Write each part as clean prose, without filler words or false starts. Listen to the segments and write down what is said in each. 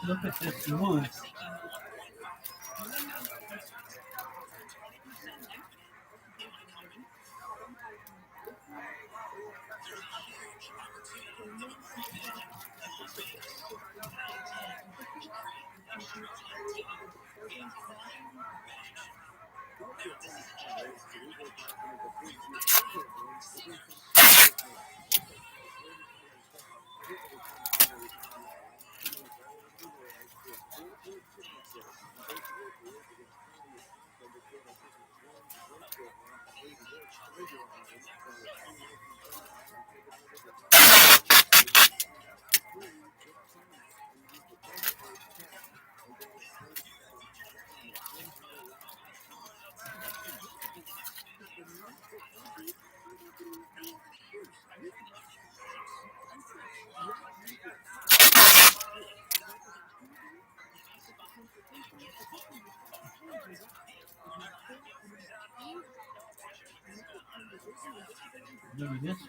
Look at this move. Look at this.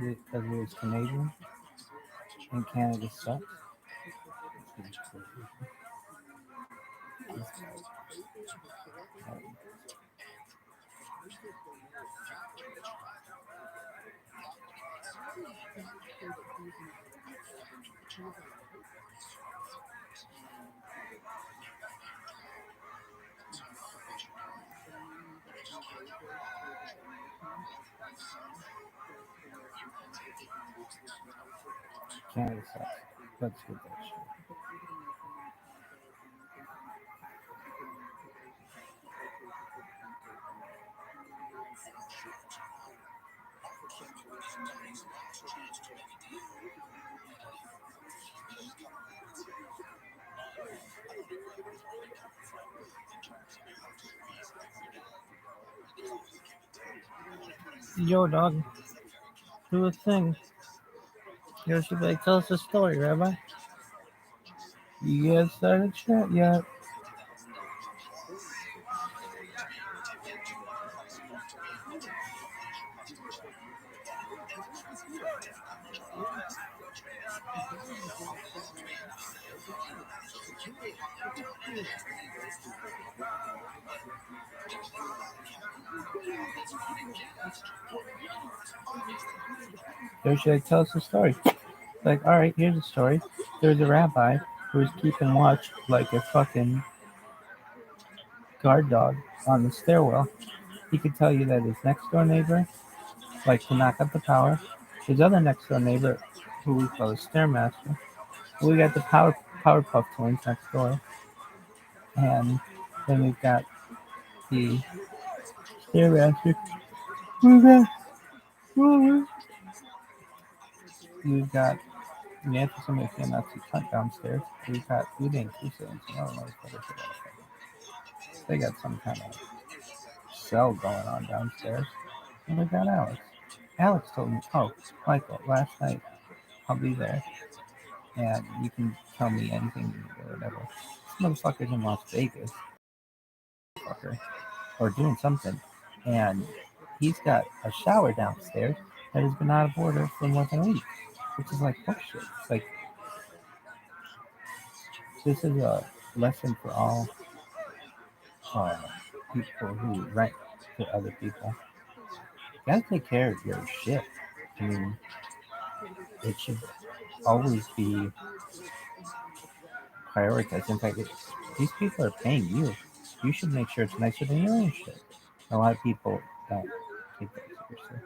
Because it was Canadian and Canada sucks. Canada sucks. Let's get that shit. Yo, dog. Do a thing. Yo, should like tell us a story, Rabbi? You guys started chat yet? Yo, should like tell us a story? Like, all right, here's a story. There's a rabbi who was keeping watch like a fucking guard dog on the stairwell. He could tell you that his next door neighbor, like to knock out the power, his other next door neighbor, who we call the stairmaster. We got the Powerpuff Twins next door, and then we've got the stairmaster. Who's that? You've got the anti-Semitic Nazi cunt downstairs. We've got food inclusive and some other motherfuckers. They got some kind of cell going on downstairs. And we got Alex. Alex told me, oh, Michael, last night I'll be there and you can tell me anything or whatever. This motherfucker's in Las Vegas, fucker, or doing something, and he's got a shower downstairs that has been out of order for more than a week, which is like bullshit. It's like, this is a lesson for all people who rent to other people. You gotta take care of your shit. I mean, it should always be prioritized. In fact, these people are paying you. You should make sure it's nicer than your own shit. A lot of people don't take that seriously.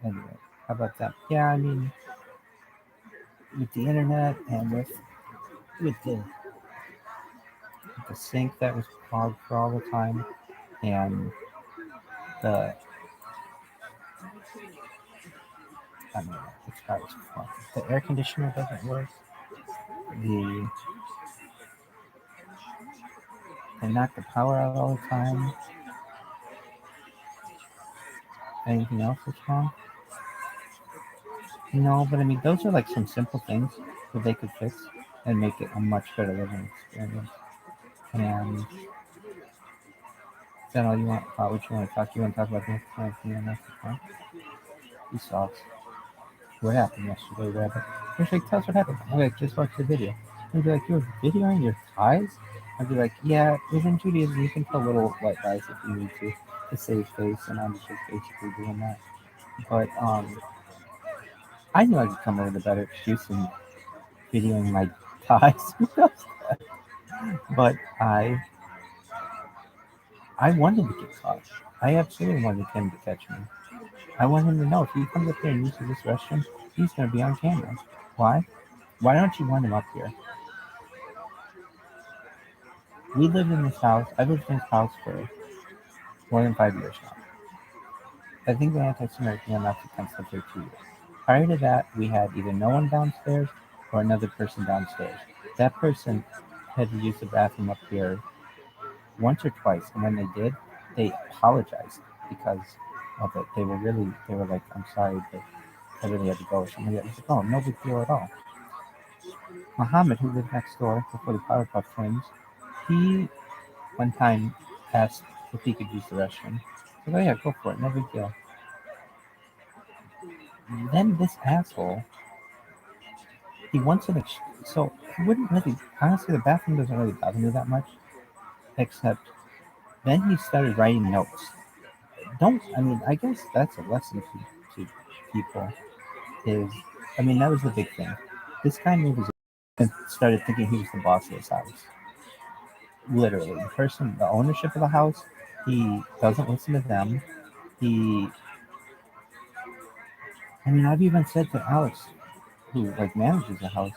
Anyway, how about that? Yeah, I mean, with the internet and with the sink that was clogged for all the time, and the I mean, it's got its fun. The air conditioner doesn't work. The They knock the power out all the time. Anything else that's wrong? No, but I mean, those are like some simple things that they could fix and make it a much better living experience. And is that all you want? What you want to talk? You want to talk about the internet? He sucks. What happened yesterday, Rabbi? He's like, tell us what happened. I'm like, just watch the video. He'd be like, you're videoing your thighs? I'd be like, yeah, within Judaism, you can tell little white guys if you need to save face, and I'm just basically doing that. But I knew I could come up with a better excuse than videoing my thighs. But I wanted to get caught. I absolutely wanted him to catch me. I want him to know if he comes up here and uses this restroom, he's going to be on camera. Why? Why don't you want him up here? We lived in this house. I've lived in this house for more than 5 years now. I think the anti-Semitic neo-Nazi comes up there 2 years. Prior to that, we had either no one downstairs or another person downstairs. That person had to use the bathroom up here once or twice, and when they did, they apologized because of it. They were like, I'm sorry, but I really had to go. Somebody else was like, oh, no big deal at all. Muhammad, who lived next door before the Powerpuff Twins, he one time asked if he could use the restroom. I said, oh yeah, go for it, no big deal. Then this asshole, he wants an so he wouldn't really, honestly, the bathroom doesn't really bother me that much, except then he started writing notes. I guess that's a lesson to people is, I mean, that was the big thing. This guy moved his and started thinking he was the boss of this house. Literally, the ownership of the house, he doesn't listen to them. I've even said to Alex, who like manages the house,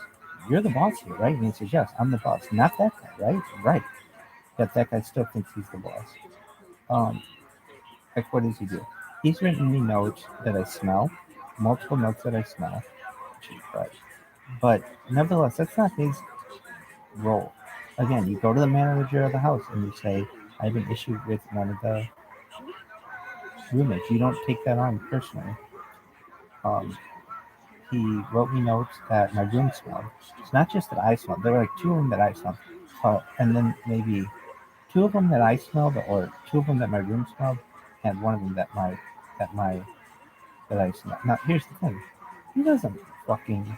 you're the boss here, right? And he says, yes, I'm the boss. Not that guy, right? Right. Yet that guy still thinks he's the boss. Like, what does he do? He's written me notes that I smell, multiple notes that I smell. Right. But nevertheless, that's not his role. Again, you go to the manager of the house and you say, I have an issue with one of the roommates. You don't take that on personally. He wrote me notes that my room smelled. It's not just that I smelled. There were like 2 of them that I smelled. And then maybe 2 of them that I smelled, or 2 of them that my room smelled, and 1 of them that I smelled. Now, here's the thing. He doesn't fucking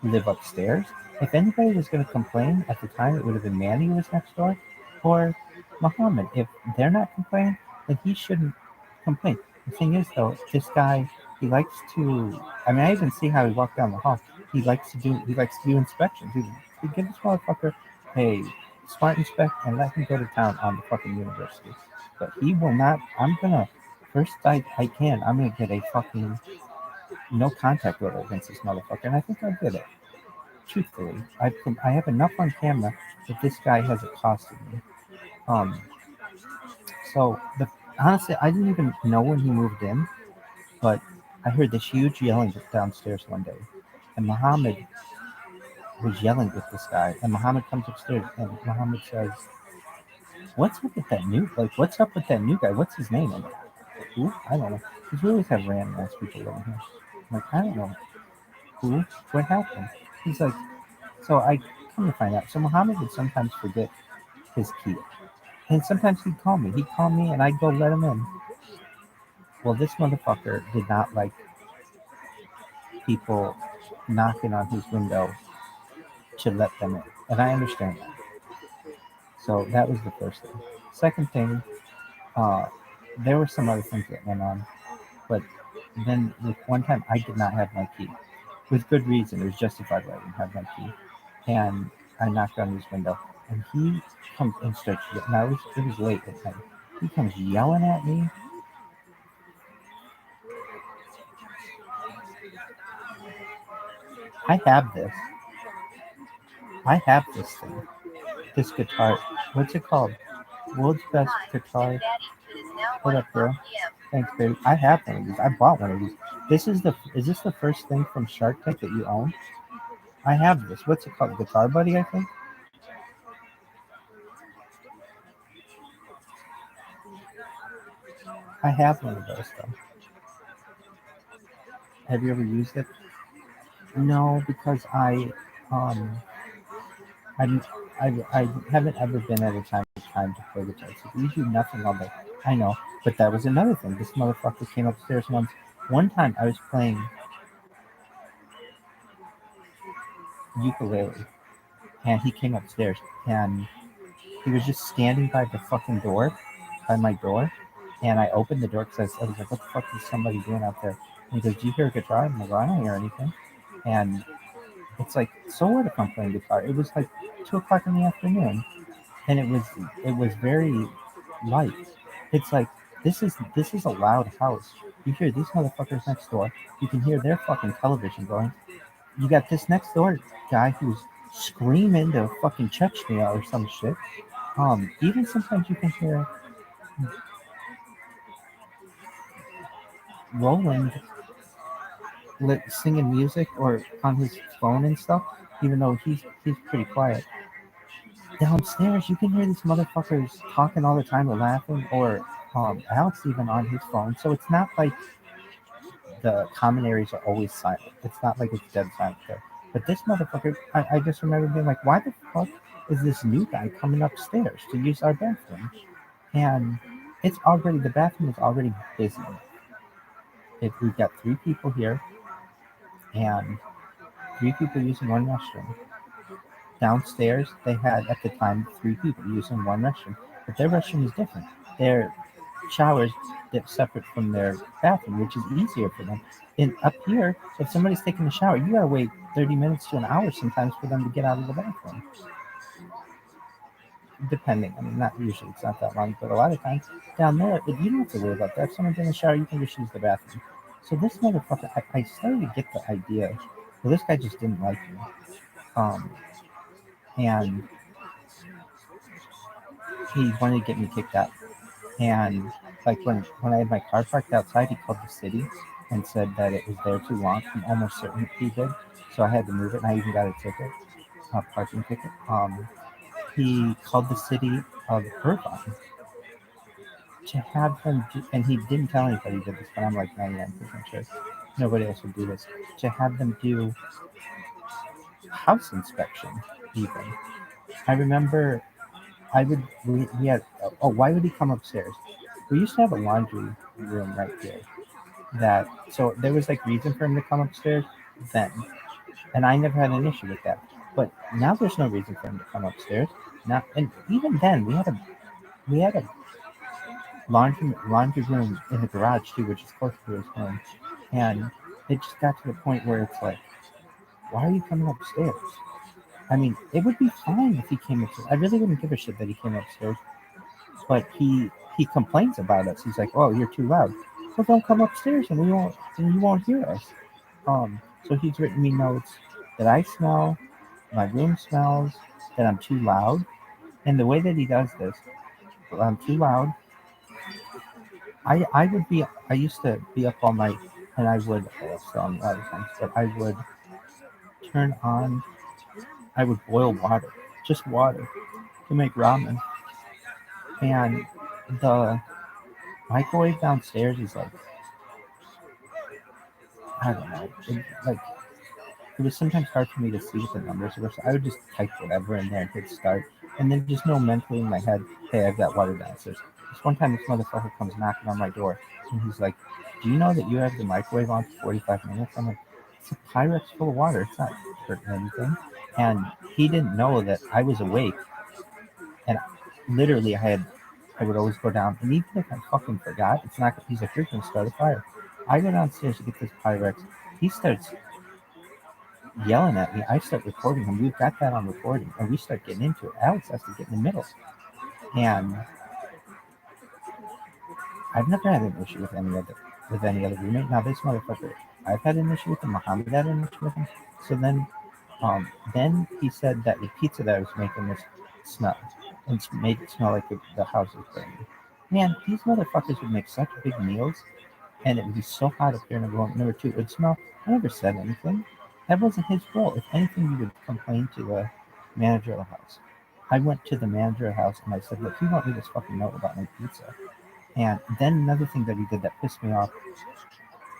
live upstairs. If anybody was going to complain at the time, it would have been Manny who was next door, or Muhammad. If they're not complaining, then he shouldn't complain. The thing is, though, this guy, he likes to. I even see how he walked down the hall. He likes to do inspections. He give this motherfucker a smart inspect and let him go to town on the fucking university. But he will not. I'm gonna I'm gonna get a fucking no contact order against this motherfucker, and I think I'll get it. Truthfully, I have enough on camera that this guy has accosted me. So honestly, I didn't even know when he moved in, but I heard this huge yelling downstairs one day, and Muhammad was yelling with this guy, and Muhammad comes upstairs, and Muhammad says, "What's up with that new? Like, what's up with that new guy? What's his name?" I'm like, "Who? I don't know." Because we always have random ass people living here. I'm like, "I don't know. Who? What happened?" He's like, so I come to find out. So Muhammad would sometimes forget his key, and sometimes he'd call me. He'd call me, and I'd go let him in. Well, this motherfucker did not like people knocking on his window to let them in, and I understand that. So that was the first thing. Second thing, uh, there were some other things that went on, but then with one time I did not have my key with good reason. It was justified why I didn't have my key, and I knocked on his window, and he comes and starts. Now it was late at night. He comes yelling at me. I have this. I have this thing. This guitar. What's it called? World's best guitar. What up, girl? Thanks, baby. I have one of these. I bought one of these. This is the. Is this the first thing from Shark Tank that you own? I have this. What's it called? Guitar Buddy, I think. I have one of those though. Have you ever used it? No, because um, I'm, I haven't ever been at a time to play guitar. So we do nothing all day. I know, but that was another thing. This motherfucker came upstairs once. One time I was playing ukulele, and he came upstairs, and he was just standing by the fucking door, by my door, and I opened the door because I was like, "What the fuck is somebody doing out there?" And he goes, "Do you hear a guitar?" I'm like, "I don't hear anything." And it's like, so what if I'm playing guitar? It was like 2 o'clock in the afternoon, and it was very light. It's like this is a loud house. You hear these motherfuckers next door. You can hear their fucking television going. You got this next door guy who's screaming to fucking Chechnya or some shit. Even sometimes you can hear Roland singing music or on his phone and stuff, even though he's pretty quiet. Downstairs, you can hear these motherfuckers talking all the time or laughing, or Alex even on his phone. So it's not like the common areas are always silent. It's not like it's dead silent there. But this motherfucker, I just remember being like, why the fuck is this new guy coming upstairs to use our bathroom? And the bathroom is already busy. If we've got 3 people here and 3 people using one restroom. Downstairs, they had at the time 3 people using one restroom, but their restroom is different. Their showers get separate from their bathroom, which is easier for them. And up here, if somebody's taking a shower, you gotta wait 30 minutes to an hour sometimes for them to get out of the bathroom. Depending, I mean, not usually, it's not that long, but a lot of times down there, you don't have to worry about that. If someone's in the shower, you can just use the bathroom. So this motherfucker, I started to get the idea. Well, this guy just didn't like me. Um, and he wanted to get me kicked out. And like when I had my car parked outside, he called the city and said that it was there too long. I'm almost certain he did. So I had to move it, and I even got a ticket, a parking ticket. He called the city of Irvine to have them do, and he didn't tell anybody he did this, but I'm like 99% sure nobody else would do this, to have them do house inspection even. I remember we had, oh, why would he come upstairs? We used to have a laundry room right here that, so there was like reason for him to come upstairs then, and I never had an issue with that. But now there's no reason for him to come upstairs. Now, and even then we had a laundry room in the garage too, which is close to his home, and it just got to the point where it's like, why are you coming upstairs? I mean, it would be fine if he came upstairs. I really wouldn't give a shit that he came upstairs, but he complains about us. He's like, "Oh, you're too loud." Well, don't come upstairs, and you won't hear us. So he's written me notes that I smell, my room smells, that I'm too loud, and the way that he does this, I'm too loud. I used to be up all night and I would still on a lot of times, but I would turn on. I would boil water, just water, to make ramen, and the microwave downstairs is like, I don't know, it was sometimes hard for me to see what the numbers were, so I would just type whatever in there and hit start, and then just know mentally in my head, hey, I've got water downstairs. This one time, this motherfucker comes knocking on my door, and he's like, do you know that you have the microwave on for 45 minutes? I'm like, it's a Pyrex full of water. It's not hurting anything. And he didn't know that I was awake, and literally, I would always go down, and even if I fucking forgot, it's not. He's like, you're gonna start a fire. I go downstairs to get this Pyrex. He starts yelling at me. I start recording him. We've got that on recording, and we start getting into it. Alex has to get in the middle, and I've never had an issue with any other roommate. Now this motherfucker, I've had an issue with him. Muhammad had an issue with him. So then he said that the pizza that I was making was smell, and made it smell like the house was burning. Man, these motherfuckers would make such big meals, and it would be so hot up here. Number two, it would smell. I never said anything. That wasn't his role. If anything, he would complain to the manager of the house. I went to the manager of the house and I said, look, you want me to fucking know about my pizza? And then another thing that he did that pissed me off,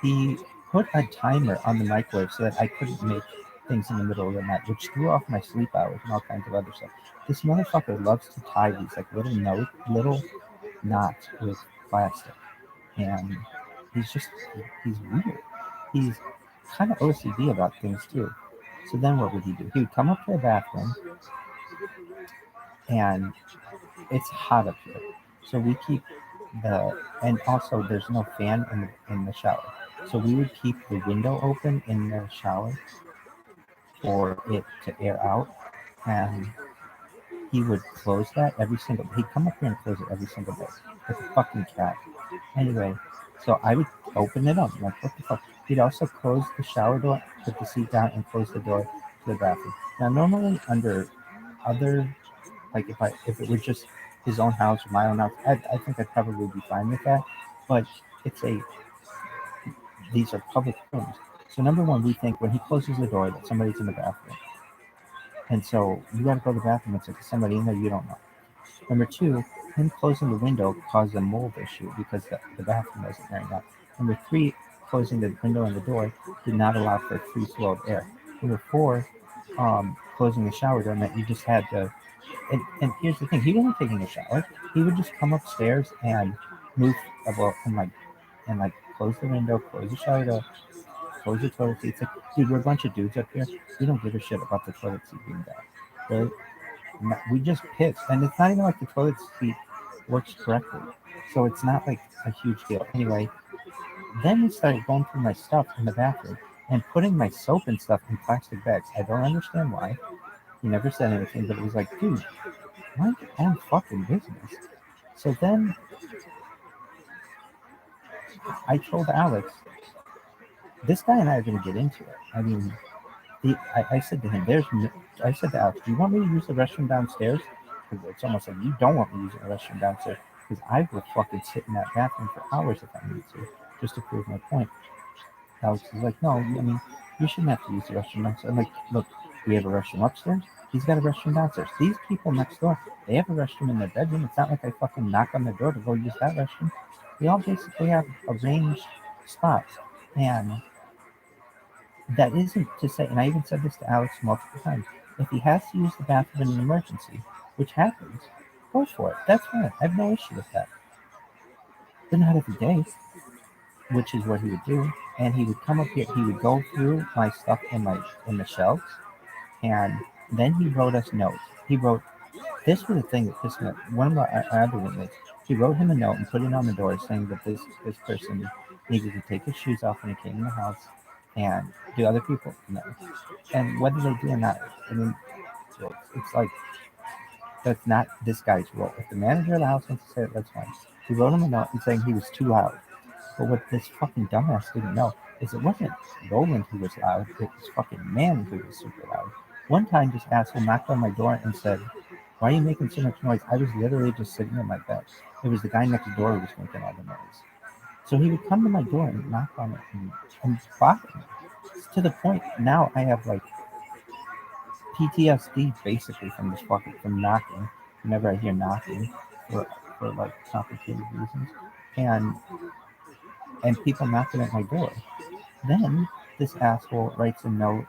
he put a timer on the microwave so that I couldn't make things in the middle of the night, which threw off my sleep hours and all kinds of other stuff. This motherfucker loves to tie these like little knots with plastic, and he's weird. He's kind of OCD about things too. So then what would he do? He would come up to the bathroom, and it's hot up here, so we keep and also there's no fan in the shower, so we would keep the window open in the shower for it to air out, and he would close that he'd come up here and close it every single day, like a fucking cat. Anyway, so I would open it up, like, what the fuck? He'd also close the shower door, put the seat down, and close the door to the bathroom. Now normally under other, like if it was just his own house or my own house, I think I'd probably be fine with that. But these are public rooms. So number one, we think when he closes the door that somebody's in the bathroom. And so you gotta go to the bathroom, it's like somebody in there you don't know. Number two, him closing the window caused a mold issue because the bathroom wasn't airing out. Number three, closing the window and the door did not allow for free flow of air. Number four, closing the shower door meant you just had to. And here's the thing: he wasn't taking a shower. He would just come upstairs and move about and close the window, close the shower door, close the toilet seat. It's like, dude, we're a bunch of dudes up here. We don't give a shit about the toilet seat being down. Right? We just piss, and it's not even like the toilet seat works correctly, so it's not like a huge deal. Anyway, then we started going through my stuff in the bathroom and putting my soap and stuff in plastic bags. I don't understand why. He never said anything, but it was like, dude, mind your own fucking business. So then I told Alex, this guy and I are going to get into it. I mean, I said to him, I said to Alex, do you want me to use the restroom downstairs? Because it's almost like you don't want me using the restroom downstairs. Because I will fucking sit in that bathroom for hours if I need to, just to prove my point. Alex is like, no, I mean, you shouldn't have to use the restroom downstairs. I'm like, look, we have a restroom upstairs. He's got a restroom downstairs. These people next door, they have a restroom in their bedroom. It's not like I fucking knock on their door to go use that restroom. We all basically have arranged spots. And that isn't to say, and I even said this to Alex multiple times, if he has to use the bathroom in an emergency, which happens, go for it. That's fine. I have no issue with that. But not every day, which is what he would do. And he would come up here, he would go through my stuff in the shelves, and then he wrote us notes. This was the thing that pissed me off. One of our other roommates, he wrote him a note and put it on the door saying that this person needed to take his shoes off when he came in the house, and do other people know? And whether they do or not, I mean, it's like, that's not this guy's role. If the manager of the house wants to say it, that's fine. He wrote him a note and saying he was too loud. But what this fucking dumbass didn't know is it wasn't Roland who was loud, it was fucking man who was super loud. One time, this asshole knocked on my door and said, why are you making so much noise? I was literally just sitting in my bed. It was the guy next door who was making all the noise. So he would come to my door and knock on it and bother me. It's to the point now I have like PTSD basically from this fucking from knocking. Whenever I hear knocking for like complicated reasons, and people knocking at my door. Then this asshole writes a note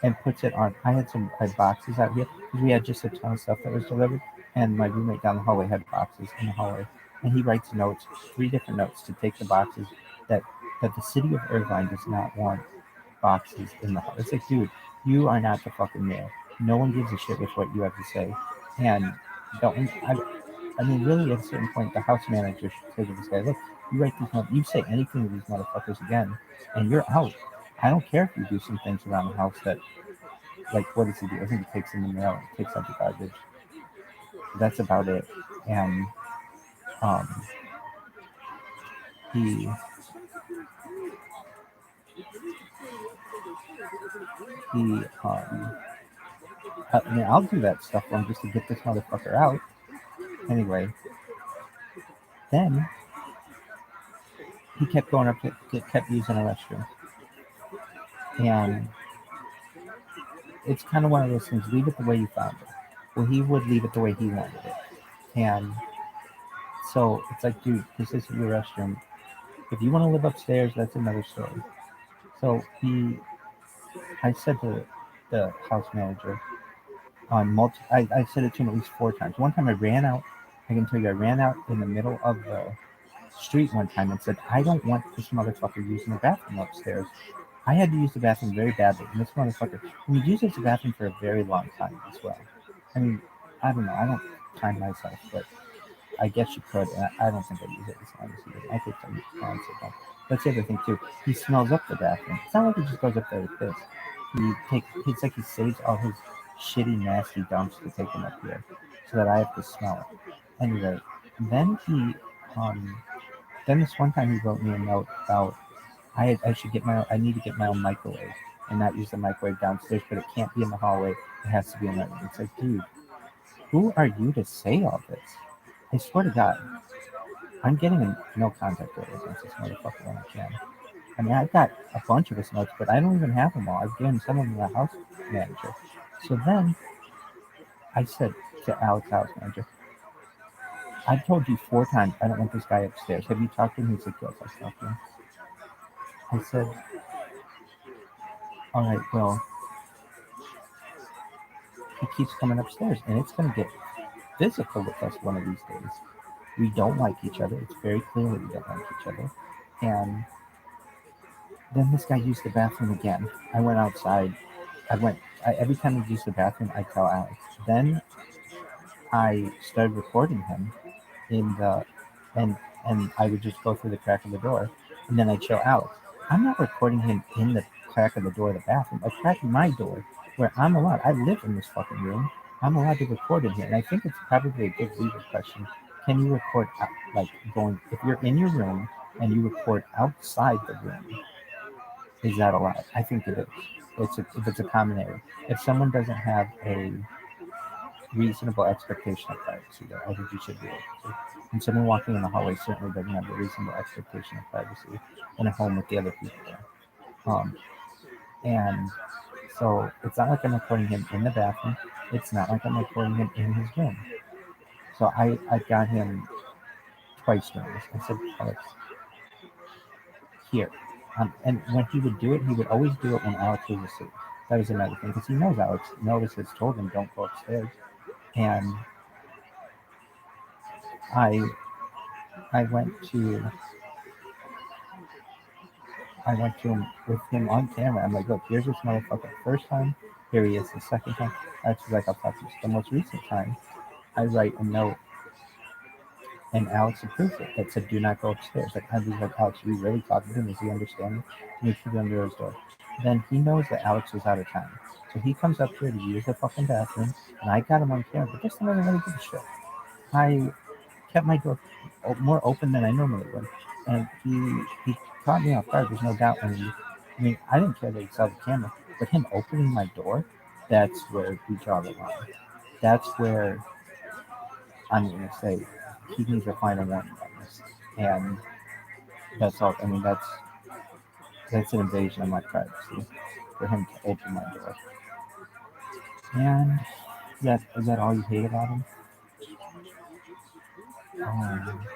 and puts it on. I had boxes out here because we had just a ton of stuff that was delivered, and my roommate down the hallway had boxes in the hallway, and he writes notes, 3 different notes to take the boxes that the city of Irvine does not want boxes in the hallway. It's like, dude, you are not the fucking mayor. No one gives a shit with what you have to say, and don't. I mean, really, at a certain point, the house manager should say to this guy, look, you write these notes, you say anything to these motherfuckers again, and you're out. I don't care if you do some things around the house that, like, what does he do? I think he takes in the mail, takes out the garbage. That's about it. And um, he I mean, I'll do that stuff for him just to get this motherfucker out. Anyway, then he kept going up to, kept using a restroom, and it's kind of one of those things. Leave it the way you found it. Well, he would leave it the way he wanted it, and so it's like, dude, this is your restroom. If you want to live upstairs, that's another story. So I said to the house manager on I said it to him at least 4 times. One time I ran out. I can tell you, I ran out in the middle of the street one time and said, I don't want this motherfucker using the bathroom upstairs. I had to use the bathroom very badly, and this motherfucker, he uses the bathroom for a very long time as well. I mean, I don't know. I don't time myself, but I guess you could. And I don't think I use it as long as he did. I think some clients have done. That's the other thing too. He smells up the bathroom. It's not like he just goes up there with this. It's like he saves all his shitty, nasty dumps to take them up here, so that I have to smell it. Anyway, then then this one time he wrote me a note about I need to get my own microwave and not use the microwave downstairs, but it can't be in the hallway. It has to be in my room. It's like, dude, who are you to say all this? I swear to God, I'm getting a no contact order against this motherfucker when I can. I mean, I've got a bunch of his notes, but I don't even have them all. I've given some of them to the house manager. So then I said to Alex, house manager, I've told you 4 times I don't want this guy upstairs. Have you talked to him? He said, yes, I talked to him. I said, all right, well, he keeps coming upstairs, and it's going to get physical with us one of these days. We don't like each other. It's very clear that we don't like each other. And then this guy used the bathroom again. I went outside. Every time he used the bathroom, I tell Alex. Then I started recording him in the, and I would just go through the crack of the door, and then I'd show Alex. I'm not recording him in the crack of the door of the bathroom. I crack my door where I'm allowed. I live in this fucking room. I'm allowed to record in here, and I think it's probably a good legal question. Can you record like going if you're in your room and you record outside the room? Is that allowed? I think it is. If it's a common area. If someone doesn't have a reasonable expectation of privacy, though, I think you should be able to. And someone walking in the hallway certainly doesn't have a reasonable expectation of privacy in a home with the other people there. And so it's not like I'm recording him in the bathroom. It's not like I'm recording him in his room. So I got him twice doing this. I said, Alex, here. And when he would do it, he would always do it when Alex was asleep. That was another thing, because he knows Alex. Notice has told him don't go upstairs. And I went to him with him on camera. I'm like, look, here's this motherfucker the first time. Here he is the second time. Alex was like, I'll talk to you. The most recent time, I write a note, and Alex approves it that said, do not go upstairs. Like, I was like, Alex, are you really talking to him? Does he understand me? Make sure under his door. Then he knows that Alex was out of town. So he comes up here to use the fucking bathroom, and I got him on camera, but this time I didn't really give a shit. I kept my door more open than I normally would. And he caught me off guard. There's no doubt. I mean, I didn't care that he saw the camera, but him opening my door, that's where we draw the line. That's where I'm going to say he needs a final warning on this. and that's all. I mean, that's an invasion of my privacy for him to open my door. And yeah, is that all you hate about him? Um,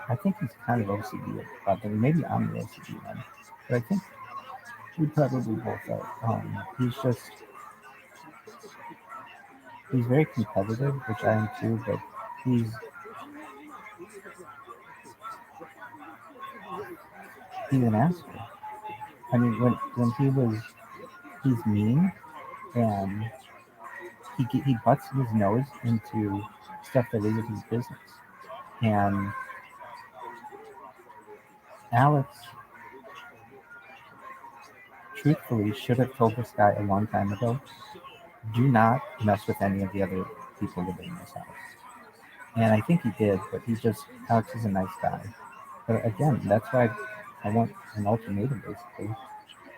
I think he's kind of OCD about them. Maybe I'm the OCD one, but I think we probably both are. He's very competitive, which I am too, but he's he's an asshole. I mean, he's mean and he butts his nose into stuff that isn't his business. And Alex, truthfully, should have told this guy a long time ago, do not mess with any of the other people living in this house. And I think he did, but Alex is a nice guy. But again, that's why I want an ultimatum, basically,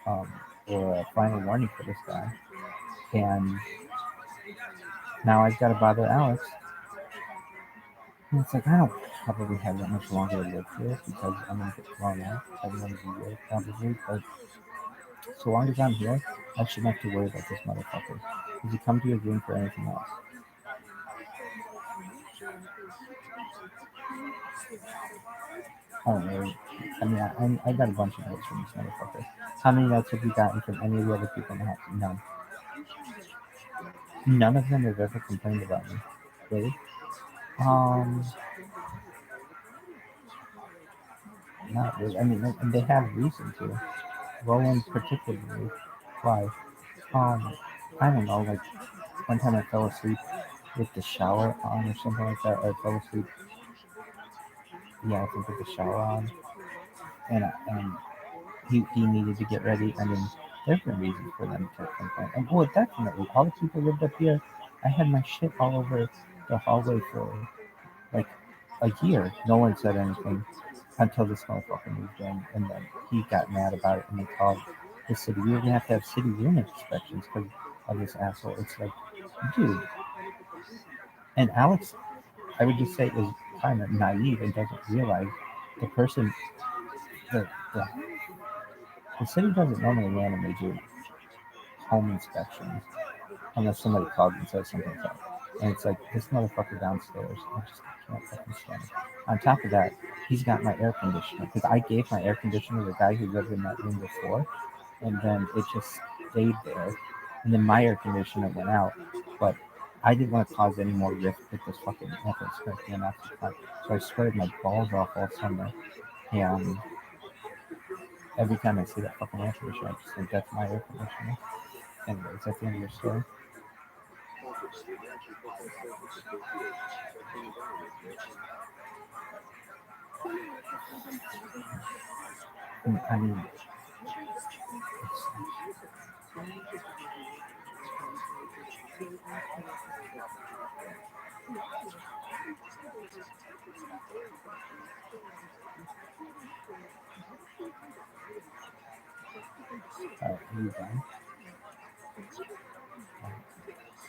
um, or a final warning for this guy. And now I've got to bother Alex. And it's like, I don't probably have that much longer to live here because I'm going to get thrown out. I'm going to be here probably. But so long as I'm here, I shouldn't have to worry about this motherfucker. Does he come to your room for anything else? I don't know. I mean, I got a bunch of notes from this motherfucker. How many notes have you gotten from any of the other people in the house? None. None of them have ever complained about me. Really? Um, Not really. I mean, and they have reason to. Roland particularly. Why? Um, I don't know. Like one time I fell asleep with the shower on or something like that. Or I fell asleep. Yeah, I think with the shower on, and he needed to get ready. I mean, there's no reason for them to complain. And well, definitely, all the people lived up here. I had my shit all over the hallway for like a year. No one said anything until this motherfucker moved in, and then he got mad about it, and they called the city. We were gonna have to have city unit inspections because of this asshole. It's like, dude. And Alex, I would just say, is kind of naive and doesn't realize the person, the the, the city doesn't normally randomly do home inspections unless somebody called and says something's up. And it's like this motherfucker downstairs. I just can't fucking stand it. On top of that, he's got my air conditioner because I gave my air conditioner to the guy who lived in that room before, and then it just stayed there. And then my air conditioner went out, but I didn't want to cause any more rift with this fucking atmosphere. So I sprayed my balls off all summer, and every time I see that fucking air conditioner, I just think that's my air conditioner. Anyways, that's the end of your story. I mean, are you done?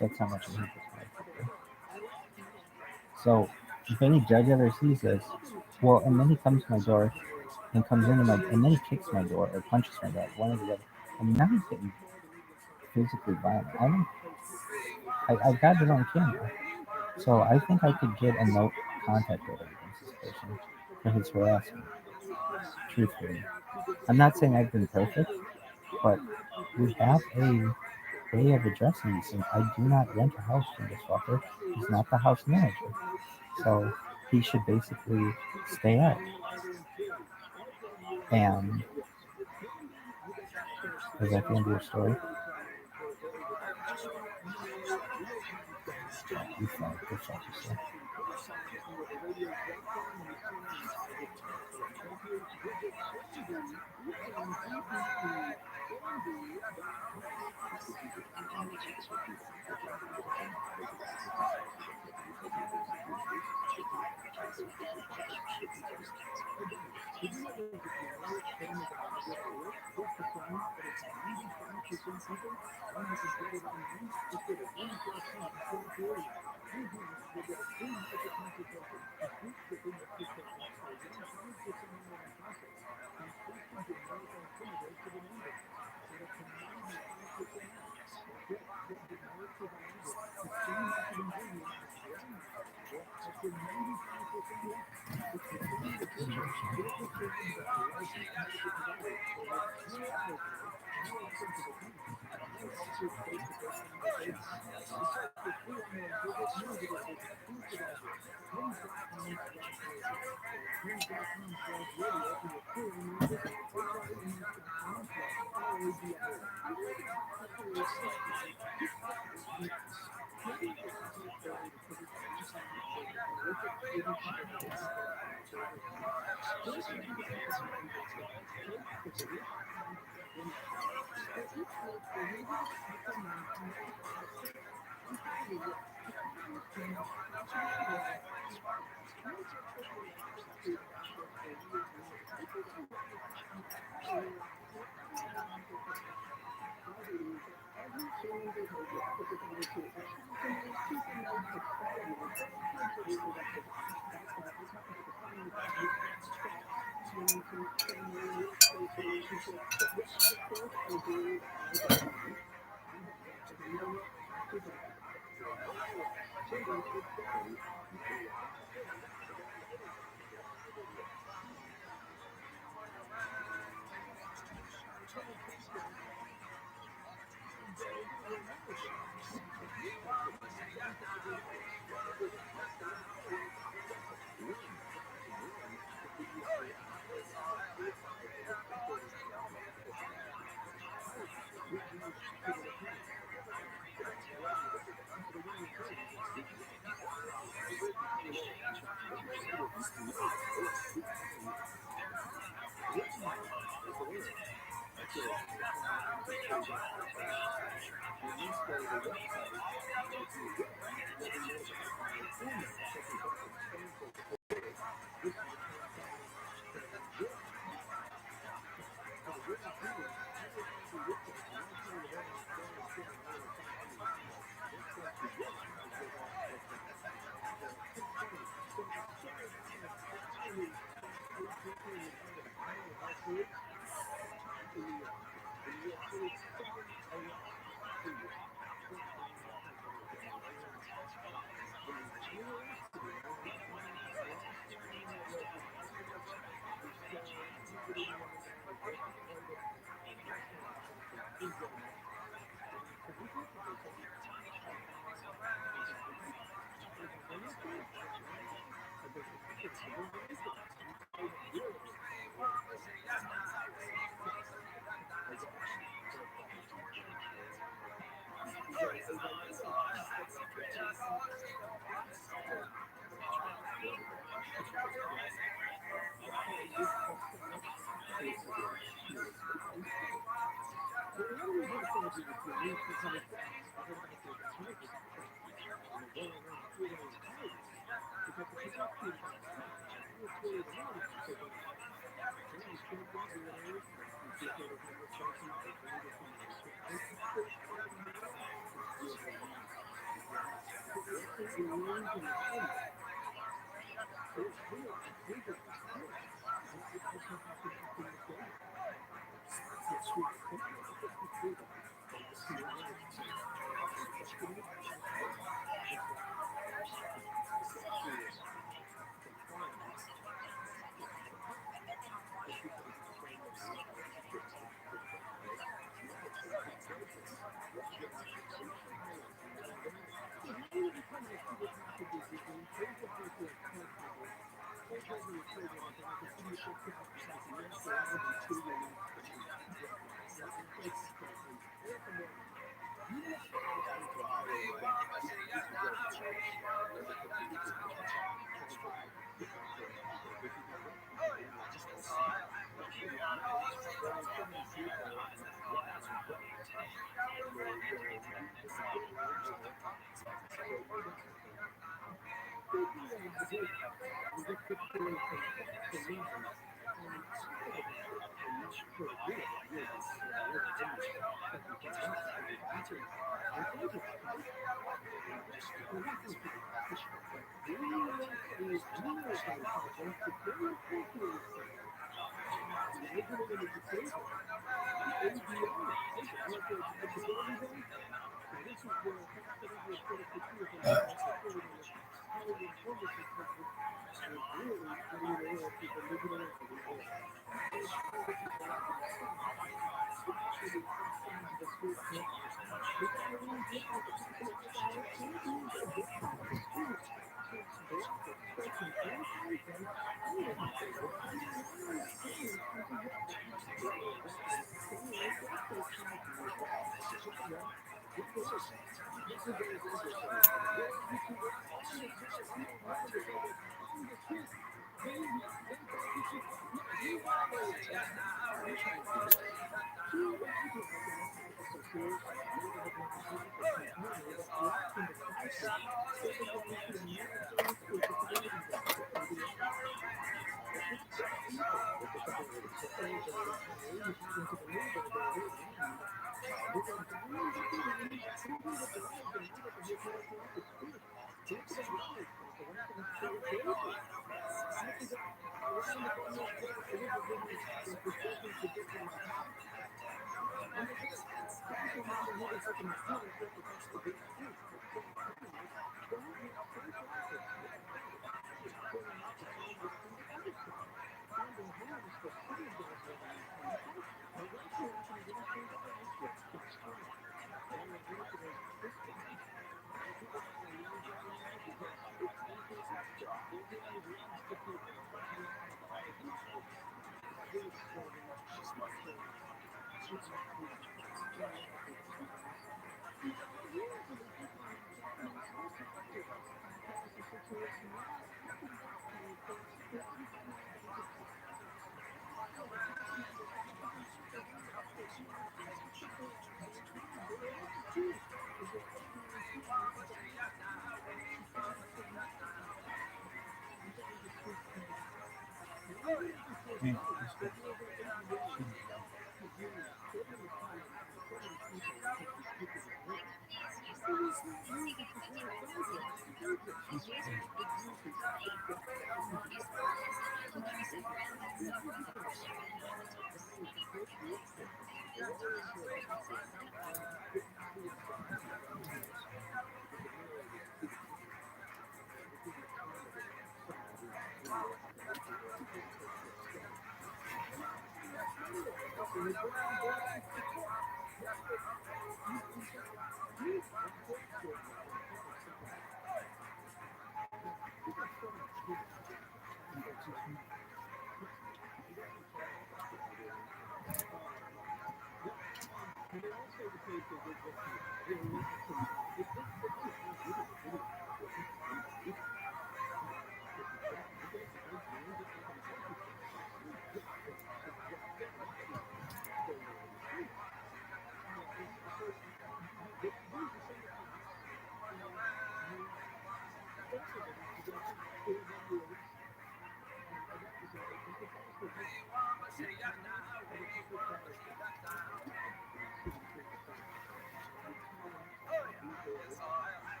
That's how much I hate this motherfucker. So, if any judge ever sees this, well, and then he comes to my door and comes into my, and then he kicks my door or punches my door, one or the other. And now he's getting physically violent. I got it on camera. So I think I could get a no contact order against this person for his harassment. Truthfully, I'm not saying I've been perfect, but we have a way of addressing these things. I do not rent a house from this fucker. He's not the house manager. So he should basically stay out. And is that the end of your story? Yeah, you fine. Go fuck yourself.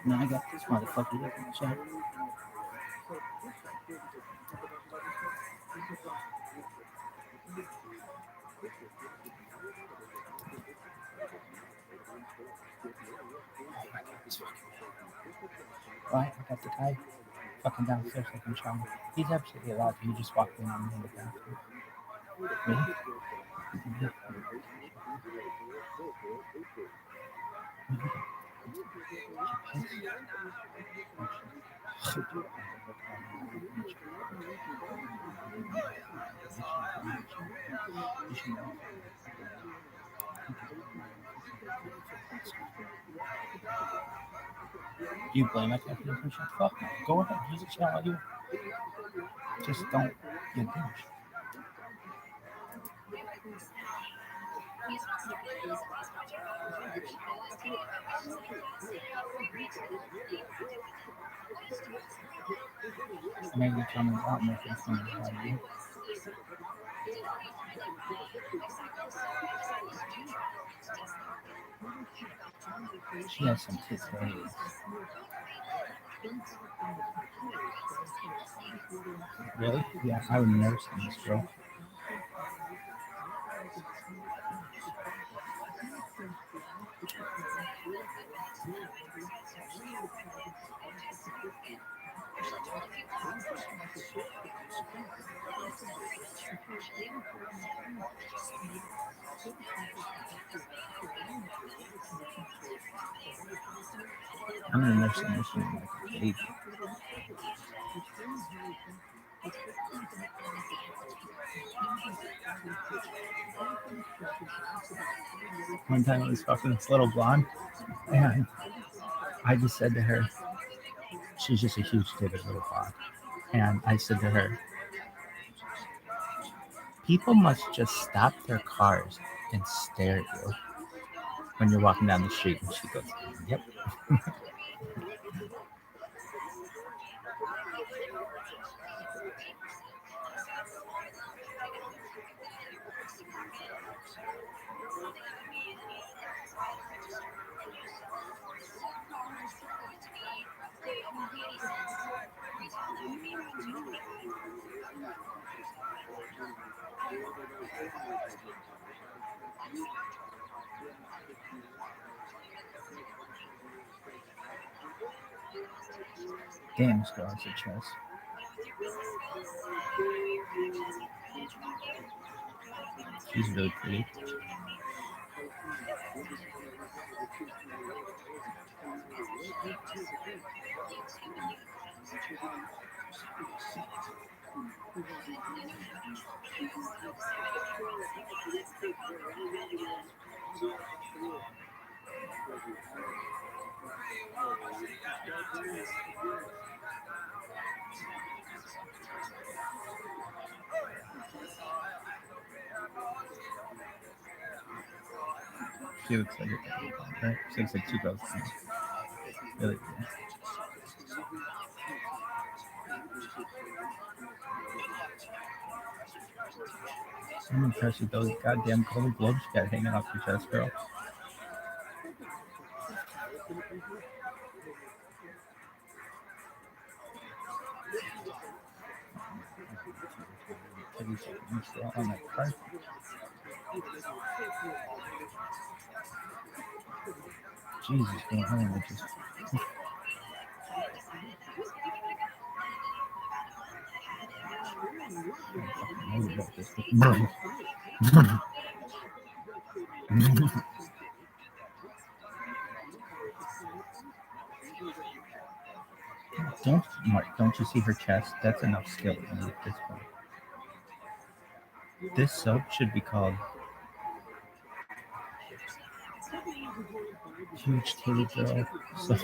Now I got this motherfucker looking check. Why? I got the tie. fucking downstairs taking a shower. He's absolutely allowed to. He just walked in on me in the bathroom. Really? Do you blame my cat for this shit? Fuck no. Go ahead, use a shower. You just don't be a douche. Maybe Truman's out making fun of you. She has some tits babies. Really? Yeah, I would never see this girl. I'm gonna nurse in this room like a baby. One time I was fucking this little blonde, and I just said to her, she's just a huge titted little blonde, and I said to her, people must just stop their cars and stare at you when you're walking down the street. And she goes, yep. Damn, this girl has a chest. She's really pretty. She looks like a baby, right? She looks like two girls. Really cool. I'm impressed with those goddamn Golden Globes you got hanging off your chest, girl. On that card. Jesus, man, I just. Don't you see her chest? That's enough skill at this point. This soap should be called Huge Titty Girl Soap.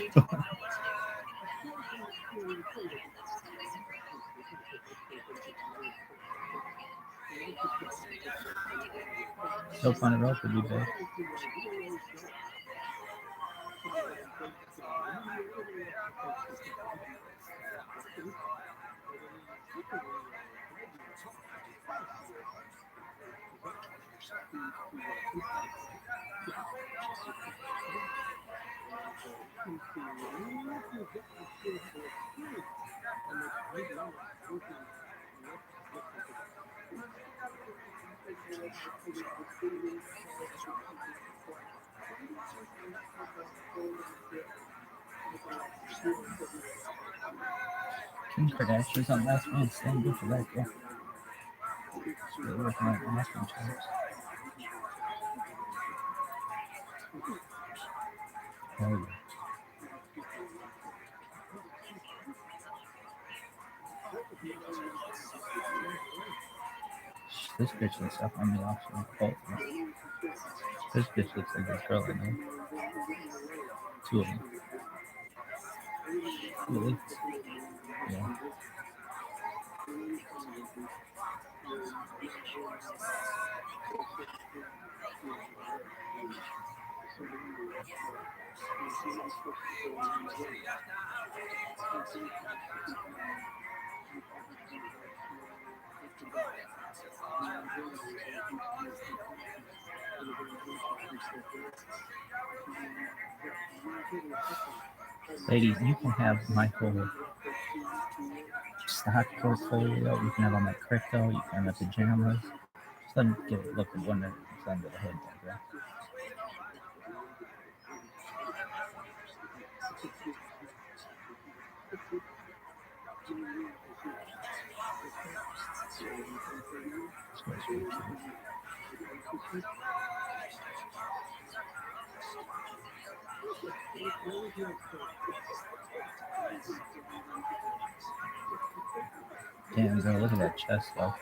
Soap on a rope would be big. Kim Kardashian's on Last Man Standing. Good for that, yeah. They're working on acting jobs. Oh, yeah. This bitch looks up on me also. Both of them. This bitch looks like this girl I know. Two of them. Really? Yeah. Ladies, you can have my whole stock portfolio. You can have all my crypto. You can have my pajamas. Just let me get a look at one that's under the hood there, bro. This girl's really cute. Damn, girl, look at that chest, though.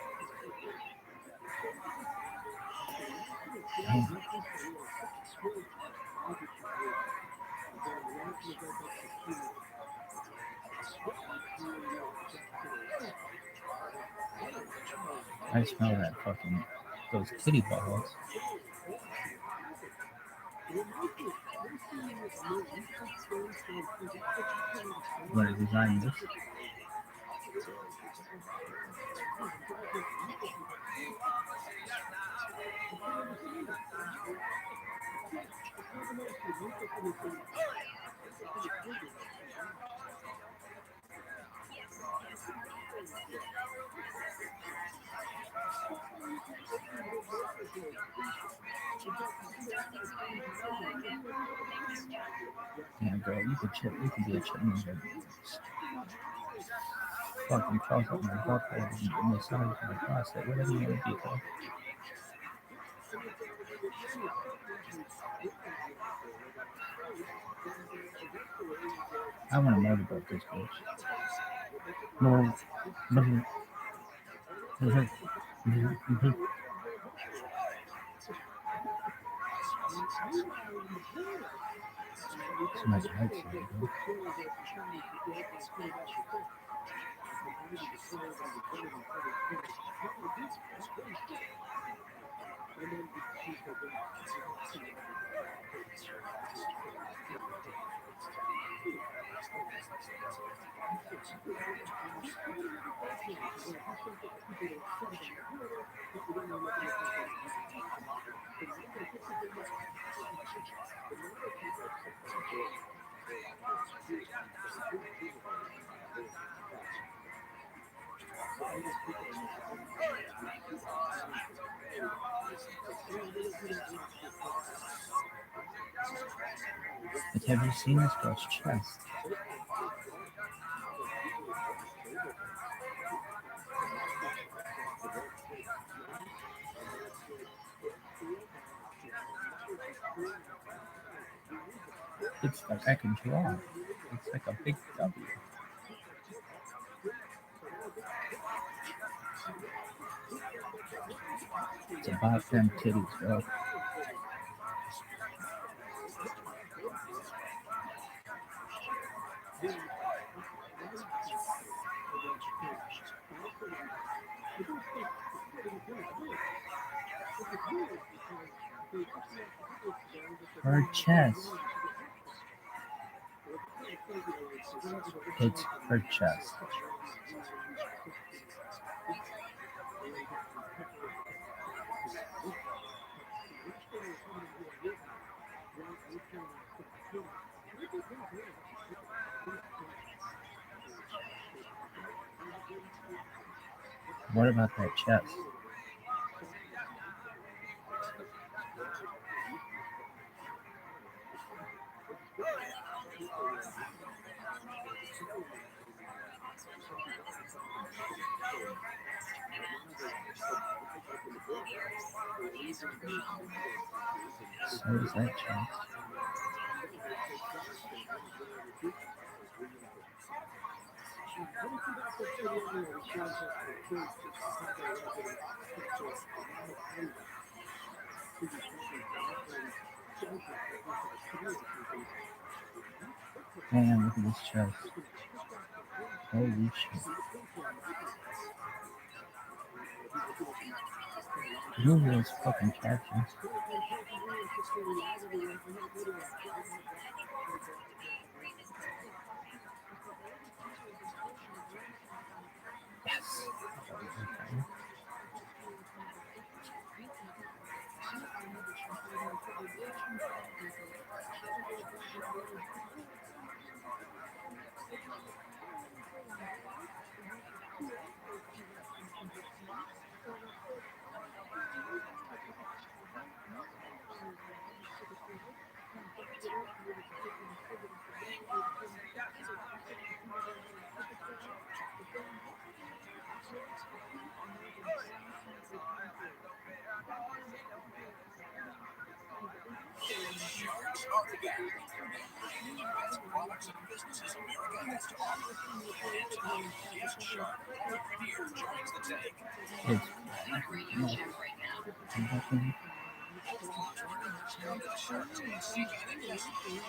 Damn. I smell that fucking, those kitty balls. You want to design this? Damn, girl, you could be a chipmunk. Fucking crawls up my butthole and massage my prostate. Whatever you want to do, girl. I want to motorboat this bitch. No. Somebody's right side, bro. But have you seen this girl's chest? It's like I can draw. It's like a big W. It's about them titties, bro. Her chest. It's her chest. What about that chest? So is that chance. Damn, look at this chest. Holy shit. Look at this fucking caption. Yes. Okay. Sharks are back, bringing the best products and businesses America has to offer. And tonight, guest shark Revere joins the tank. It's Come to the Shark Tank seeking an investment.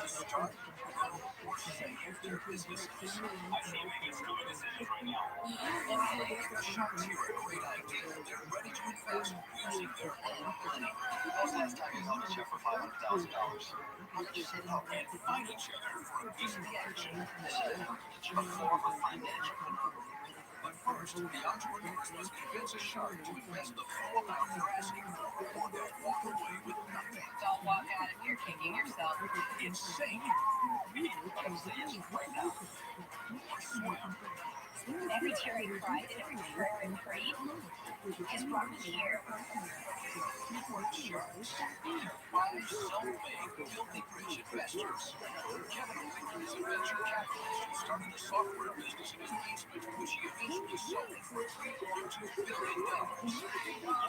To start, grow, or save their businesses. I see Vegas doing this right now. If the Sharks hear a great idea, they're ready to invest using their own money. When was the last time you held a check for $500,000? Others sit up and fight each other for a piece of the action. This is a form of financial maneuver. But first, the entrepreneurs must convince a shark to invest the full amount they're asking for, or they'll walk away with nothing. Don't walk out if you're kicking yourself. It's safe. But I'm saying right now. Or swim. Every tear you cried and every prayer you prayed has brought me here. Or sharks. Why so many filthy rich investors? Kevin O'Leary is a venture capitalist who started a software business in his basement, which he eventually sold for $3.2 billion.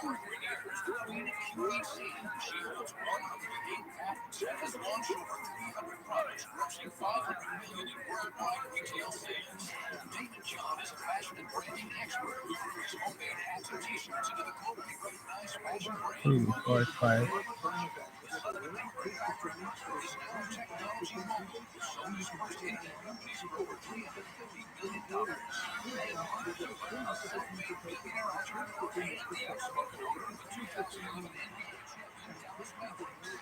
Or Grenier, working at QVC, she holds 108 patents and has launched over 300 products, grossing $500 million in worldwide retail sales. David John is a fashion and branding expert who brings homemade hats and t-shirts into the globally recognized fashion brand. 3, 4, 5. The son of a neighboring factory worker is now technology mogul, who sold his first Indian companies for over $350 million. They are a self-made billionaire entrepreneur and the outspoken owner of the 2011 NBA champion Dallas Mavericks.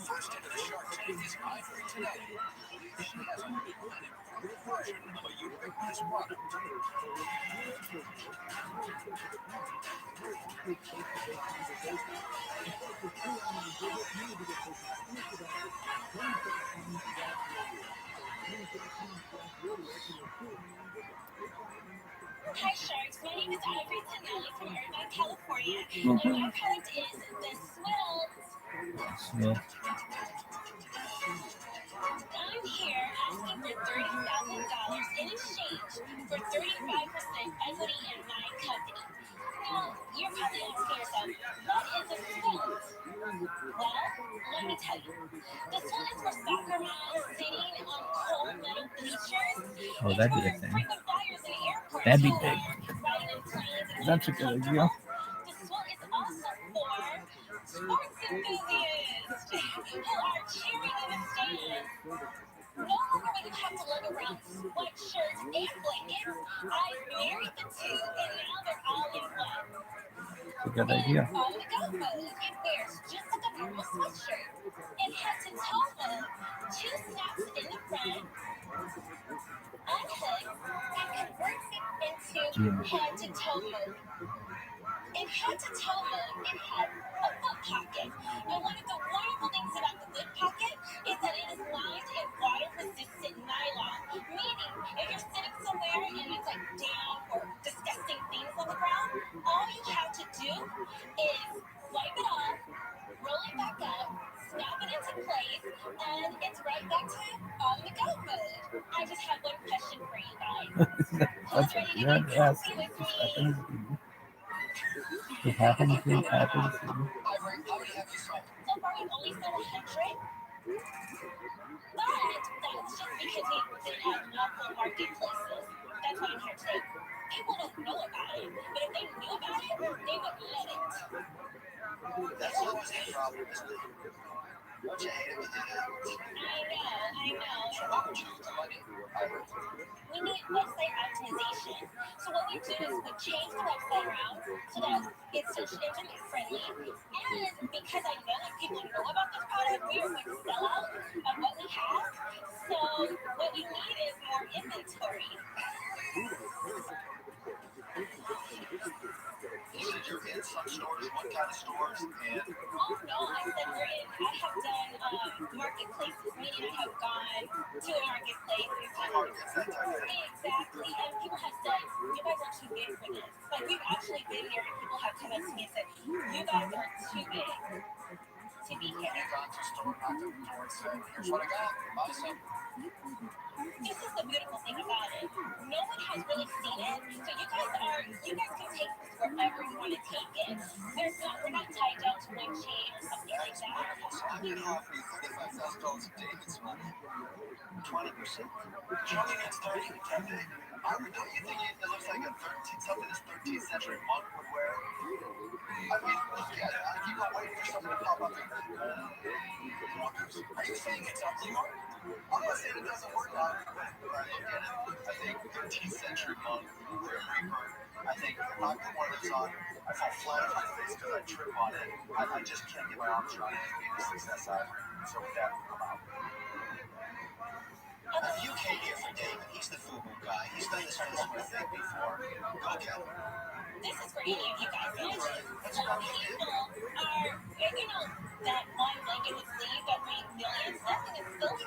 First into the Shark Tank is Ivory today. She has a new and improved version of a ubiquitous product. Hi Sharks, my name is Ivory Tonelli from Irvine, California, and our product is the Swill. I'm here asking for $30,000 in exchange for 35% equity in my company. Now, you're probably asking yourself, what is a Swill? Well, let me tell you. The Swill is for soccer moms sitting on cold metal bleachers. Oh, that'd be a thing. Frequent flyers in airports. That'd be big. Riding in planes and That's a good idea. The Swill is also for sports enthusiasts who are cheering in the stands. No longer will you have to lug around sweatshirts and blankets. I've married the two, and now they're all in one. It's a good idea. On-the-go mode, it wears just like a normal sweatshirt. And head-to-toe mode, 2 snaps in the front, unhooks, and converts it into head-to-toe mode. In head-to-toe mode, it has a foot pocket. And one of the wonderful things about the foot pocket is that it is lined in water-resistant nylon. Meaning, if you're sitting somewhere and it's like damp or disgusting things on the ground, all you have to do is wipe it off, roll it back up, snap it into place, and it's right back to on the go mode. I just have one question for you guys. That's Who's ready to what get you're cozy asking. with Just me? happens to be. How many have you sold? So far, we've only sold 100, but that's just because we've been at multiple marketplaces. That's why I'm here today. People don't know about it, but if they knew about it, they would let it. That's always the problem, isn't it? Don't you hate it when that happens? I know. So what would you do? I mean, We need website optimization. So what we do is we change the website around so that it's search engine friendly. And because I know when people know about this product, we are going to sell out of what we have. So what we need is more inventory. you said you're in some stores. What kind of stores? And Oh no, I said we're in. I have done marketplaces, meaning I have gone to a marketplace. flea markets, that type of thing. Exactly, and people have said, you guys are too big for this. Like, we've actually been there and people have come up to me and said, you guys are too big to be Have here. you gone to a store, knocked on the door, and said, here's what I got, buy some? This is the beautiful thing about it. No one has really seen it, so you guys can take this wherever you want to take it. We're not tied down to one chain or something like that. Wonderful. So I'm going to offer you $35,000 of David's money. 20%. Johnny gets 30. Don't you think it looks like a 13th century monk would wear? I mean, look at it. I keep on waiting for something to pop up here. Are you saying it's ugly, Mark? I'm not saying it doesn't work out. But I look at it, I think 13th century monk, Grim Reaper. I think if I put one of those on, I fall flat on my face because I trip on it. I just can't get my arms around it as being a success either. So with that, I'm out. You came here for David. He's the FUBU guy. He's done this sort of thing before. Go get him. This is for any of you guys. Some people are, that one blanket with sleeve that made millions. Nothing is silly.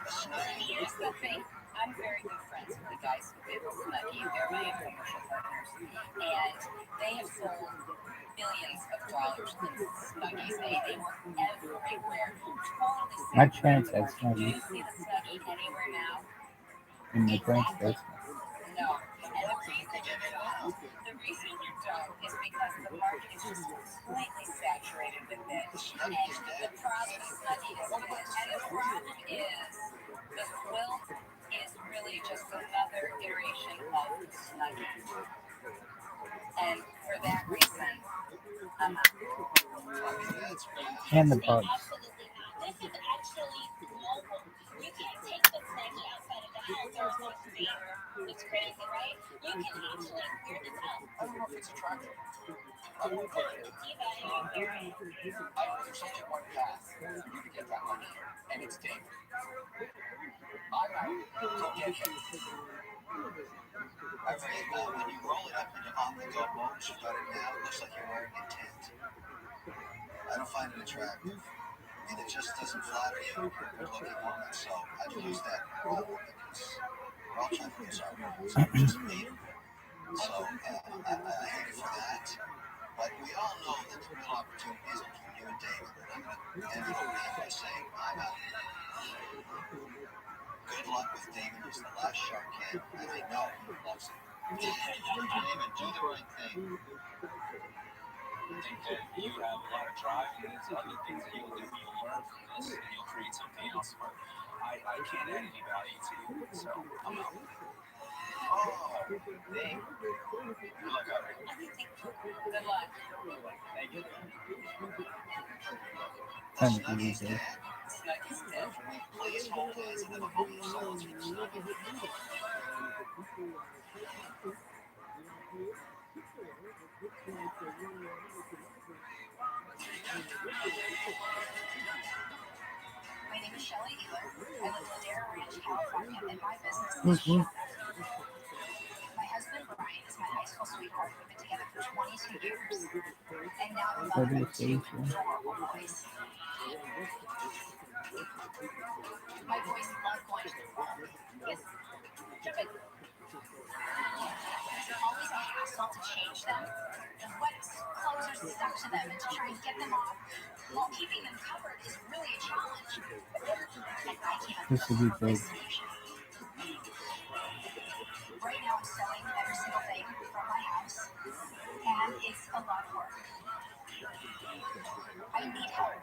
Here's the thing. I'm very good friends with the guys who did Snuggie. They're my commercial partners. And they have sold billions of dollars in Snuggies. They were everywhere. Totally My parents had saturated. Do you Snuggies see the Snuggie anywhere now? in my parents' Exactly. basement. No. And the reason you don't is because the market is just completely saturated with it. And the problem is Snuggie is this. And the problem is the quilt is really just another iteration of the Snuggie. And for that reason, I'm out. And the bugs. Absolutely not. This is actually global. You can't take the Snuggie outside of the house or else it's fair. It's crazy, right? You can actually wear this out. I don't know if it's attractive. I won't wear it. Eva, and you wear it. There's only one path for you to get that money, and it's David. I'm out. Go get him. I think when you roll it up in your on-the-go mode, you got it now, it looks like you're wearing intent. I don't find it attractive. And it just doesn't flatter you. You're looking woman, so I'd use that because we're all trying to lose our minds. We're just made of it. So I hate it for that. But we all know that the real opportunity is between you and David. And I'm going to end it over here by saying I'm out. Good luck with David. He's the last shark kid, and I know he loves it. David, do the right thing. I think that you have a lot of drive, and there's other things that you'll do. You'll learn from this, and you'll create something else. But I can't add any value to you, so I'm out. Oh, Dave. Good luck out here. Good luck. Thank you. Kind of easy. Snuggie's dead. Please hold hands and then vote your silence for Snuggie. My name is Shelley Ealer. I live in Ladera Ranch, California, and my business is Mm-hmm. My husband, Brian, is my high school sweetheart. We've been together for 22 years. And now we're What mother do of two you think? adorable boys. My boys love going to the pool. Yes. They're always a hassle. hassle to change them. The wet clothes are stuck to them, and to try and get them off while keeping them covered is really a challenge. And I can't This would be offer a big. solution. Right now I'm selling every single thing from my house, and it's a lot of work. I need help.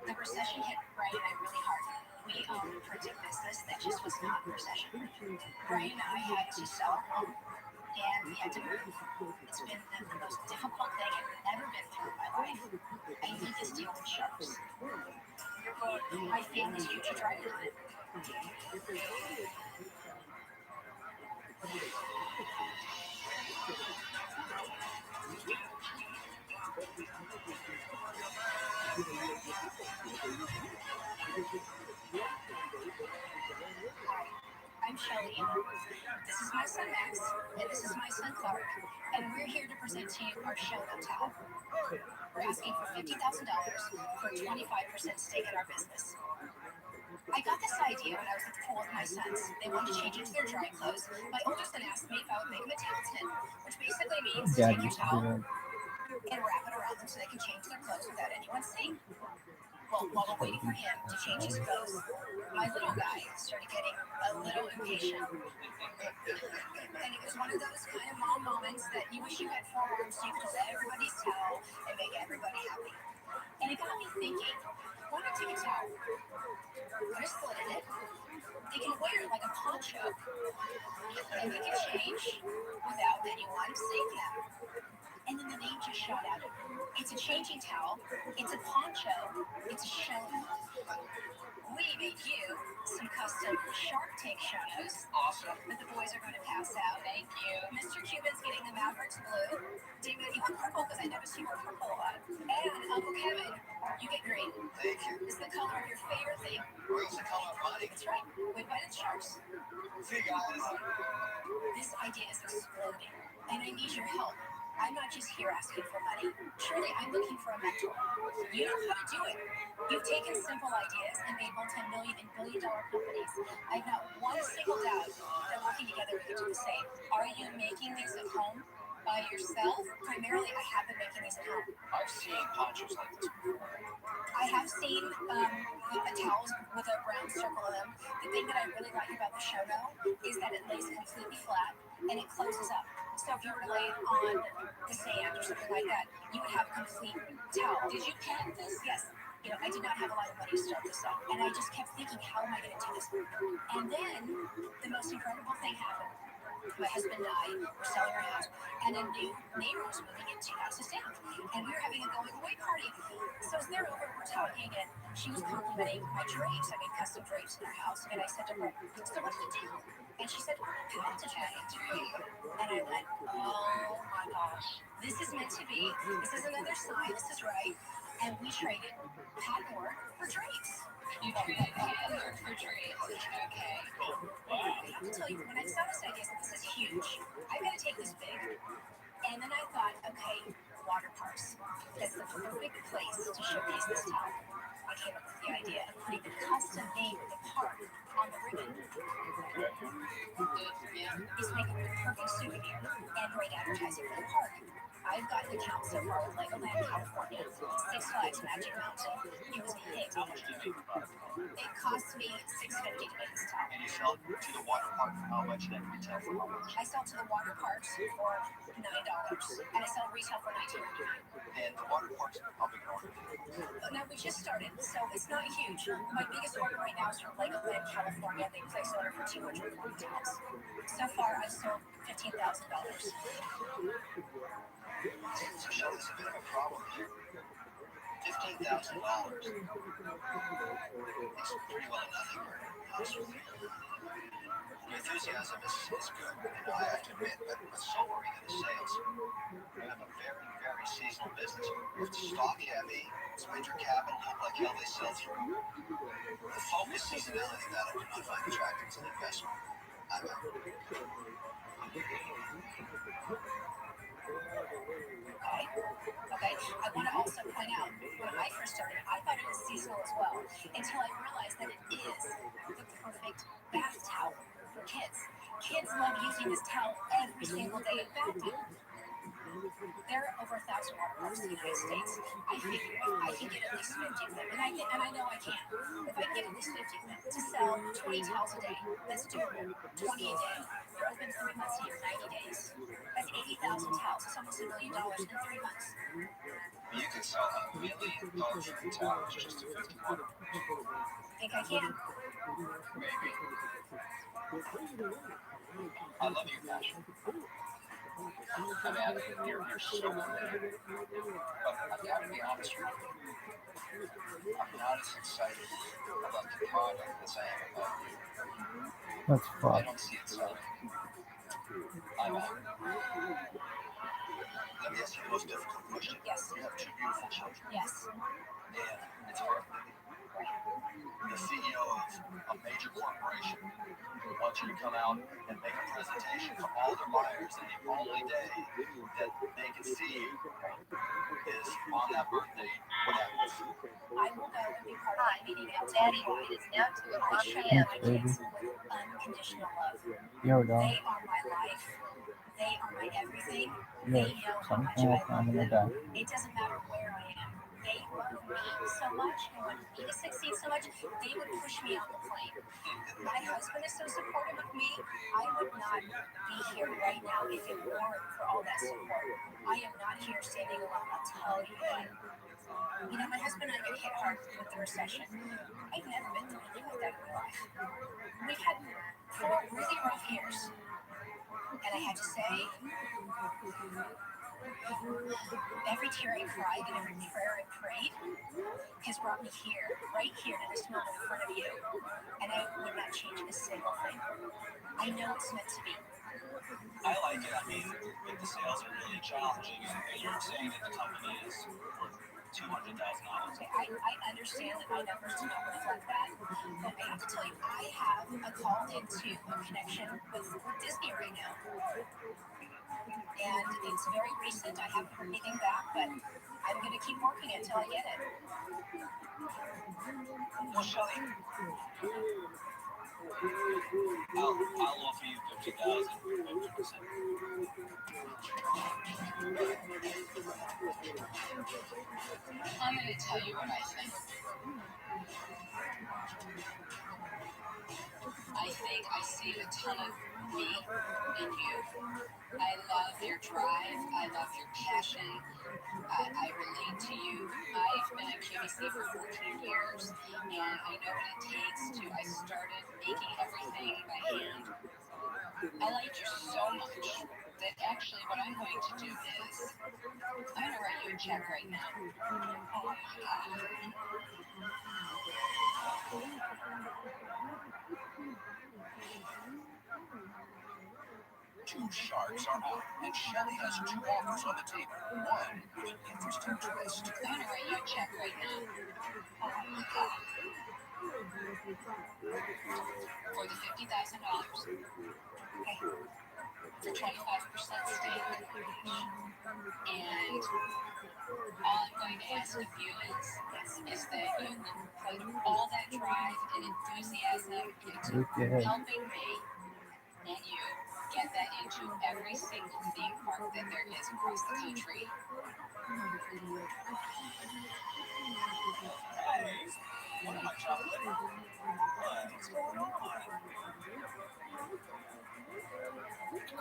The recession hit Brian and I really hard. We own a printing business that just was not in recession. Brian and I had to sell our home, and we had to move. It's been the most difficult thing I've ever been through in my life. I need this deal with sharks. My family's future drivers in it. Hi, I'm Shelly. This is my son Max, and this is my son Clark, and we're here to present to you our show no towel. We're asking for $50,000 for a 25% stake in our business. I got this idea when I was at the pool with my sons. They wanted to change into their dry clothes. My oldest son asked me if I would make them a tailspin, which basically means Dad take your used to do towel that. and wrap it around them so they can change their clothes without anyone seeing. Well, while we're waiting for him to change his clothes, my little guy started getting a little impatient. And it was one of those kind of mom moments that you wish you had 4 arms so you could hold everybody's towel and make everybody happy. And it got me thinking, why not take a towel, put a slit in it, they can wear it like a poncho, and they can change without anyone seeing them. And then the name just shot out at me. It's a changing towel, it's a poncho, it's a show. We made you some custom Shark Tank shows. Awesome. But the boys are going to pass out. Thank you. Mr. Cuban's getting the Mavericks blue. David, you want purple because I noticed you wear purple a lot. And Uncle Kevin, you get green. Thank you. It's the color of your favorite thing. Where's the color of money? That's right. We invited sharks. See, guys. This idea is exploding, and I need your help. I'm not just here asking for money. Truly, I'm looking for a mentor. You know how to do it. You've taken simple ideas and made multi-million and billion-dollar companies. I've not one single doubt that working together we could do the same. Are you making these at home by yourself? Primarily, I have been making these at home. I've seen ponchos like this before. I have seen the towels with a round circle in them. The thing that I really like about the show though is that it lays completely flat and it closes up. So if you were to lay it on the sand or something like that, you would have a complete towel. Did you patent this? Yes. You know, I did not have a lot of money to start this up. And I just kept thinking, how am I going to do this? And then the most incredible thing happened. My husband and I were selling our house, and a new neighbor was moving into houses down. And we were having a going away party. So as they're over, we're talking, and she was complimenting my drapes. I made custom drapes in our house. And I said to her, so what did you do? And she said, patented it. And I went, oh my gosh, this is meant to be. This is another sign. This is right. And we traded patent work for drapes. You traded patent work for drapes. Okay. I have to tell you, when I saw this idea, I said, this is huge. I've got to take this big. And then I thought, okay, water parks. That's the perfect place to showcase this towel. I came up with the idea of putting the custom name of the park on the ribbon. It's making the perfect souvenir and great advertising for the park. I've gotten an account so far with Legoland, California, Six Flags Magic Mountain. It was a hit. How much do you make the product? It cost me $6.50 to make this towel. And you sell it to the water park for how much? And then retail for how much? I sell to the water parks for $9, and I sell retail for $19.99. And the water parks, how big an order? Now we just started, so it's not huge. My biggest order right now is from Legoland, California. They placed an order for 240 towels. So far, I've sold $15,000. So Shelly, there's a bit of a problem here. $15,000. It's pretty well nothing, to be honest with you. Your enthusiasm is good, and I have to admit, but so are even the sales. We have a very, very seasonal business. It's stock heavy, it's winter capital, look like how they sell through. The focus seasonality that I do not find attractive to the investment. I'm out. Okay. I want to also point out, when I first started, I thought it was seasonal as well, until I realized that it is the perfect bath towel for kids. Kids love using this towel every single day. In fact, There are over 1,000 waterparks in the United States. I figure if I can get at least 50 of them, and I know I can. If I can get at least 50 of them to sell 20 towels a day, that's doable. 20 a day. They're open 3 months a year, 90 days. That's 80,000 towels. It's almost $1 million in 3 months. You could sell $1 million worth of towels just to 50 waterparks. Think I can? Maybe. I love your passion. I mean, you're so motivated. But I've got to be honest with you. I'm not as excited about the product as I am about you. That's I fucked. don't see it selling. I'm out. Let me ask you the most difficult question. Yes. You have 2 beautiful children. Yes. And it's hard. The CEO of a major corporation wants you to come out and make a presentation for all their buyers, and the only day that they can see you is on that birthday. What happens? I will go and be part of that meeting now. Daddy, it is now 2 o'clock p.m. Thanks, baby. With unconditional love. Yo, dog. They are my life. They are my everything. Yo, They know how much something I like I'm love gonna them. die. It doesn't matter where I am. They love me so much and want me to succeed so much, they would push me on the plane. My husband is so supportive of me. I would not be here right now if it weren't for all that support. I am not here standing alone, I'll tell you that. You know, my husband and I get hit hard with the recession. I've never been through anything like that in my life. We've had 4 really rough years. And I had to say, every tear I cried and every prayer I prayed has brought me here, right here to this moment in front of you. And I would not change a single thing. I know it's meant to be. I like it. I mean, if the sales are really challenging and you're saying that the company is worth $200,000. Okay, I understand that my numbers do not reflect that, but I have to tell you, I have a call into a connection with Disney right now. And it's very recent. I haven't heard anything back, but I'm going to keep working until I get it. Well, Shelly, I'll offer you 50,000 for 50%. I'm going to tell you what I think. I think I see a ton of me in you. I love your drive. I love your passion. I relate to you. I've been at QVC for 14 years, and I know what it takes to. I started making everything by hand. I like you so much that actually what I'm going to do is I'm going to write you a check right now. Oh my God. 2 sharks are out, and Shelly has 2 offers on the table. One with an interesting twist. I'm going to write you a check right now. Oh my God. For the $50,000. Okay. For 25% stake. And all I'm going to ask of you is that you put all that drive and enthusiasm into helping me and you get that into every single theme park that there is across the country. Hey, what am I chocolate? What's going on?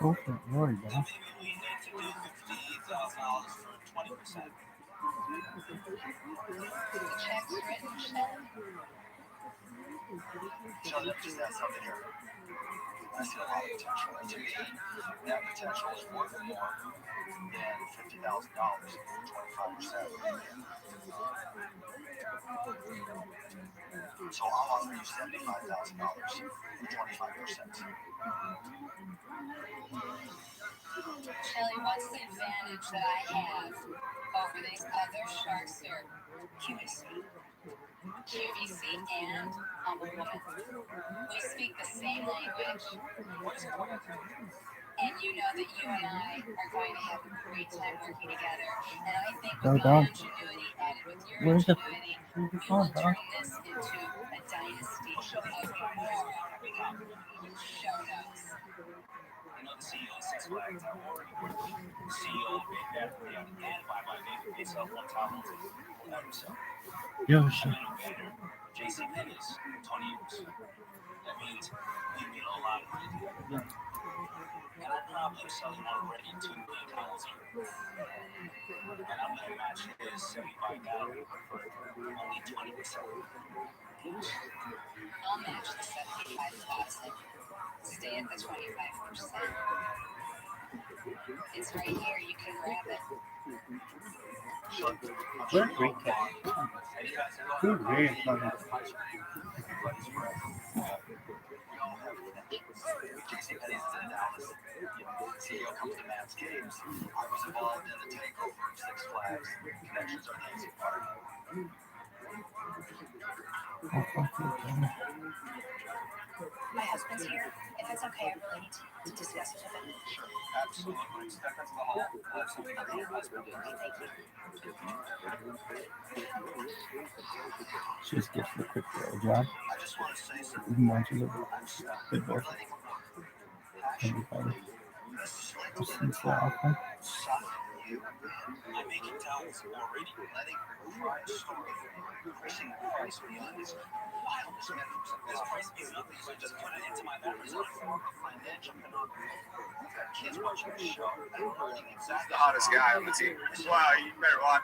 Go for it, Lord, So yeah. maybe we need to do $50,000 for 20%. The check's written, Shelly. Shelly, let me just add something here. I see a lot of potential. And to me, that potential is worth more than $50,000 for 25%. So I'll offer you $75,000 for 25%. Shelly, what's the advantage that I have over these other sharks here? QVC and I'm a woman. We speak the same language. And you know that you and I are going to have a great time working together. And I think with my ingenuity added with your ingenuity, we will turn this into a dynasty of more show notes. the CEO of Six Flags, I already work with the CEO of Big Bad Leon and buy my baby face off on top of himself. Yoshi. I've been a vendor, JC Penney's, 20 years. That means leave me a lot of money. And I'm probably selling already $2 million a year. And I'm gonna match his $75,000 for only 20%. I'll match the 75,000. Stay at the 25%. It's right here. You can grab it. What a great cat. Dude, very funny. CEO comes to Matt's games. I was involved in the takeover of Six Flags. Connections are the easy part. Oh, fuck you, Jenny. My husband's here. If it's okay, I really need to discuss it with him. Sure, absolutely. Step into the hall. Absolutely. Okay, thank you. She just gives you a quick blowjob. I just want to say something. Even when she's a I'm stuck. good boy. Everybody. Just seems so awful. I'm making towels already. Letting her try a story. Increasing the price beyond his wildest metrics. This price means nothing, so I just put it into my Amazon form of financial pornography. I've got kids watching the show and learning exactly. The hottest guy on the team. Wow, you better watch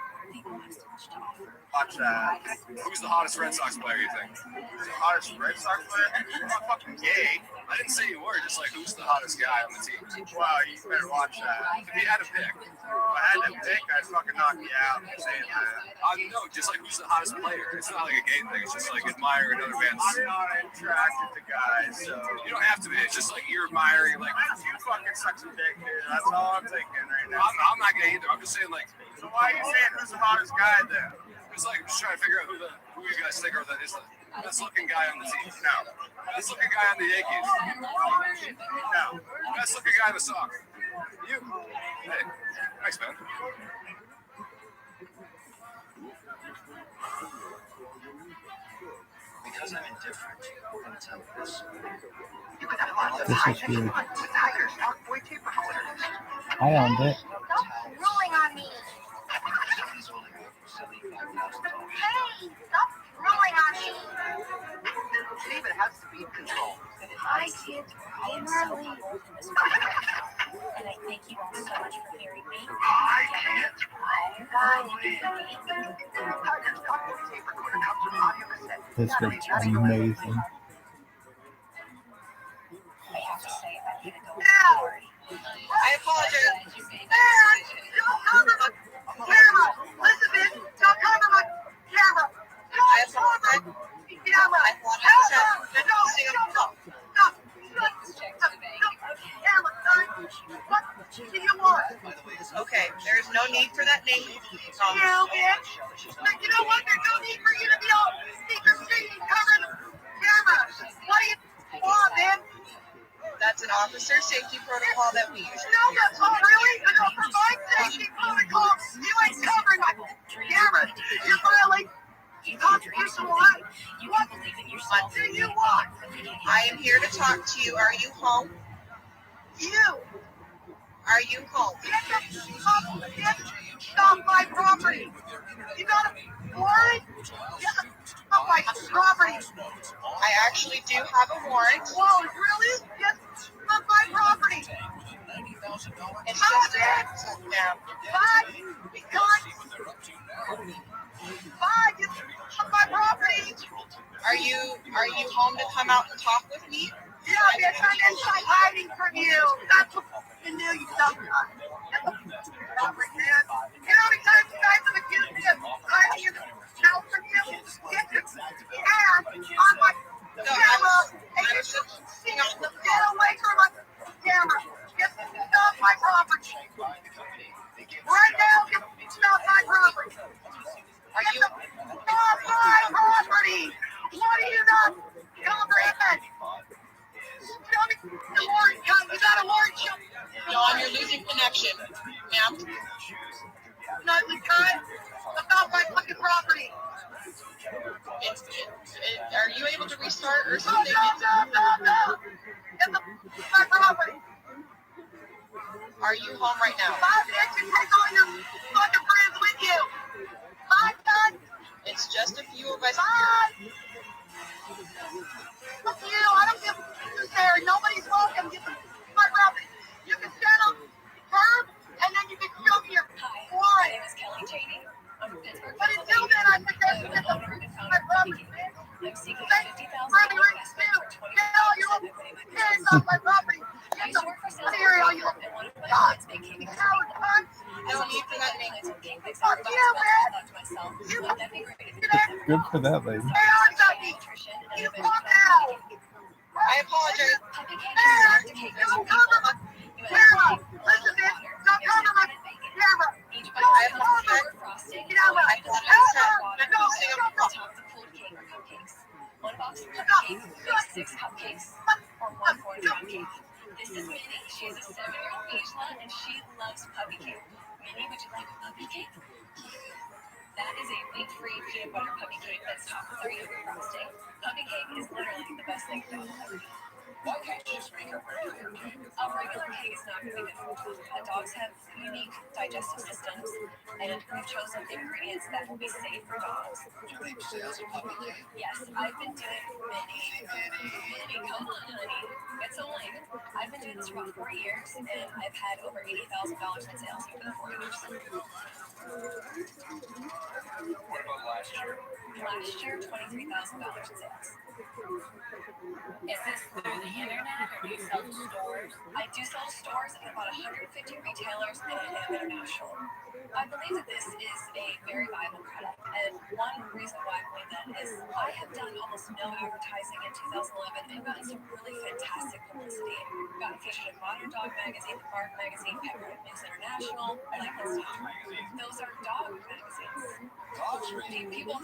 that. Who's the hottest Red Sox player, you think? Who's the hottest Red Sox player? I'm not fucking gay. I didn't say you were, just like, who's the hottest guy on the team? Wow, you better watch that. If you had to pick. If I had to pick, I'd fucking knock you out for saying that. No, just like, who's the hottest player? It's not like a gay thing. It's just like admiring other bands. I'm not attracted to guys, so. You don't have to be. It's just like you're admiring, like. Why don't you fucking suck some dick, dude? That's all I'm thinking right now. I'm not gay either. I'm just saying, like. So why are you saying who's the hottest guy then? It's like I'm just trying to figure out who you guys think are is the best looking guy on the team. No. Best looking guy on the Yankees. No. Best looking guy in the Sox. You. Hey, thanks, man. Because I'm indifferent, I'm going to tell you this. This is weird. I owned it. Stop ruling on me. He's only good for $75,000. Hey, stop ruling on me. David has speed control. Hi, kids. I am so humbled in this moment. And I thank you all so much for hearing me. This was amazing. I have to say, I'm going to go with Ow! Lori. I apologize. Dad, don't cover my camera. Elizabeth, don't cover my camera. Don't cover my camera. Camera, son. What do you want? Okay, there's no need for that name. You, bitch. But you know what? There's no need for you to be all secret street and cover the camera. What do you want, man? That's an officer safety protocol that we use. No, that's not really. I know for my safety protocol, you ain't covering my camera. You're violating constitutional right. What do you want? I am here to talk to you. Are you home? You. Are you home? Get off my property. You got a warrant? Get off my property. I actually do have a warrant. Whoa, really? Get off my property. It's just a now. Bye. Bye. Get off my property. Are you home to come out and talk with me? Yeah, bitch, I'm inside hiding from you. That's what you knew you sometimes. Get the property, man. You know how many times you guys have accused me of hiding in the house from you? Get your hand on my camera. And get away from my camera. Get off my property. Right now, get off my property. Are you? Off my property. What are you not covering? Tell me the warrant. You got a warrant? John, you're losing connection, ma'am. Nightly cut. That's off my fucking property. Are you able to restart or No, something? no. Get my property. Are you home right now? Bye, bitch. You take all your fucking friends with you. Bye, son. It's just a few of us Bye. Fuck you. I don't give a who's there. Nobody's welcome. Get the fuck out. You can stand on the curb and then you can show me your Hi, my warrant. name is Kelly Cheney. I'm from Pittsburgh, But until then, I suggest you get the owner and fuck founder of out. Puppy King. I'm seeking a Thank $50,000 you. investment for 25% equity in my Hands business. off my property. I Get used the to work for fuck out of here, all you and one of my God. clients made cake mix Howard for people. cunt. I don't need for that name. Some cake mix Fuck every you, box, man. I thought to myself, You wouldn't that be great if you Good for that lady. Hey, on, Ducky. nutrition and You a fuck vegetable out. cake? I apologize. Puppy Cake is similar to cake mix for people. You add Camera. cake, Listen, bitch. water, Don't and cover my cinnamon bacon. camera. Each Don't bite comes cover with my sugar frosting, camera. I apologize. I'm No, posting no, a no. on top of the pulled cake or cupcakes. One box of puppy cake makes 6 cupcakes or 1 4-pound cake. This is Minnie. She's a 7-year-old Angela, and she loves puppy cake. Minnie, would you like a puppy cake? That is a wheat-free peanut butter puppy cake that's topped with our yogurt frosting. Puppy cake is literally the best thing that will ever eat. Why can't you just make a regular cake? A regular cake is not going to be good for dogs. Dogs have unique digestive systems, and we've chosen ingredients that will be safe for dogs. Do you make sales of puppy cake? Yes, I've been doing Minnie, come on, honey. It's a link. I've been doing this for about 4 years, and I've had over $80,000 in sales over the 4 years. What about last year? Last year, $23,000 in sales. Is this through the internet or do you sell to stores? I do sell to stores and about 150 retailers, and I am international. I believe that this is a very viable product, and one reason why I believe that is I have done almost no advertising in 2011 and gotten some really fantastic publicity. Gotten featured in Modern Dog Magazine, The Bark Magazine, Pet Road News International, like and stuff. Those are dog magazines. Dogs reading. People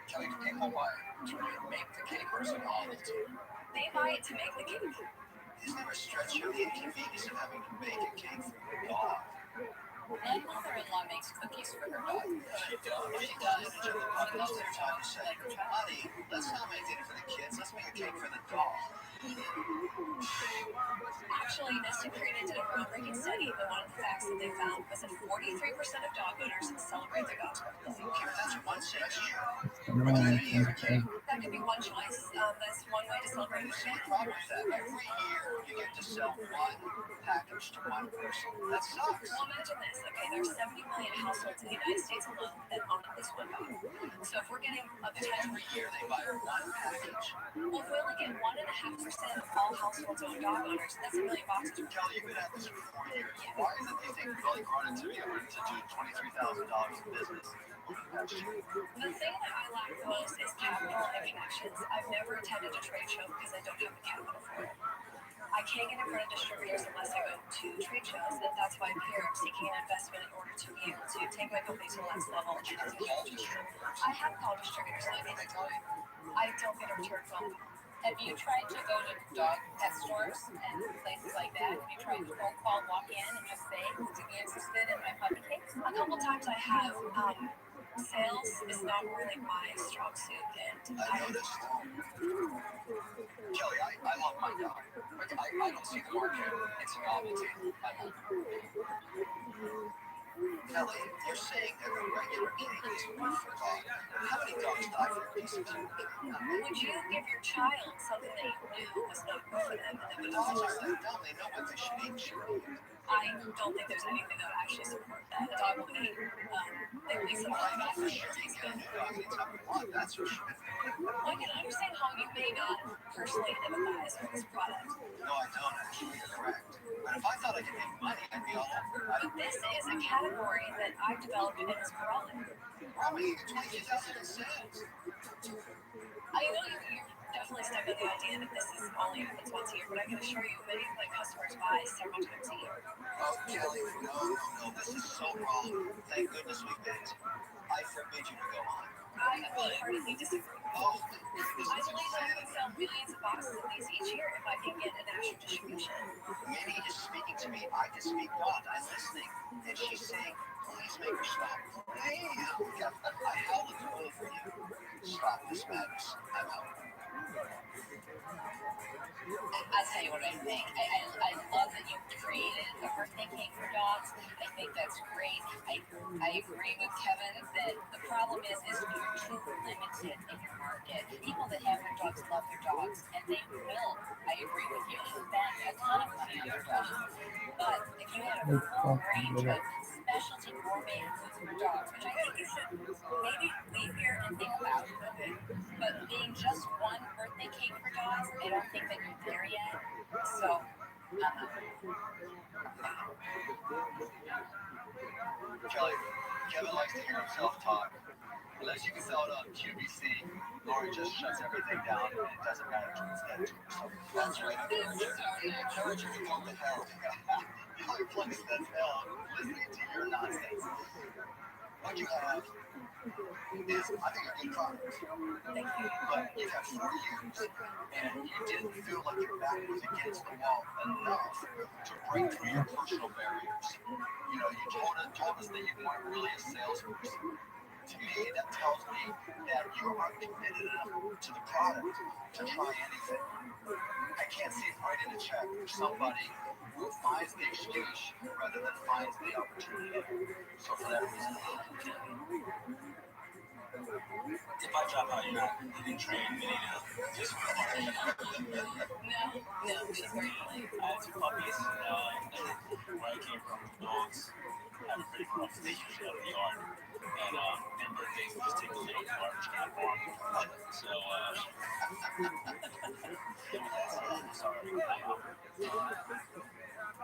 Kelly, do people buy it to make the cake or is it all the two? they buy it to make the cake. Isn't there a stretch of the inconvenience of having to make a cake for your dog? My mother-in-law makes cookies for her dog. She does. But most of the time you say, honey, let's not make dinner for the kids, let's make a cake for the dog. Actually, Nestle Created did a groundbreaking study, but one of the facts that they found was that 43% of dog owners celebrate their dog's birthday. Here, that's one suggestion. That could be one choice. That's one way to celebrate your See the dog. problem with that? Every year you get to sell one package to one person. That sucks. Well, imagine this. Okay, there's 70 million households in the United States alone that own at least one dog. So if we're getting a potential, Every year they buy one package. well, if we only get 1.5% of all households own dog owners, that's a million boxes. Kelly, you've been at this for 4 years. Why is it you think Billy Cronin to be able to do $23,000 in business? The thing that I lack the most is capital and connections. I've never attended a trade show because I don't have the capital for it. I can't get in front of distributors unless I go to trade shows, and that's why I'm here. I'm seeking an investment in order to be able to take my company to the next level. I have called distributors, and I don't get a return phone call. Have you tried to go to dog pet stores and places like that? Have you tried to cold call, walk in, and just say, would you be interested in my puppy cake? A couple times I have. Sales is not really my strong suit, and I noticed. Kelly, I love my dog. But I don't see the market. It's a novelty. I love it. Kelly, you're saying that a regular cake is good for dogs. How many dogs die from a piece of cake? would you give your child something that you knew was not good for them? And The that dogs would are that dumb. They know what they should eat. I don't think there's anything that would actually support that. A dog will eat at least Well, I know something for that sure you can get a new dog anytime you want. That's for sure. I can understand how you may not personally empathize with this product, No, I don't actually. You're correct. But if I thought I could make money, I'd be all over it. but this is a category that I've developed and it's growing. We're only getting 22,000 in sales. I know you're definitely stuck on the idea that this is only happens once a year, but I can assure you many of my customers buy several times a year. Oh, Kelly, no. This is so wrong. Thank goodness we met. I forbid you to go on. I wholeheartedly disagree. Oh, I believe I could sell millions of boxes of these each year if I can get a national distribution. Minnie is speaking to me. I can speak God. I'm listening. And she's saying, please make her stop. Damn. I held the door for you. Stop this madness. I'm out. I'll tell you what I think. I love that you created a birthday cake for dogs. I think that's great. I agree with Kevin that the problem is you're too limited in your market. People that have their dogs love their dogs, and they will, I agree with you, spend a ton of money on their dogs. But if you had a full range of specialty gourmet foods for dogs, which I think you should maybe leave here and think about, but being just one birthday cake for dogs, I don't think that you're there yet. So, Kelly, Kevin likes to hear himself talk. Unless you can sell it on QVC, or it just shuts everything down and it doesn't matter to its editors. So that's right, encourage you to go to hell. The only place that's hell listening to your nonsense. What you have is, I think, a good product. But you have 40 years, and you didn't feel like your back was against the wall enough to break through your personal barriers. You know, you told us that you weren't really a salesperson. To me, that tells me that you aren't committed enough to the product to try anything. I can't see writing a check for somebody who finds the excuse rather than finds the opportunity. So for that reason, If I drop out, you're not leaving train mini now. Just for the market. no, just very late. I had 2 puppies. Where I came from, dogs have a pretty rough day usually out of the yard. And their birthdays just take a little garbage can for them. So, I'm sorry.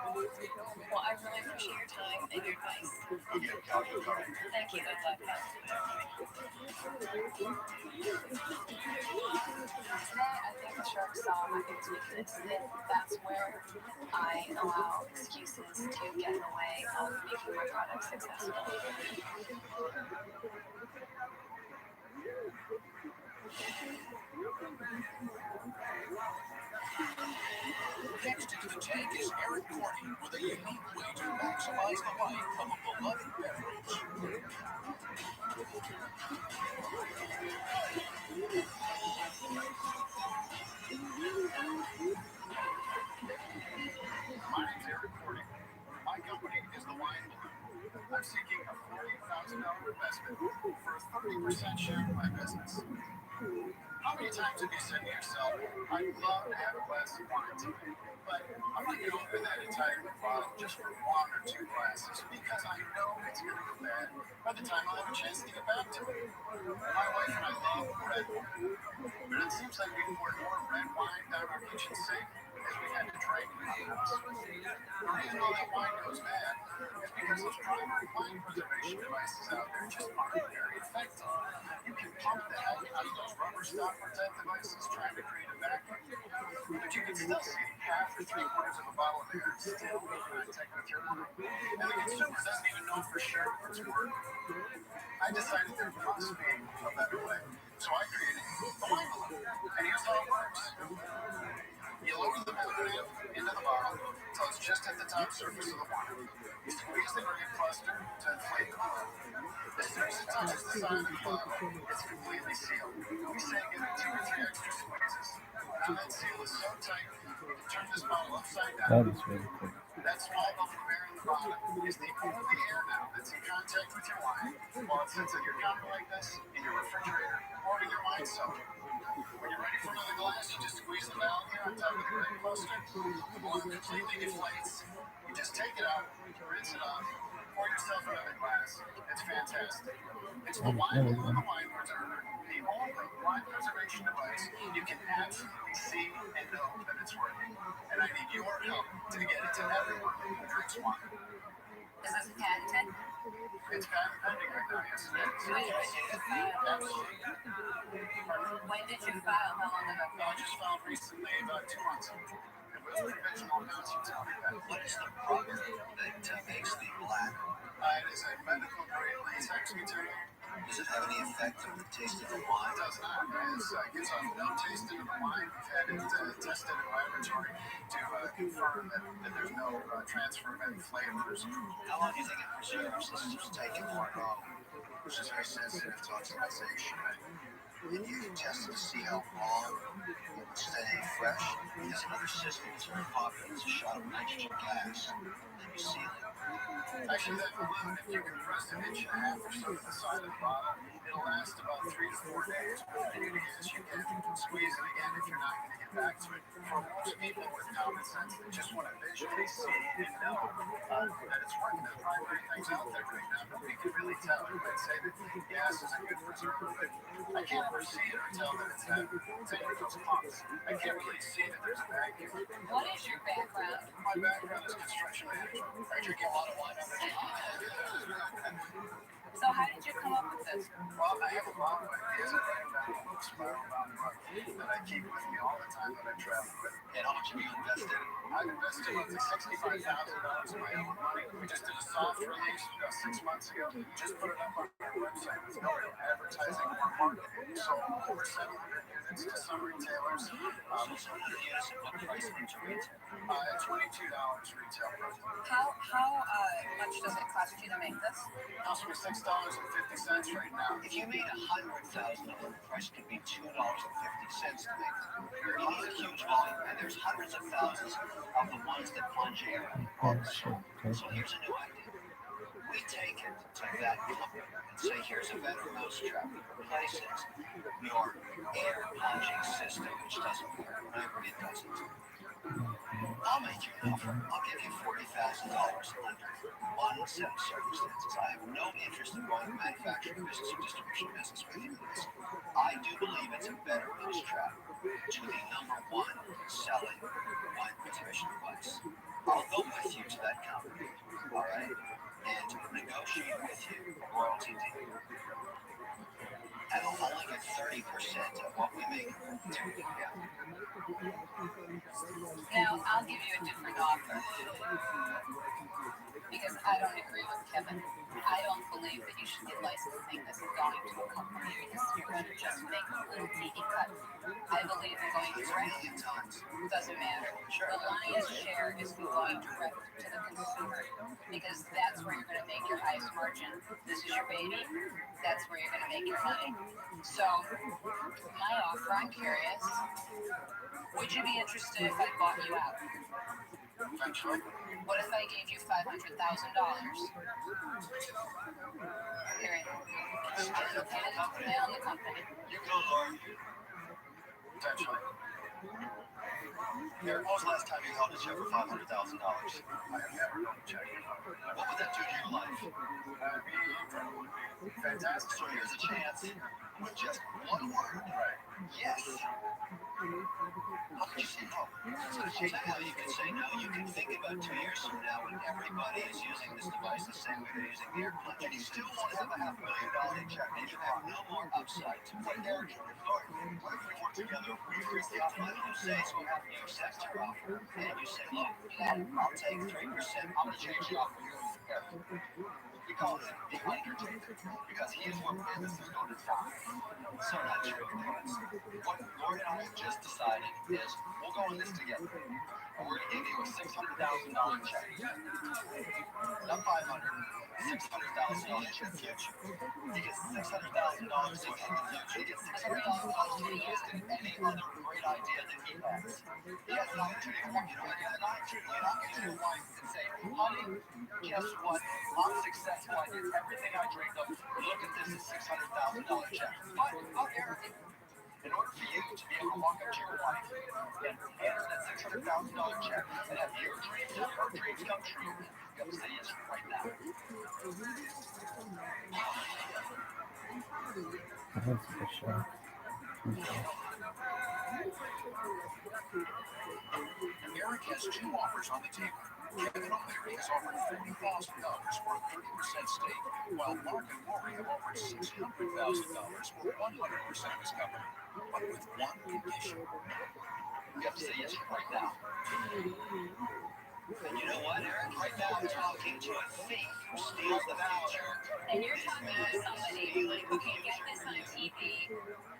Well, I really appreciate your time and your advice. Thank you. Good luck. Today, I think the shark saw my weakness. That's where I allow excuses to get in the way of making my product successful. next into the tank is Eric Cordy with a unique way to maximize the life of a beloved beverage. My name's Eric Cordy. My company is the Wine Balloon. I'm seeking a $40,000 investment for a 30% share of my business. How many times have you said to yourself, I'd love to have a glass of wine today, but I'm not going to open that entire bottle just for 1 or 2 glasses because I know it's going to go bad by the time I'll have a chance to get back to it. My wife and I love red wine, but it seems like we poured more red wine down our kitchen sink as we had to drink in the house. The reason all that wine goes bad is because those primary wine preservation devices out there just aren't very effective. You can pump the hell out of those rubber stop protect devices trying to create a vacuum, but you can still see half to 3/4 of a bottle of air still in contact with your wine, and the consumer doesn't even know for sure if it's working. I decided there must be a better way, so I created the wine balloon, and here's how it works. You lower the balloon into the bottle until it's just at the top surface of the wine. You squeeze the gray cluster to inflate the balloon. As soon as it touches the side of the bottle, it's completely sealed. We say give it 2 or 3 extra squeezes. Now that seal is so tight, you can turn this bottle upside down. That is really cool. That small bubble of air in the bottom is the only air now that's in contact with your wine while it sits at your counter like this, in your refrigerator, or in your wine cellar. When you're ready for another glass, you just squeeze the valve here on top of the gray cluster. The balloon completely deflates. You just take it out, rinse it off, pour yourself another glass. It's fantastic. It's the wine balloon, the wine preserver, the only wine preservation device you can absolutely see and know that it's working. And I need your help to get it to everyone who drinks wine. Is this patented? It's patent pending right now, yes it is. Absolutely. When did you file? How long ago? I just filed recently, about 2 months ago. It was provisional announcement on it. What is the product that makes the bladder? It is a medical grade latex material. Does it have any effect on the taste of the wine? It does not. It gives off no taste into the wine. We've had it tested in laboratory to confirm that there's no transfer of any flavors. How long do you think it preserves? This is taken for it's just very sensitive to oxidization. and you can test to see how long it will stay fresh. There's another system that's very popular. It's a shot of nitrogen gas, and you seal it. Actually, that balloon, if you compress an inch and a half or so to the side of the bottle, it'll last about 3 to 4 days. But the beauty is you can squeeze it again if you're not going to get back to it. For most people with common sense that just want to visually see and know that it's working, the primary things out there right now, nobody can really tell. You might say that gas is a good preservative, but I can't ever see it or tell that it's that. Same with those pumps. I can't really see that there's a vacuum. What is your background? My background is construction management. I drink a lot of wine every day. So how did you come up with this? Well, I have a lot of ideas. I write them down in a little spiral bound book that I keep with me all the time that I travel with. And how much have you invested? I've invested up to $65,000 of my own money. We just did a soft release about 6 months ago. We just put it up on our website with no real advertising or marketing. So over 700 units to some retailers. So units at what price to retail? At $22 retail price. How much does it cost you to make this? Costs me $6.50 right now. If you made $100,000, the price could be $2.50 to make it. You're not a huge volume, and there's hundreds of thousands of the ones that plunge air on the show. So here's a new idea. We take it to that company and say, here's a better mousetrap that replaces your air plunging system, which doesn't work. Whenever it doesn't. I'll make you an offer. I'll give you $40,000 under one set of circumstances. I have no interest in going to manufacturing business or distribution business with you. I do believe it's a better mousetrap to the #1 selling wine preservation device. I'll go with you to that company, all right, and negotiate with you a royalty deal. And I'll only get 30% of what we make together. Now, I'll give you a different offer. Because I don't agree with Kevin. I don't believe that you should be licensing this and going to a company because you're going to just make a little teeny cut. I believe in going direct. Doesn't matter. The lion's share is going direct to the consumer because that's where you're going to make your highest margin. This is your baby. That's where you're going to make your money. So, my offer, I'm curious. Would you be interested if I bought you out? Eventually. What if I gave you $500,000? Here, I own the company. You go, Lord. Potentially. Eric, when was the last time you held a check for $500,000? I have never known check. What would that do to your life? That'd be fantastic. So here's a chance with just one word. Right. Yes. How could you say no? So now you can say no. You can think about 2 years from now when everybody is using this device the same way they're using the air plunge. And you still want to have a $500,000 check and you have no more upside to what Eric can afford. What if we work together? We increase the offer that you say, so you accept your offer. And you say, look, I'll take 3%. I'm going to change the offer here with Eric. We call it the undertaker because he is where business is going to die. So not true. What Lord and I have just decided is we'll go on this together. And we're going to give you a $600,000 check. Not $500,000, $600,000 check future. He gets $600,000 in the future. He gets $600,000 to invest in any other great idea that he has. He has an opportunity to walk into an opportunity to your wife and say, honey, guess what? I'm successful. I did everything I dreamed of. Look at this, $600,000 check. I'll guarantee. In order for you to be able to walk up to your wife and hand her that $600,000 check and have your dreams and her dreams come true, you have to say yes right now. That's a good show. Eric has 2 offers on the table. Kevin O'Leary has offered $40,000 for a 30% stake, while Mark and Rory have offered $600,000 for 100% of his company, but with one condition. You have to say yes right now. And you know what, Eric? Right now I'm talking to a thief who steals the future. And you're talking to somebody who can get this on TV.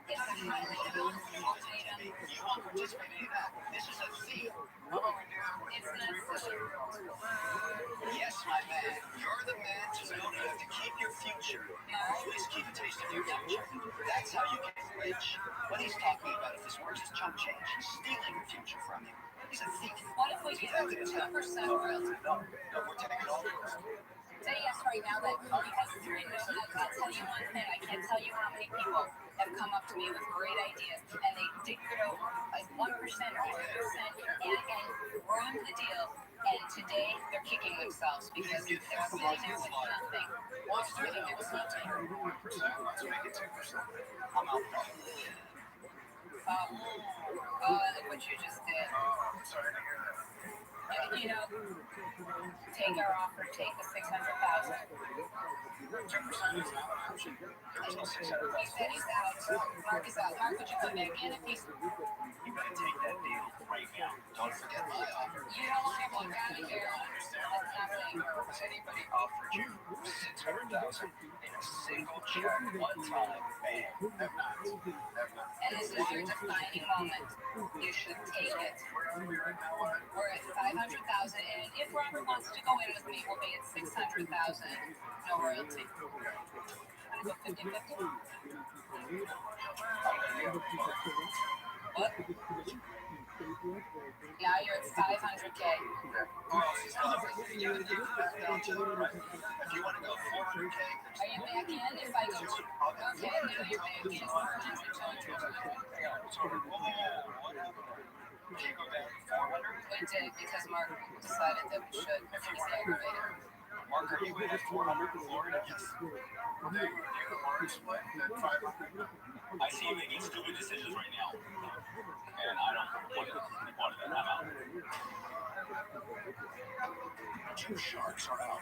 It's a highly developed item. You won't participate in that. This is a thief. It's not silly. Yes, my man. You're the man to know you have to keep your future. Always keep a taste of your future. That's how you get rich. What he's talking about, if this works as chump change, he's stealing the future from you. He's a thief. What if we get 2% royalty? No, we're taking all the risk. Say yes right now that because it's written, I'll tell you one thing. I can't tell you how many people have come up to me with great ideas and they dicked it over like 1% or 2% and ruined the deal. And today they're kicking themselves because they're sitting there with nothing. Let's do that. Let's not take 1%. Let's make it 2%. I'm out. Look what you just did. Sorry to hear that. You know, take our offer, take the 600,000. 2% is not an option. There's no 600,000. He said he's out. Mark is out. Mark, would you come back in if he's... You better take that deal right now. Don't forget my offer. You don't want to walk out of here. That's nothing. Has anybody offered you 600,000 in a single check one time? Bam. Have not. And this is your defining moment. You should take it. Where are we right now? We're at 500,000, and if Robert wants to go in with me, we'll be at 600,000. No royalty. Want to go 50-50? What? Now you're at 500K. If you want to go 400K, Are you back in if I go? Okay, now you're back in. Margins are Can't go down to 400. We did because Mark decided that we should. He's aggravated. Mark, are you in at 400 in Florida? Yes. Do you hard split at 500? I see you making stupid decisions right now. And I don't want to I'm out. Two sharks are out.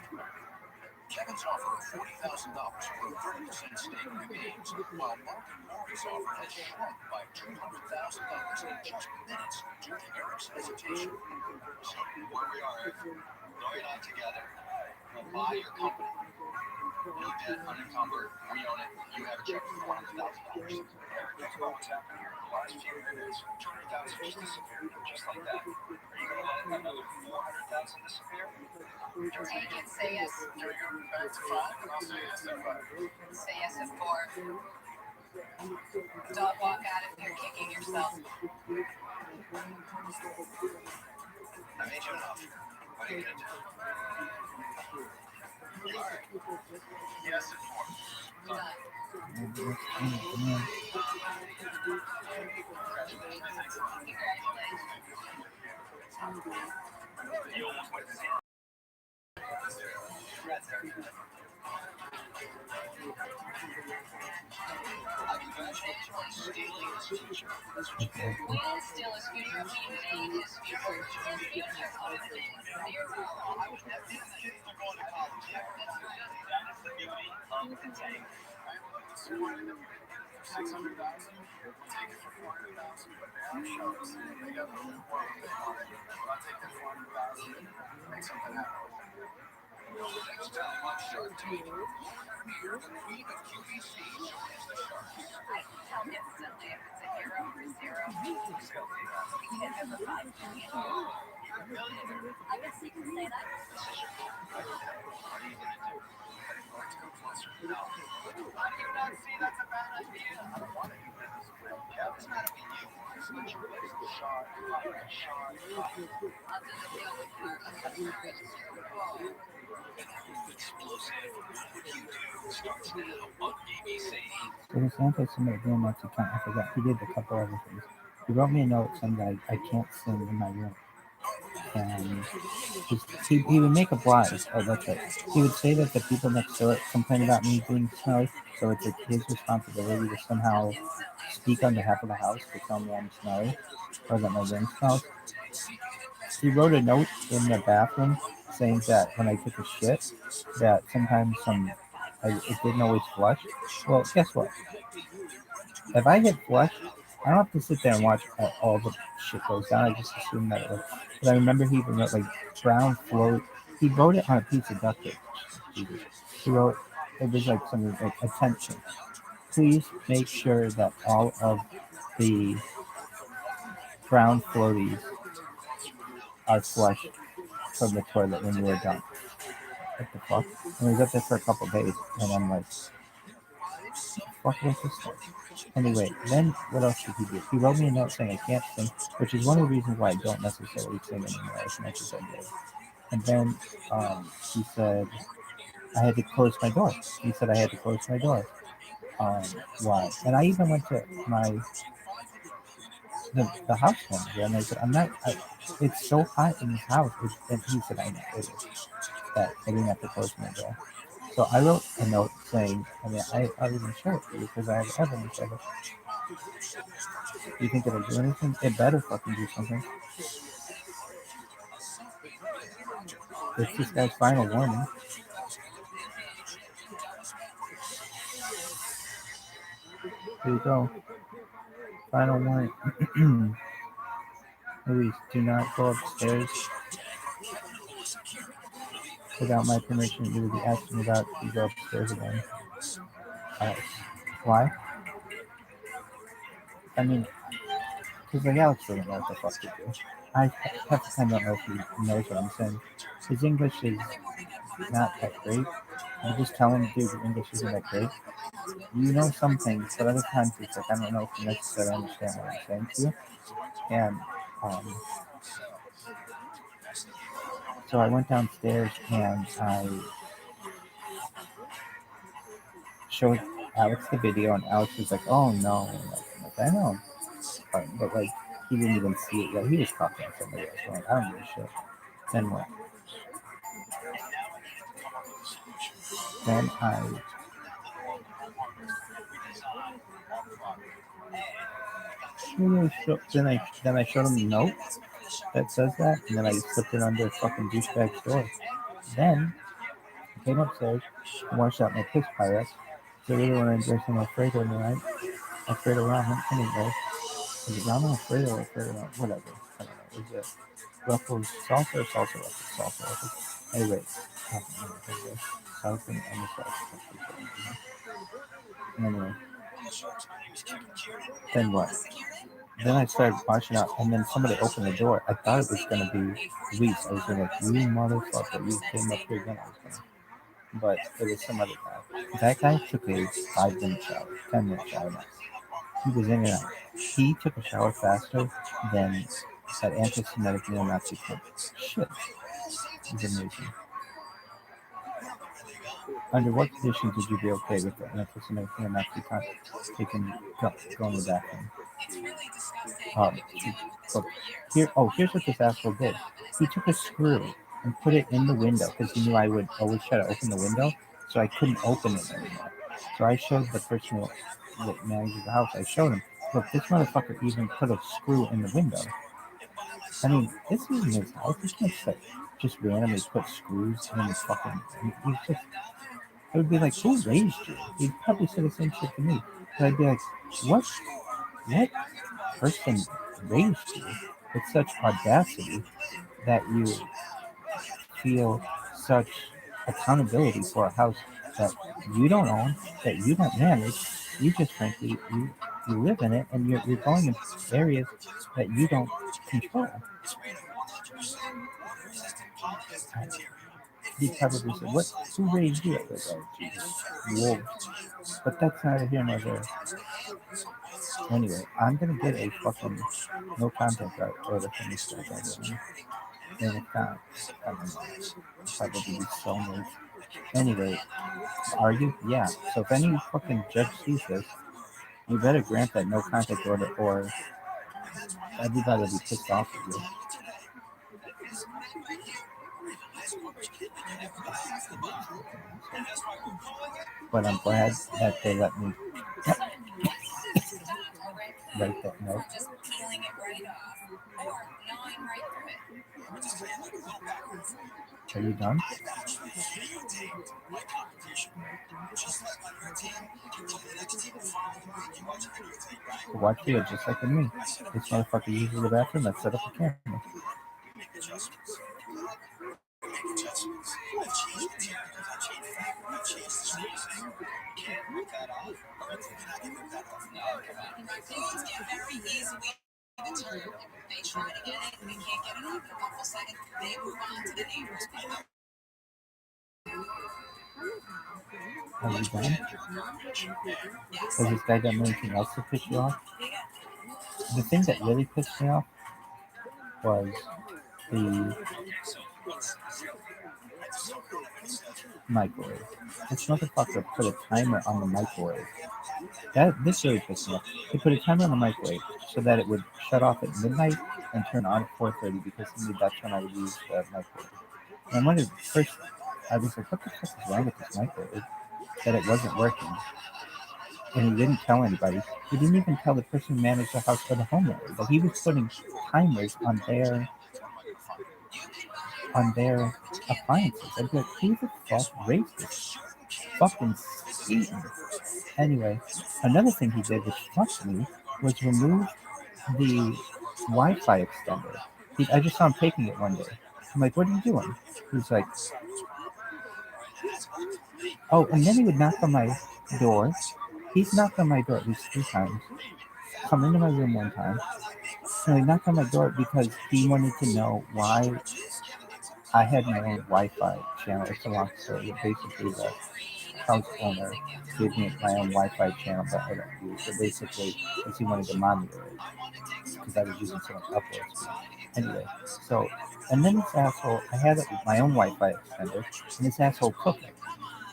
Kevin's offer of $40,000 for a 30% stake in the games, while Mark and Maury's offer has shrunk by $200,000 in just minutes due to Eric's hesitation. So where we are, Lori and I together, we'll buy your company. No debt, unencumbered, we own it, you have a check for $400,000. Eric, think about what's happened here in the last few minutes. $200,000 just disappeared, just like that. Are you going to let another $400,000 disappear? Take it, say yes. Can we go back to 5? I'll say yes at 5. Say yes at 4. Don't walk out if you're kicking yourself. I made you an offer. What are you going to do? All right. Yes at 4. Done. You almost went to zero. I congratulate you on stealing his future. That's what you did. We didn't steal his future. We made his future. His future could have been 0. I would never think the kids are going to college. That's right. That is the beauty of the tank. I'm a little disappointed that we didn't get it for 600,000. We'll take it for 400,000, but now it shows they got a little more than they wanted. I'll take that 400,000 and make something happen. Next time on Shark Tank, here, the queen of QVC joins the Sharks. I can tell instantly if it's a hero or 0. Because of the 5 million. You're a millionaire. I guess you can say that. This is your goal. What are you going to do? I'm going to go closer. No. How do you not see that's a bad idea? I don't want to do business with you. Kevin's got to be you. It's not your business. Shark, like shark. I'll do the deal with Mark. I'm sure it's your Explosive. What you do starts now on ABC. So the Santa submitted a Max account. I forgot. He did a couple other things. He wrote me a note saying that I can't sing in my room. And he would make a blog. Oh, that's right. He would say that the people next door complain about me being smelly, so it's like his responsibility to somehow speak on behalf of the house to tell me I'm smelly or that my room smells. He wrote a note in the bathroom saying that when I took a shit, that sometimes it didn't always flush. Well, guess what? If I get flushed, I don't have to sit there and watch all the shit goes down. I just assume that it was. But I remember he even wrote like brown float. He wrote it on a piece of duct tape. He wrote, it was like something like, attention. Please make sure that all of the brown floaties are flushed from the toilet when you were done. What the fuck? And we was up there for a couple of days, and I'm like, fucking with this stuff. Anyway, then what else did he do? He wrote me a note saying I can't sing, which is one of the reasons why I don't necessarily sing anymore as much as I did. And then he said I had to close my door. He said I had to close my door. Why? And I even went to the house manager and I said, it's so hot in this house. And he said, I know it is. That I didn't have to close my door. So I wrote a note saying, I didn't show it to you because I have evidence of it. Do you think it'll do anything? It better fucking do something. It's this guy's final warning. Here you go. Final warning. Please do not go upstairs without my permission. You will be asking about to go upstairs again. Why? I mean, because like Alex doesn't know what the fuck to do. I have to kind of know if he knows what I'm saying. His English is not that great. You just tell him, dude, your English isn't that great. You know some things, but other times it's like, I don't know if you necessarily understand what I'm saying to you. And so I went downstairs and I showed Alex the video, and Alex was like, oh no. Like, I know. But like, he didn't even see it yet. He was talking to somebody else. Like, I don't give a shit. Then what? Then I showed him the note that says that, and then I slipped it under fucking douchebag's door. Then I came upstairs and washed out my piss pirates. So I really want to drink some Alfredo tonight. Alfredo ramen. Anyway, is it ramen Alfredo or Alfredo ramen? Whatever. I don't know. Is it Ruffles salsa or salsa Ruffles? Salsa Ruffles. Anyway, something on the sauce. Anyway, then what? Then I started washing out, and then somebody opened the door. I thought it was going to be Reese. I was going to like, you motherfucker, you came up here again. But it was some other guy. That guy took a 5-minute shower, 10-minute shower max. He was in and out. He took a shower faster than that anti-Semitic neo-Nazi cunt. Shit. It was amazing. Under what conditions would you be okay with the anti-Semitic neo-Nazi cunt going to the bathroom? Here's what this asshole did. He took a screw and put it in the window because he knew I would always try to open the window, so I couldn't open it anymore. So I showed the person that manages the house, I showed him, look, this motherfucker even put a screw in the window. I mean, this isn't his house. He can't just randomly put screws in his fucking... I would be like, who raised you? He'd probably say the same shit to me. But I'd be like, what person raised you with such audacity that you feel such accountability for a house that you don't own, that you don't manage, you just frankly, you live in it, and you're going in areas that you don't control. He probably said, "What? Who raised you?" Like, oh, Jesus, wolves. But that's neither here nor there. Anyway, I'm gonna get a fucking no content order from this guy. And if not, I don't know. Probably be so late. Anyway, are you? Yeah. So if any fucking judge sees this, you better grant that no contact order, or everybody will be pissed off with you. But I'm glad that they let me write that note. Just peeling it right off or gnawing right through it. Are you done? Watch video just like me. This motherfucker uses the bathroom. Let's set up a camera. They try to get it, they can't get it off in a couple seconds. They move on to the neighbors. Are you done? Has this guy done anything else to piss you off? The thing that really pissed me off was the microwave. This motherfucker put a timer on the microwave. This really pissed me off. He put a timer on the microwave so that it would shut off at midnight and turn on at 4:30 because he knew that's when I would use the microwave. And I wondered first, I was like, what the fuck is wrong with this microwave? That it wasn't working. And he didn't tell anybody. He didn't even tell the person who managed the house or the homeowner that he was putting timers on their appliances. I'd be like, who the fuck raised this fucking Satan? Anyway, another thing he did which fucked me was remove the Wi-Fi extender. I just saw him taking it one day. I'm like, what are you doing? He's like, oh, and then he would knock on my door. He's knocked on my door at least 3 times. Come into my room one time. And he knocked on my door because he wanted to know why I had my own Wi-Fi channel. It's a long story. Basically, the house owner gave me my own Wi-Fi channel that I don't use. So basically, because he wanted to monitor it because I was using so much upload speed. Anyway, so, and then this asshole, I had my own Wi-Fi extender, and this asshole took it.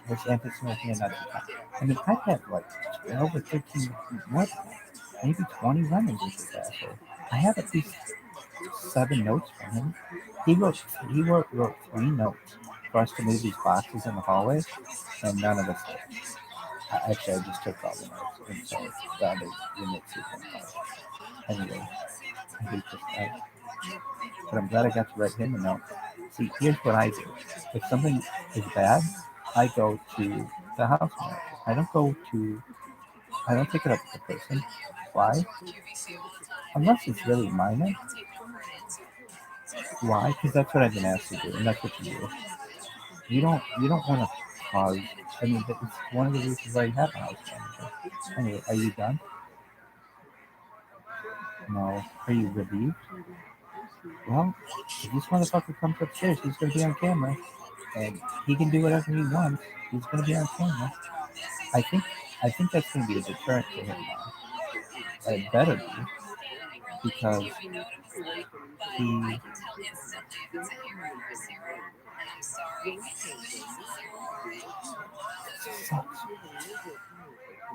This anti-Semitic and Nazi cop. I mean, I've had like 12 or 13, what, maybe 20 run-ins with this asshole. I have at least 7 notes from him. He wrote 3 notes for us to move these boxes in the hallway, and none of us did. Actually, I just took all the notes, and so the other units is anyway. I hate this guy. But I'm glad I got to write him a note. See, here's what I do. If something is bad, I go to the house manager. I don't take it up with the person. Why? Unless it's really minor. Why? Because that's what I've been asked to do, and that's what you do. You don't want to cause. I mean, it's one of the reasons why you have a house manager. Anyway, are you done? No. Are you relieved? Well, if this motherfucker comes upstairs, he's gonna be on camera, and he can do whatever he wants. He's gonna be on camera. I think that's gonna be a deterrent to him now. It better be, because he.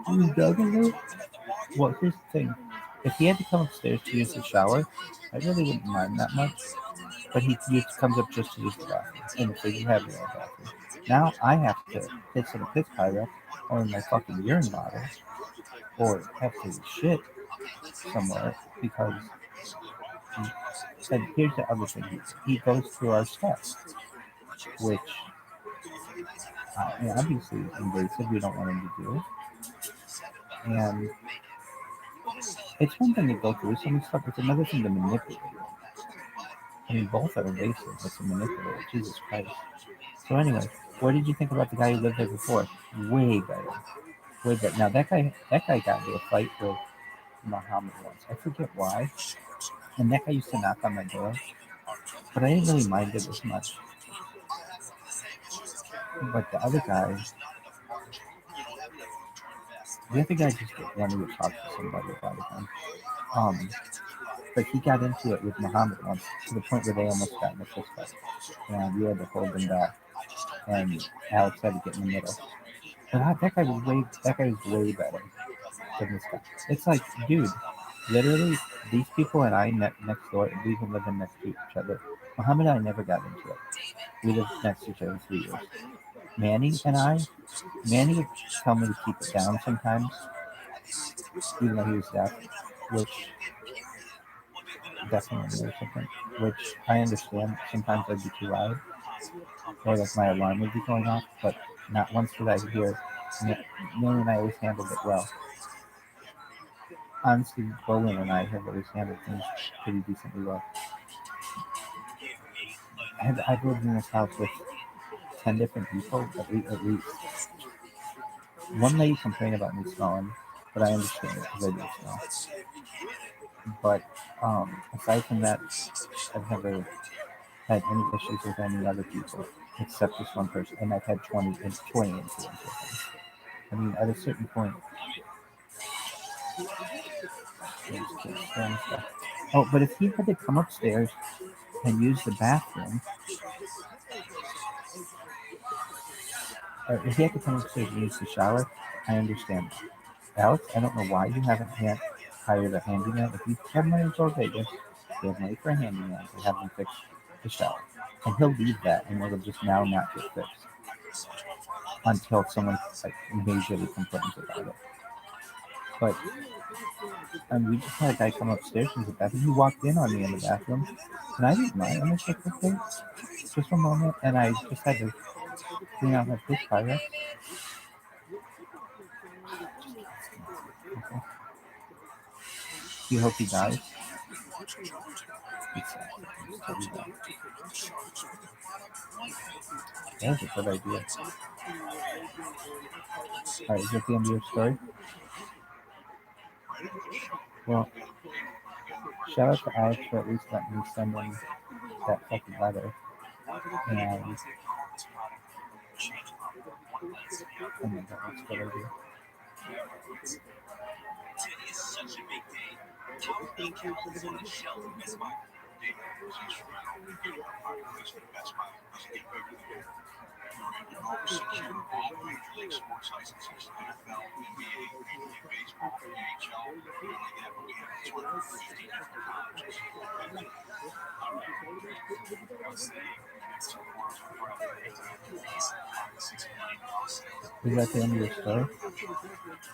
You done? Well, here's the thing. If he had to come upstairs to use the shower, I really wouldn't mind that much. But he comes up just to use the bathroom. And so you have your own bathroom. Now I have to piss in a piss Pyrex or in my fucking urine bottle or have to shit somewhere because and here's the other thing. He goes through our stuff, which obviously is invasive. We don't want him to do. And it's one thing to go through some stuff, it's another thing to manipulate it. I mean, both are invasive, but to manipulate it, Jesus Christ. So anyway, what did you think about the guy who lived there before? Way better. Way better. Now that guy got into a fight with Muhammad once. I forget why. And that guy used to knock on my door. But I didn't really mind it as much. But the other guy just wanted to talk to somebody about it. But he got into it with Muhammad once to the point where they almost got in a fist fight. And we had to hold them back. And Alex had to get in the middle. But that guy was way better than this guy. It's like, dude, literally, these people and I next door, we even live next to each other. Muhammad and I never got into it. We lived next to each other 3 years. Manny would tell me to keep it down sometimes, even though he was deaf, which definitely or something, which I understand. Sometimes I'd be too loud, or like my alarm would be going off, but not once did I hear. Manny and I always handled it well. Honestly, Bolin and I have always handled things pretty decently well. I've lived in this house with 10 different people, at least. One lady complained about me smelling, but I understand it because I do smell. But aside from that, I've never had any issues with any other people. except this one person, and I've had 20 incidents with him. I mean, at a certain point, those kids and stuff. Oh, but if he had to come upstairs and use the bathroom, or if he had to come upstairs and use the shower, I understand that. Alex, I don't know why you haven't hired a handyman. If you have money for Vegas, you have money for a handyman to have him fix the shower. And he'll leave that and it'll just now not get fixed until someone like majorly complains about it. But we just had a guy come upstairs into the bathroom. He walked in on me in the bathroom and I didn't mind. I'm just like, okay, just a moment. And I just had to clean out my fish fire. Okay. Do you hope he dies? That's a good idea. Alright, is that the end of your story? Well, shout out to Alex for at least letting me send him that fucking letter. And oh my god, that's a good idea. Today is such a big day. Top 8 cows on the shelf at Best Buy. Best Buy doesn't get bigger than that. You're over secure all Major League sports licenses, NFL, NBA, Major League Baseball, NHL, and like that, but we have 250 different colleges. All right. What's the next 2 quarters are probably at least 5 to 6 million sales. Is that the end of your story?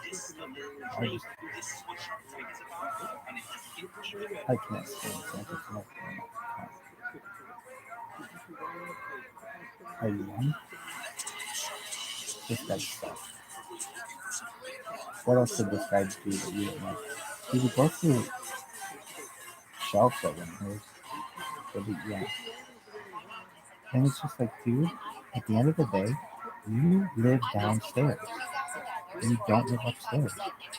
This is the This is what Shark Tank is about. And if you can keep it, I can't stand San Francisco. Are you young? This guy sucks. What else did this guy do that you didn't know? He would go through shelves of them. Yeah. And it's just like, dude, at the end of the day, you live downstairs. You don't live upstairs.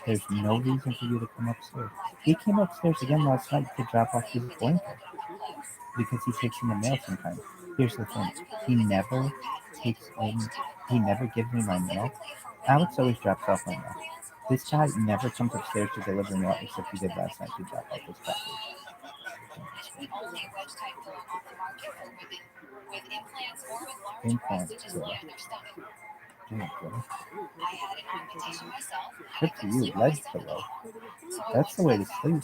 There's no reason for you to come upstairs. He came upstairs again last night to drop off his blanket because he takes in the mail sometimes. Here's the thing. He never gives me my mail. Alex always drops off my mail. This guy never comes upstairs to deliver mail except he did last night to drop off his package. Implants. Good for you, leg pillow. That's the way to sleep.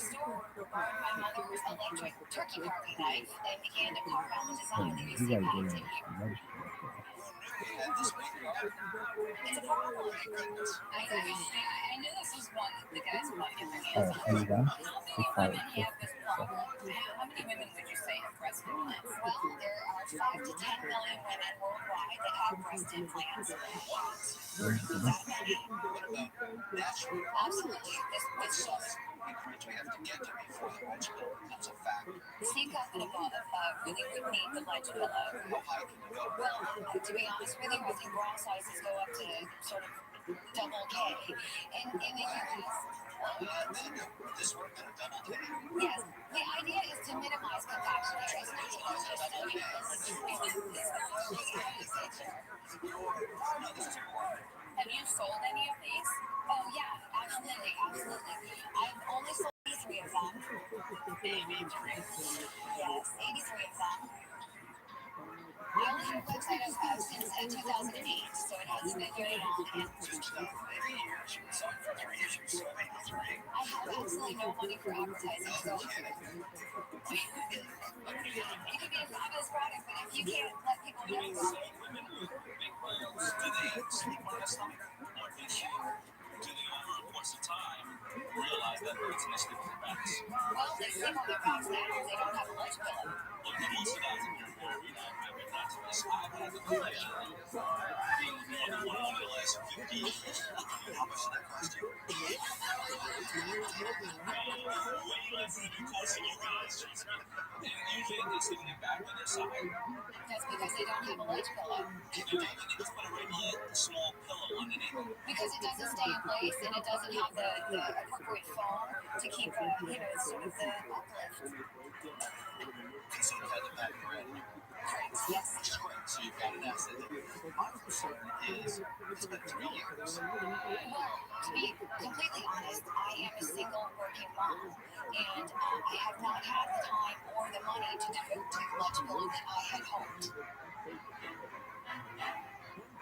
You gotta get in this leg pillow. I knew this was one of the guys who wanted to get Alright, are you done? It's fired. How many women would you say have breast implants? Well, there are 5 to 10 million women worldwide that have breast implants. Absolutely. This sucks. We have to get to before the ledge pillow becomes a fact. Steve got and above really would need the ledge pillow. How high can you go? Well, to be honest with you, I think bra sizes go up to sort of double K. In the US, This would have been a double K. yes, the idea is to minimize compaction. Have you sold any of these? Oh yeah, absolutely. I've only sold 83 of them. 83? Yes, 83 of them. I only had a website since 2008, so it hasn't been very long. Since 3 years. So for 3 years you sold 83. I have absolutely no money for advertising, so it could be a fabulous product, but if you can't let people know. Some women with big balls, do they sleep on their stomach? Or do they over a course of time realize that it's an sleep on their backs? Well, they sleep on their backs now, they don't have a ledge pillow. Look, most guys in your area, I've been not to this. I've had the pleasure of being more than one over the last 50 years. How much did that cost you? Usually they sleep on their back on their side. That's because they don't have a ledge pillow. Can you imagine they just put a regular small pillow underneath them? Because it doesn't stay in place and it doesn't have the appropriate foam to keep sort of the uplift. So you had the back already. crates, yes. Which is great. So you've got an asset there. My concern is it's been 3 years. Well, to be completely honest, I am a single working mom, and I have not had the time or the money to devote to Legible that I had hoped.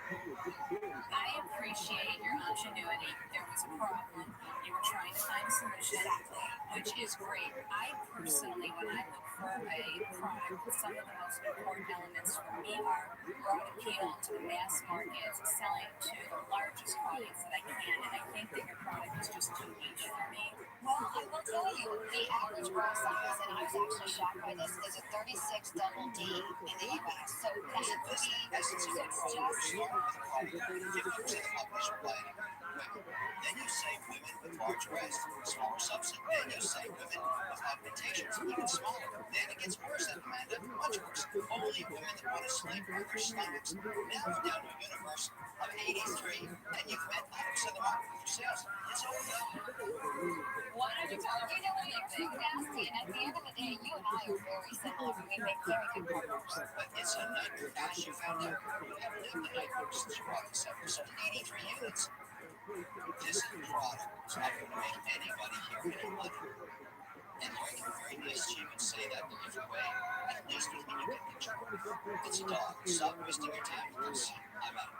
I appreciate your ingenuity. There was a problem. You were trying to find a solution. Exactly. Which is great. I personally, when I look for a product, some of the most important elements for me are broad appeal to the mass market, selling to the largest audience that I can, and I think that your product is just too niche for me. Well, I will tell you, the average bra size, and I was actually shocked by this, is a 36 double D in the U.S. So that would be, Listen, so you it's start just, with a quality of 50% of the population playing women. Then you say women with large breasts, smaller subset. Then you say women with augmentations, even smaller. Then it gets worse, Amanda, much worse. Only women that want to slim or their stomachs. Now we're down to a universe of 83, and you've met 90% of the market with your sales. It's overwhelming. Why don't you tell us you know what makes it nasty, and at the end of the day, you and I are very similar. We make very good partners. But it's a nightmare. As you found out, you have lived the nightmare since you brought this up. You sold 83 units. This product is not going to make anybody here any money. And you're very nice to you and say that, but either way, at least with me you get things wrong. It's a dog. Stop wasting your time with this. I'm out.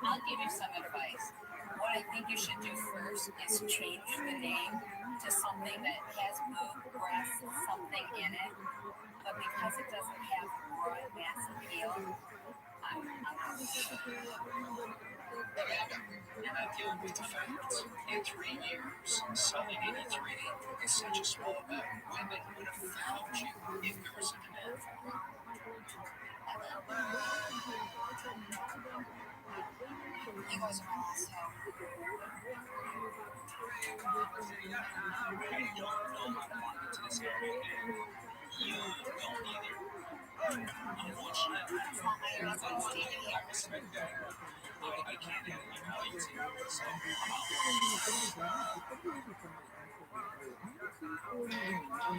I'll give you some advice. What I think you should do first is change the name to something that has boob, breast, something in it. But because it doesn't have broad mass appeal, I'm out. Amanda, you're not dealing with the facts. In 3 years, selling 83 is such a small amount. Women would have found you if there was a demand for it. You guys are my last hope. I don't know how to walk into this area, and you don't either. Unfortunately, It's not my reason I'm standing here. I respect that. I can't add any value to you, so I'm out.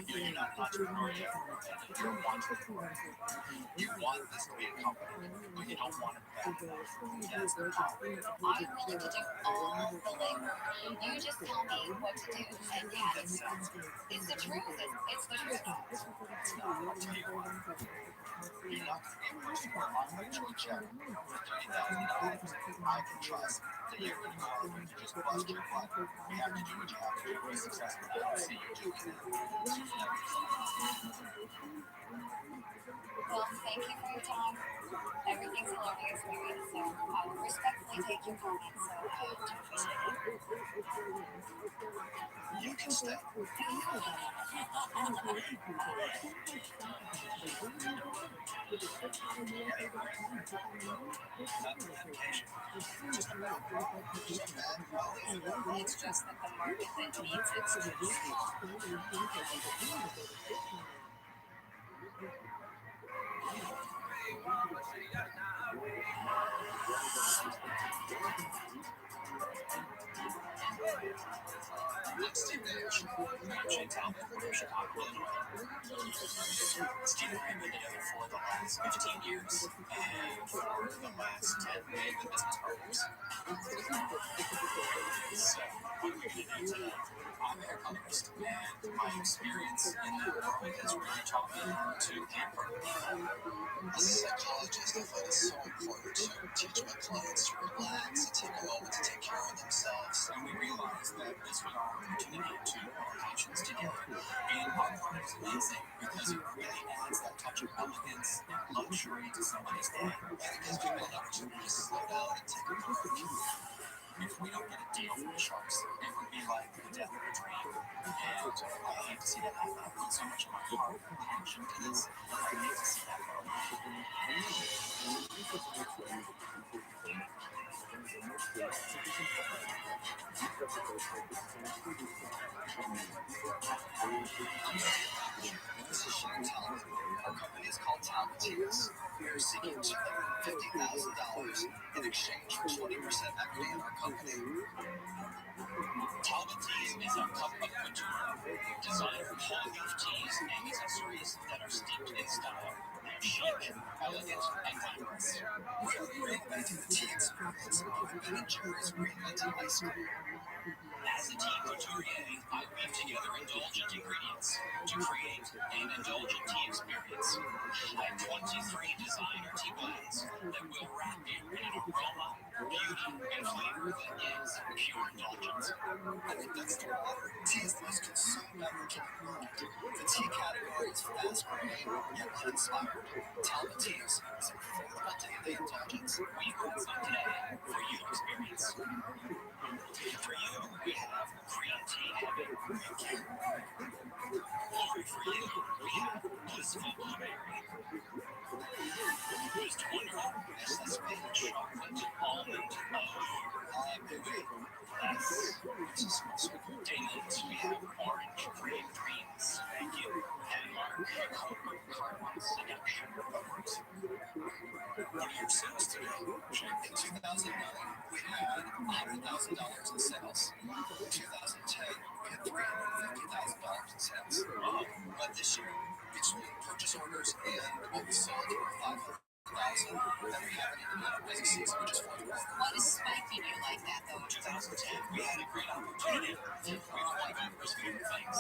You're not an entrepreneur yet, and you don't want to. You want this to be a company, but you don't want it bad enough. That's the problem. I'm willing to do all the labor. You just tell me what to do. And yeah, That sounds good. it's the truth. It's the truth. It's not. I'll tell you what. You're not going to be able to just write you a check for $30,000. I can trust that you're going to go out and just bust your butt. You have to do what you have to do to be successful. I don't see you doing that. Well, thank you for your time. Everything's a learning experience, so I will respectfully take your comments. So I do appreciate it. You can stay. Another dedication. Just a bad problem. Just a bad problem. It's just that the market that needs it is too small. I'm Steve Nash. I'm Shane Talbot from Chicago, Illinois. Steve and I have been together for the last 15 years, and for the last 10, we've been business partners. So, what are we going to do today? I'm a haircolorist, and my experience in that world has really taught me to pamper people. As a psychologist, I find it so important to teach my clients to relax and take a moment to take care of themselves. And we realized that this was our opportunity to put our patients together. And our product is amazing because it really adds that touch of elegance and luxury to somebody's day. And it gives people an opportunity to slow down and take a breath. If we don't get a deal from the sharks, it would be like the death of a dream. And I hate to see that happen. I put so much of my heart and passion to this. I hate to see that go. This is Shane Talbot. Our company is called Talbot Tears. are seeking $250,000 in exchange for 20% equity in our company. Talbot Teas is a cup of couture. Designed with whole beef teas and accessories that are steeped in style. They're chic, elegant, and glamorous. We are reinventing the tea experience of Ben & Jerry's reinvented ice cream. As a tea couturier, I weave together indulgent ingredients to create an indulgent tea experience. I have 23 designer tea blends that will wrap you in an aroma, beauty, and flavor that is pure indulgence. I think that's the water. Tea is the most consumed beverage in the world. The tea category is fast-growing yet uninspired. Talbot Teas is an affordable daily indulgence. We brought some today for you to experience. For you, we have green tea heaven. Or for you, we have blissful blueberry. Most wonderful Nestle chocolate almond Damon's, we have orange green dreams. Thank you. Denmark, carbon seduction. What are your sales today? In 2009, we had $100,000 in sales. In 2010, we had $350,000 in sales. But this year, between purchase orders and what we sold, $500,000, then we have an busy season, which is fourth quarter. What is spiking you like that, though? 2010, we had a great opportunity. We wanted to pursue things.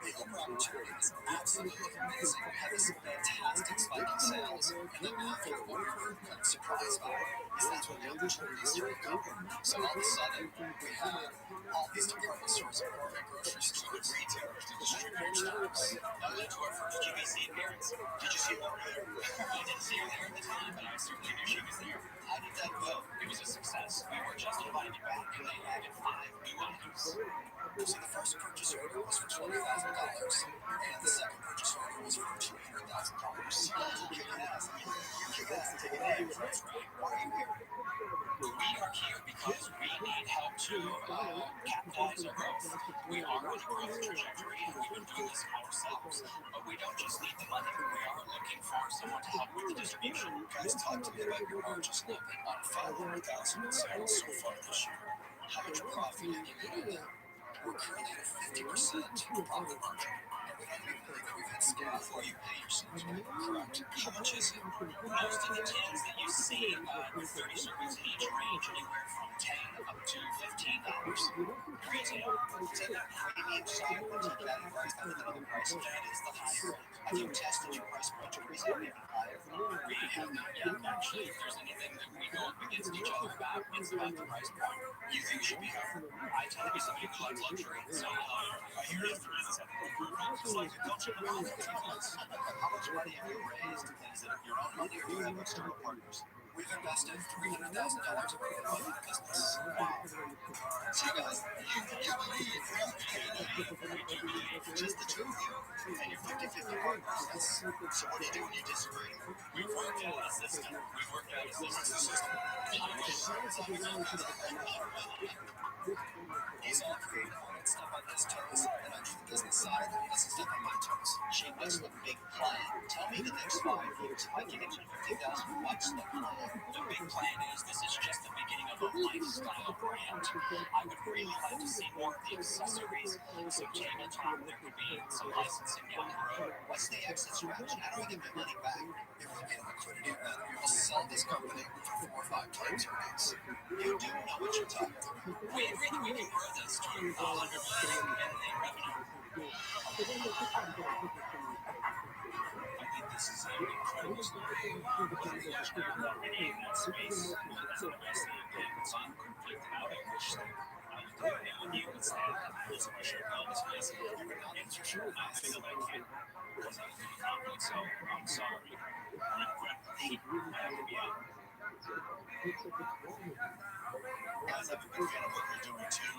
The overall opportunity is absolutely amazing. We had this fantastic spike in sales, and then after what we were kind of surprised by is that's when the opportunity started going. So all of a sudden, we had all these department stores, gourmet grocery stores, retailers, distributors. That led to our first QVC appearance. Did you see Laura there? I didn't see her there at the time, but I certainly knew she was there. How did that go? It was a success. We were just invited back, and they added 5 new items. So the first purchase order was for $20,000, and the second purchase order was for $200,000. Kick ass. Kick ass. Take it in. That's right. Why are you here? We are here because we need help to capitalize our growth. We are on a growth trajectory, and we've been doing this ourselves. But we don't just need the money. We are looking for someone to help with the distribution. Guys, talk to me about your margins a little bit. On $500,000 in sales so far this year, how much profit have you made on that? We're currently at a 50% profit margin, and we don't even believe that we've had scale. Before you pay yourself, Correct. How much is it? most of the tins that you see, 30 servings in each range, anywhere from $10 up to $15. Retail. Take that premium side of the tea category, that's the other price. That is the higher end. Have you tested your price point to raise it even higher? We have not yet, actually. If there's anything that we go up against each other about, it's about the price point. You think it should be higher? I tend to be somebody who likes luxury, so I hear it through the Just like the culture around the tables. How much money have you raised? Is it your own money or do you have external partners? We've invested $300,000 of our own money in the business. Wow. So you guys, you believe, just the two of you, and your 50-50 partners. Yes. So what do you do when you disagree? We've worked out a system. What's the system? He's all creative and stuff on his toes, and I do the business side, and he does the stuff on my toes. She what's the big plan? Tell me the next 5 years. If I can get you 50,000, what's the plan? The big plan is this is just the beginning of a lifestyle brand. I would really like to see more of the accessories. So tabletop, there could be some licensing down the road. What's the exit strategy? How do I get my money back? If we get a liquidity event, we will sell this company for 4 or 5 times earnings. You do know what you're talking about. We agree that we can grow this to $100 million in revenue. I think this is an incredible story. In that space, that's what I see. So I'm conflicted out. I wish that I could have been you instead. That's my shirt now. This place. You would not answer shirt. I feel like it because I was in conflict, so I'm sorry. I have to be out. Guys, I'm a big fan of what you're doing too,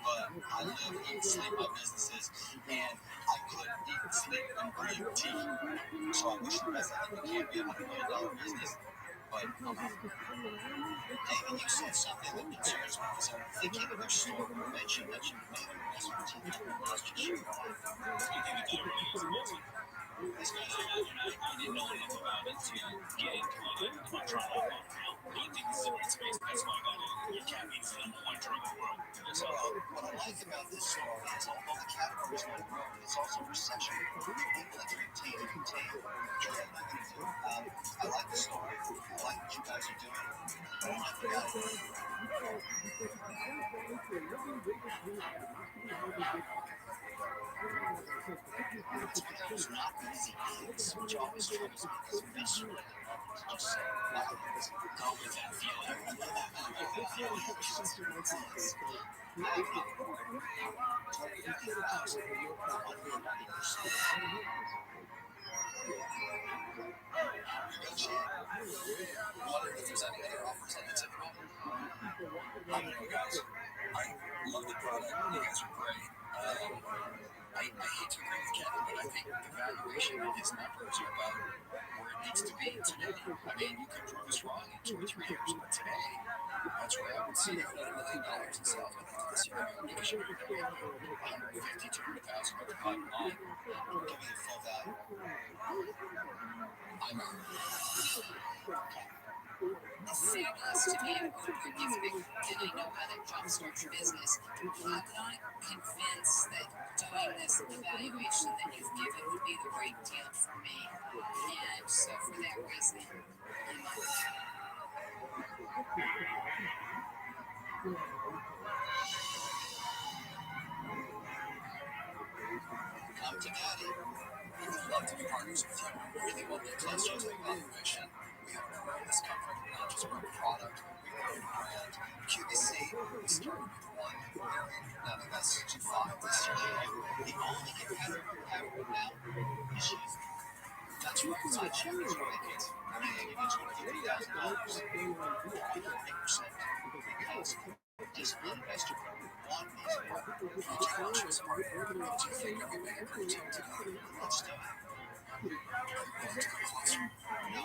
but I live, eat, sleep my businesses, and I couldn't eat, sleep, and breathe tea. So I wish the best. I think it can't be a $100 million business, but hey, you said something that concerns me. So I'm thinking of your store. You mentioned that you made an investment in tea company last year. Speaking of that, I didn't know enough about it to get into it. I'm not trying to lock on now. I don't think this is a great space. That's why I got in. Your cat means the number one drug in the world. So, What I like about this store is although the categories might grow, it's also recession. People that contain. I like the store. I like what you guys are doing. I forgot it. It's one of those not easy things, which always troubles me because viscerally I love to just say, wow, it's go with that feeling. wondering if there's any other offers on the table. I don't know, guys. I love the product. You guys are great. I hate to agree with Kevin, but I think the valuation of his numbers are about where it needs to be today. I mean, you could prove us wrong in 2 or 3 years, but today, that's where I would see if $1 million in sales went into this year. I would give you 150,000, 200,000 over the bottom line. Give me the full value. I'm out. It's fabulous to be able to give big, and I know how that jumpstarts business. I'm not convinced that doing this evaluation that you've given would be the right deal for me. And so for that reason, I'm out. Come to Daddy. We would love to be partners with you. We really want to close to your valuation. We have grown this company, not just grown product, we grown brand. QVC, we started with 1 million, now they've got 65 this year. The only competitor we have right now is you. That's right, it's not cheap, it's right. It's $250,000. 20% because this investor want these partners. Do you think every bigger group together? Let's do it. No.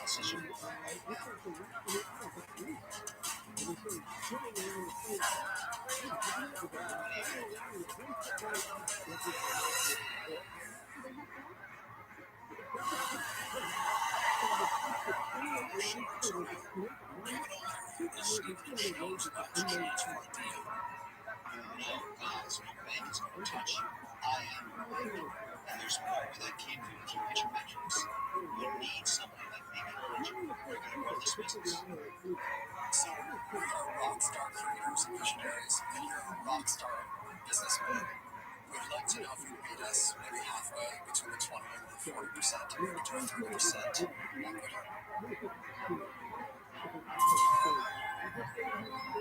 This is your boy right now. No, guys, no bank is going to touch you. I am your bank. And there's more where that came from key major metrics. You need somebody like me behind you. We're going to grow this business. So, we are rockstar creators and visionaries, and you're a rockstar businessman. We'd like to know if you meet us maybe halfway between the 20 and the 40%, between 30% equity.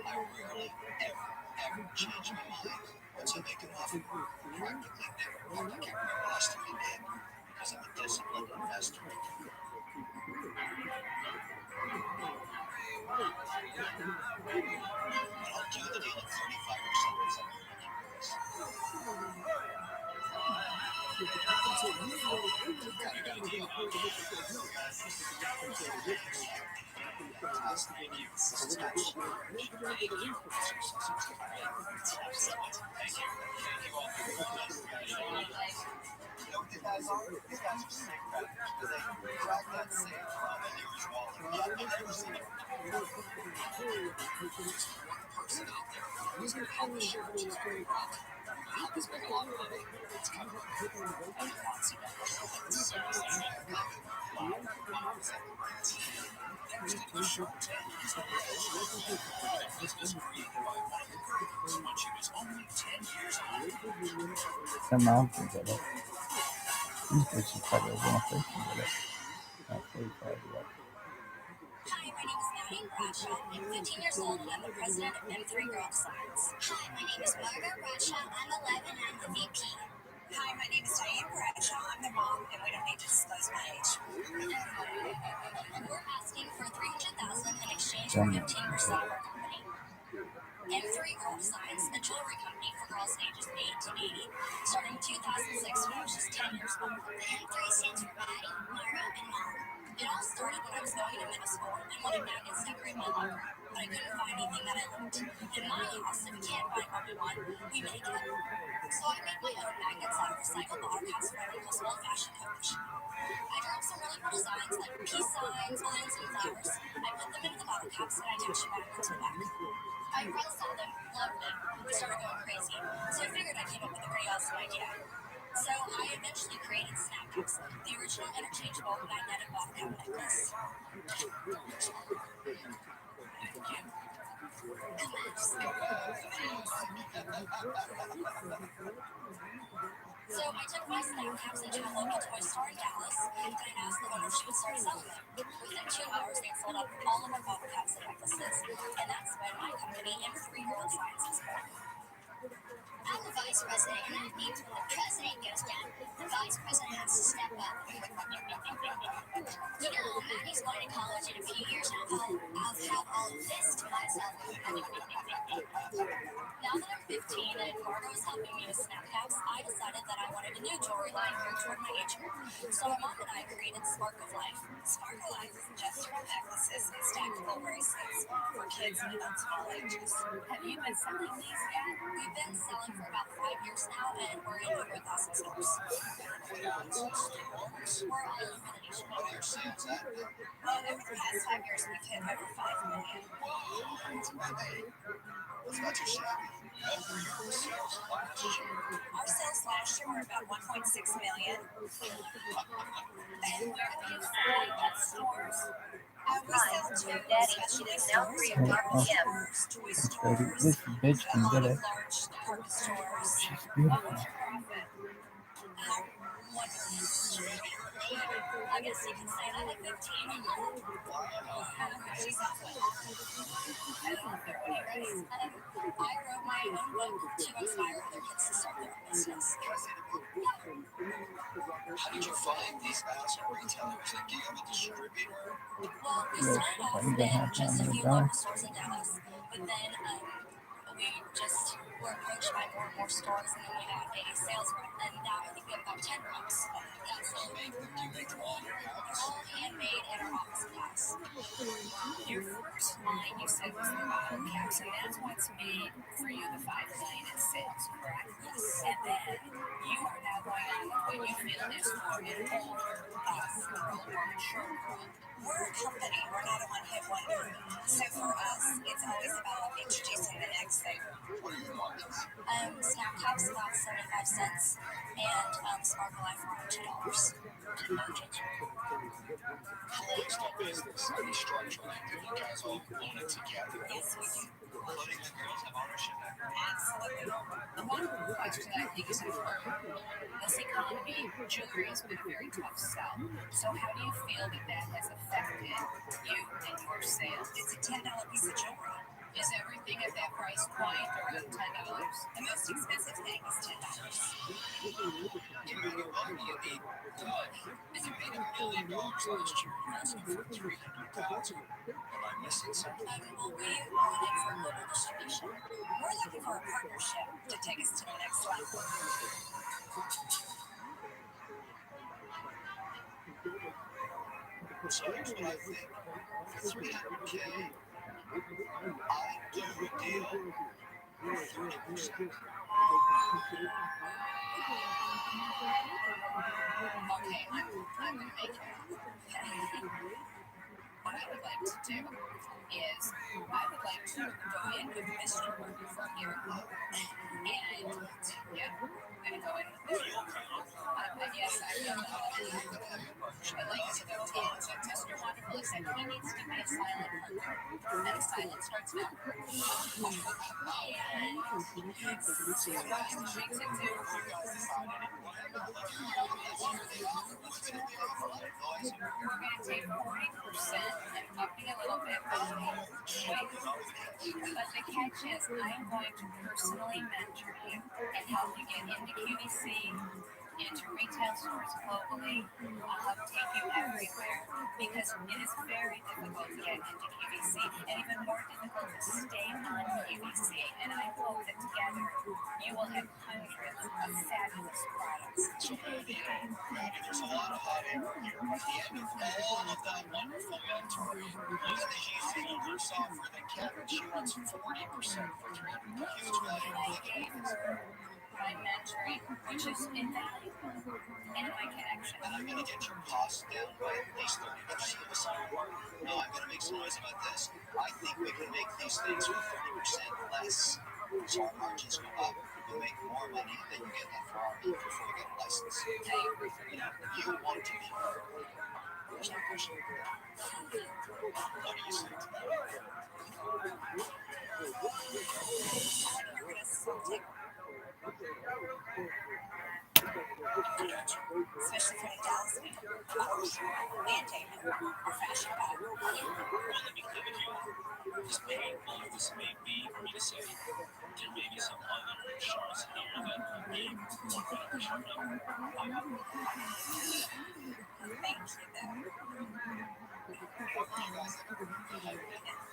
I rarely, ever change my mind. Once I make an offer, practically never public every loss to my name because I'm a disciplined investor. But I'll do the deal at 35% because I'm a rookie price. Got a good deal. Thank you. This is absolutely great. Thank you. It's excellent. Thank you. Thank you all. You know what these guys are? These guys are sick predators because they crack that same drum and they use Walter. I've never seen it. There's one person out there who's going to help us share what she's doing wrong. Help us make a lot of money. It's kind of a Nazi Shark Tank is a business created by one of the girls when she was only 10 years old. Some mom can get it. These bitches probably won't think can get it. Not 45 yet. Hi, my name is Maddie Bradshaw. I'm 15 years old and I'm the president of M3 Girl Science. Hi, my name is Margaret Bradshaw. I'm 11 and I'm the VP. Hi, my name is Diane Bradshaw. I'm the mom and we don't need to disclose my age. We're asking for $300,000 in exchange for 15% of our company. M3 Girl Science, a jewelry company for girls ages 8 to 80, starting in 2006 when I was just 10 years old. M3 stands for Maddie, Mara, and Mom. It all started when I was going to middle school and wanted magnets to decorate my locker, but I couldn't find anything that I liked. In my house, if we can't find what we want, we make it. So I made my own magnets out of recycled bottle caps from my uncle's old-fashioned coach. I drew up some really cool designs like peace signs, balloons, and flowers. I put them into the bottle caps and I attached a magnet to the back. My friends saw them, loved them. We started going crazy. So I figured I came up with a pretty awesome idea. So I eventually created snap caps, the original interchangeable magnetic bottle cap necklace. So I took my snap caps into a local toy store in Dallas and I asked the owner if she would start selling them. Within 2 hours, they had sold out all of our bottle caps and necklaces, and that's when my company, M3 Science, was born. I'm the vice president, and that means when the president goes down, the vice president has to step up. You know, Maddie's going to college in a few years, and I'll have all of this to myself. Now that I'm 15 and Margo is helping me with snap caps, I decided that I wanted a new jewelry line geared toward my age group. So my mom and I created Spark of Life. Spark of Life isn't just about necklaces and stackable bracelets for kids and adults of all ages. Have you been selling these yet? We've been selling for about 5 years now, and we're in over 1,000 stores. We're all over the nation. What are your sales at? Over the past 5 years, we've hit over 5 million. That's not too shabby. What were your sales last year? Our sales last year were about 1.6 million. Where do you sell at stores? We sell to specialty stores, apparel stores, toy stores, This bitch a can lot get of it. large department stores. She's beautiful. What's your profit? 1 million. I guess you can say that at 15. She's awful. I love their lyrics. I wrote my own book to inspire other kids to start their own business. How did you find these massive retailers? Like, do you have a distributor? Well, we Yes, started off I'm gonna have in just a time to few die. local stores in Dallas, but then we just were approached by more and more stores, and then we had a sales rep, and now I think we have about 10 reps. Yeah, so Do you make them all in your they're house? all handmade in our office supplies. Your first line you said was the bottle caps, and that's what's made for you the 5 million in sales, correct? Yes. And then you are now going on with what you feel is for an older girl or mature girl. We're a company, we're not a one-hit wonder. So for us, it's always about introducing the next thing. What are your margins? Snap caps about 75 cents, and Sparkle Life around $2. Margins. How long is that business? I mean, structurally, do you guys all own it together? Yes, we do. Letting the girls have ownership of it? Absolutely. The one question I think is important. This economy, jewelry has been a very tough sell. So how do you feel that has affected you and your sales? It's a $10 piece of jewelry. Is everything at that price point around $10? The most expensive thing is $10. You made money. You need good. And you made $1 million last year. You're asking for 300,000. Am I missing something? Well, we are in for global distribution. We're looking for a partnership to take us to the next level. So here's what I think. For 300K, I do a deal for 30%. Okay, I'm going to make it. What I would like to do is I would like to go in with Mr. from here. And, yeah, I'm going to go in with Mr. Yes, I will. I'd like to go in with Mr. Wonderful, except he needs to be a silent partner. And the silent starts now. And Ryan makes it too. We're going to take 40% and up it a little bit. But the catch is I'm going to personally mentor you and help you get into QVC, into retail stores globally. I'll update you everywhere because it is very difficult to get into QVC and even more difficult to stay on QVC. And I hope that together you will have hundreds of fabulous products. So, Mandy, there's a lot of hot air here. At the end of all of that wonderful inventory, look at the easy software that Kevin, she wants 40% for $300. Huge value. My mentoring, which is invaluable, and my connection. And I'm going to get your costs down by at least 30%. No, I'm going to make some noise about this. I think we can make these things for 30% less. So our margins go up. You'll make more money than you get that Ferrari before you get a license. You know, you want to be here. There's no question. What do you say to that? Especially for the Dallas man. And Damon. Or fashion guy. Well, let me give it here. As painful as this may be for me to say, there may be some other insurance here that will be more beneficial for you. Thank you, though. You guys have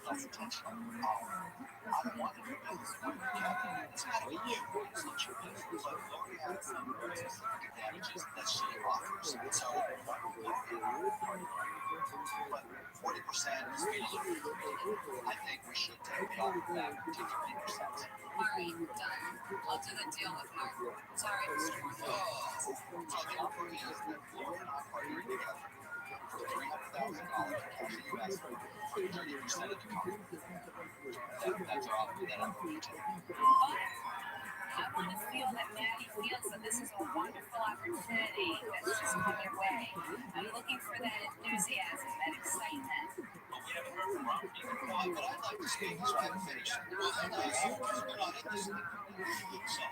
that's intentional. I don't want to do business with Kevin. It's not a you. It's not your business. But Lori has some very specific advantages that she offers. So, but 40% is really, I think we should take it off that to 30%. All right, done. I'll do the deal with Mark. Sorry, Mr. Mark. So the offer is that Lori and I partner together for $300,000 cash in US for 30% of the company. That's our offer that I'm going to take. I want to feel that Maddie feels that this is a wonderful opportunity that's just come your way. I'm looking for that enthusiasm, that excitement. But we haven't heard from Robert either. But I'd like to speak so I can finish. Well, we're not in this thing. So,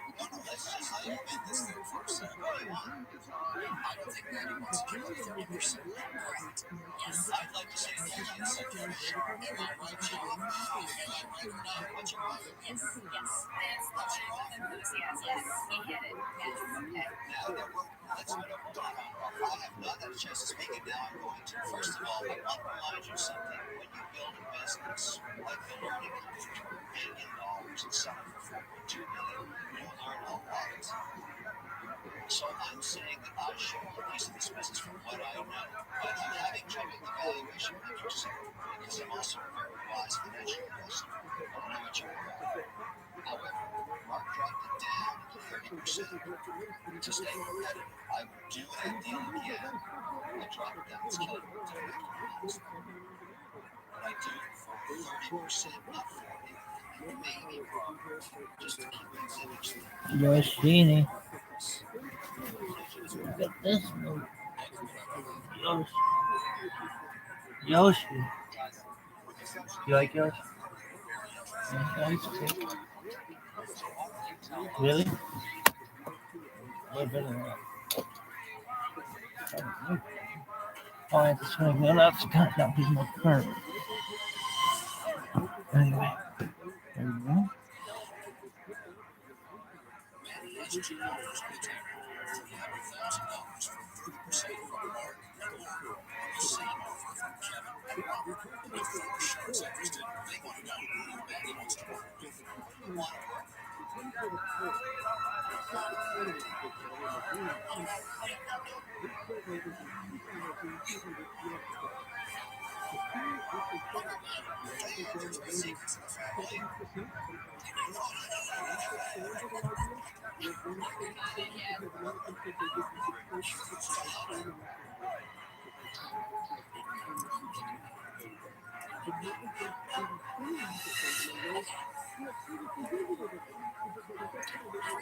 let's just say you win this thing first. What do you want? I don't think Maddie wants to give up 30%. Correct. Yes. I'd like to say Maddie is such a sure. Am I right, Joe? Am I right or not? What's your offer? Yes. That's the lack of enthusiasm. Yes, he hit it. Yes, okay. Now that let's talk about I have not had a chance to speak it. Now I'm going to. First of all, I want to remind you something. When you build a business like the learning company for $1 billion and selling for $4.2 million, you learn a lot. So I'm saying that I should be a piece of this business from what I know. But I'm having trouble with the valuation metrics because I'm also a very wise financial investor. I don't know what you're about. However, Mark dropped it down to 30% to stay competitive. I would do that deal again. I drop it down. It's killing me to make it honest. But I do it for 30%, not 40. Maybe wrong. Just to keep things interesting. Yoshini. Look at this move. Yoshi. You like Yoshi? Really? A little bit of that. Oh, I have to swing that up. Now he's more curved. Anyway, there you go.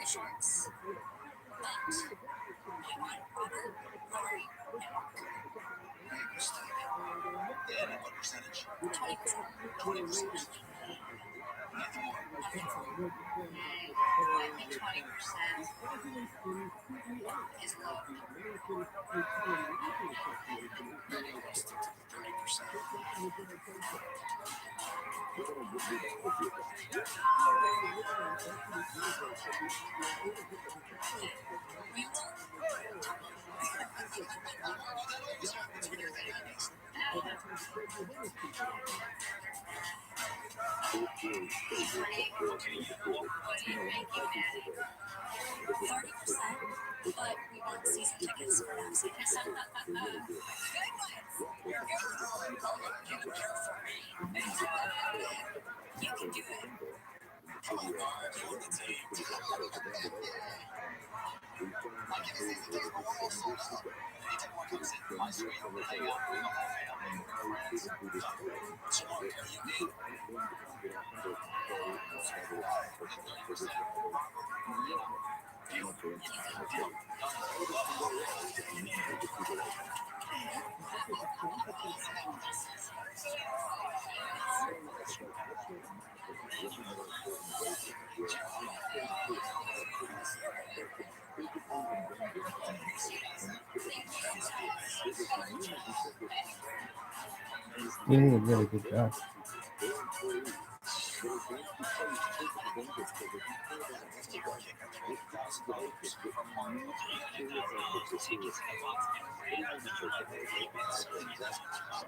Shorts. But I want Robert, Lori, and Mark. And what percentage? 20%. 20%. It's more. I think 20% is low. Maybe we'll stick to the 30%. Real Oh, that always happens when you're the youngest. Right? What do you make you daddy? 30%, but we want season tickets for Ramsey. Good ones. You're good. I'll let Kenneth care for me. You can do it. Come on, guys, you're on the team. I'll give you season tickets, but we're all sold out. Anytime one comes in, my suite, we'll hang out, bring the whole family, bring our friends. Smart, you're unique. Deal. Deal. You did a really good job. Tickets have lots of great feature like the payment service. I'll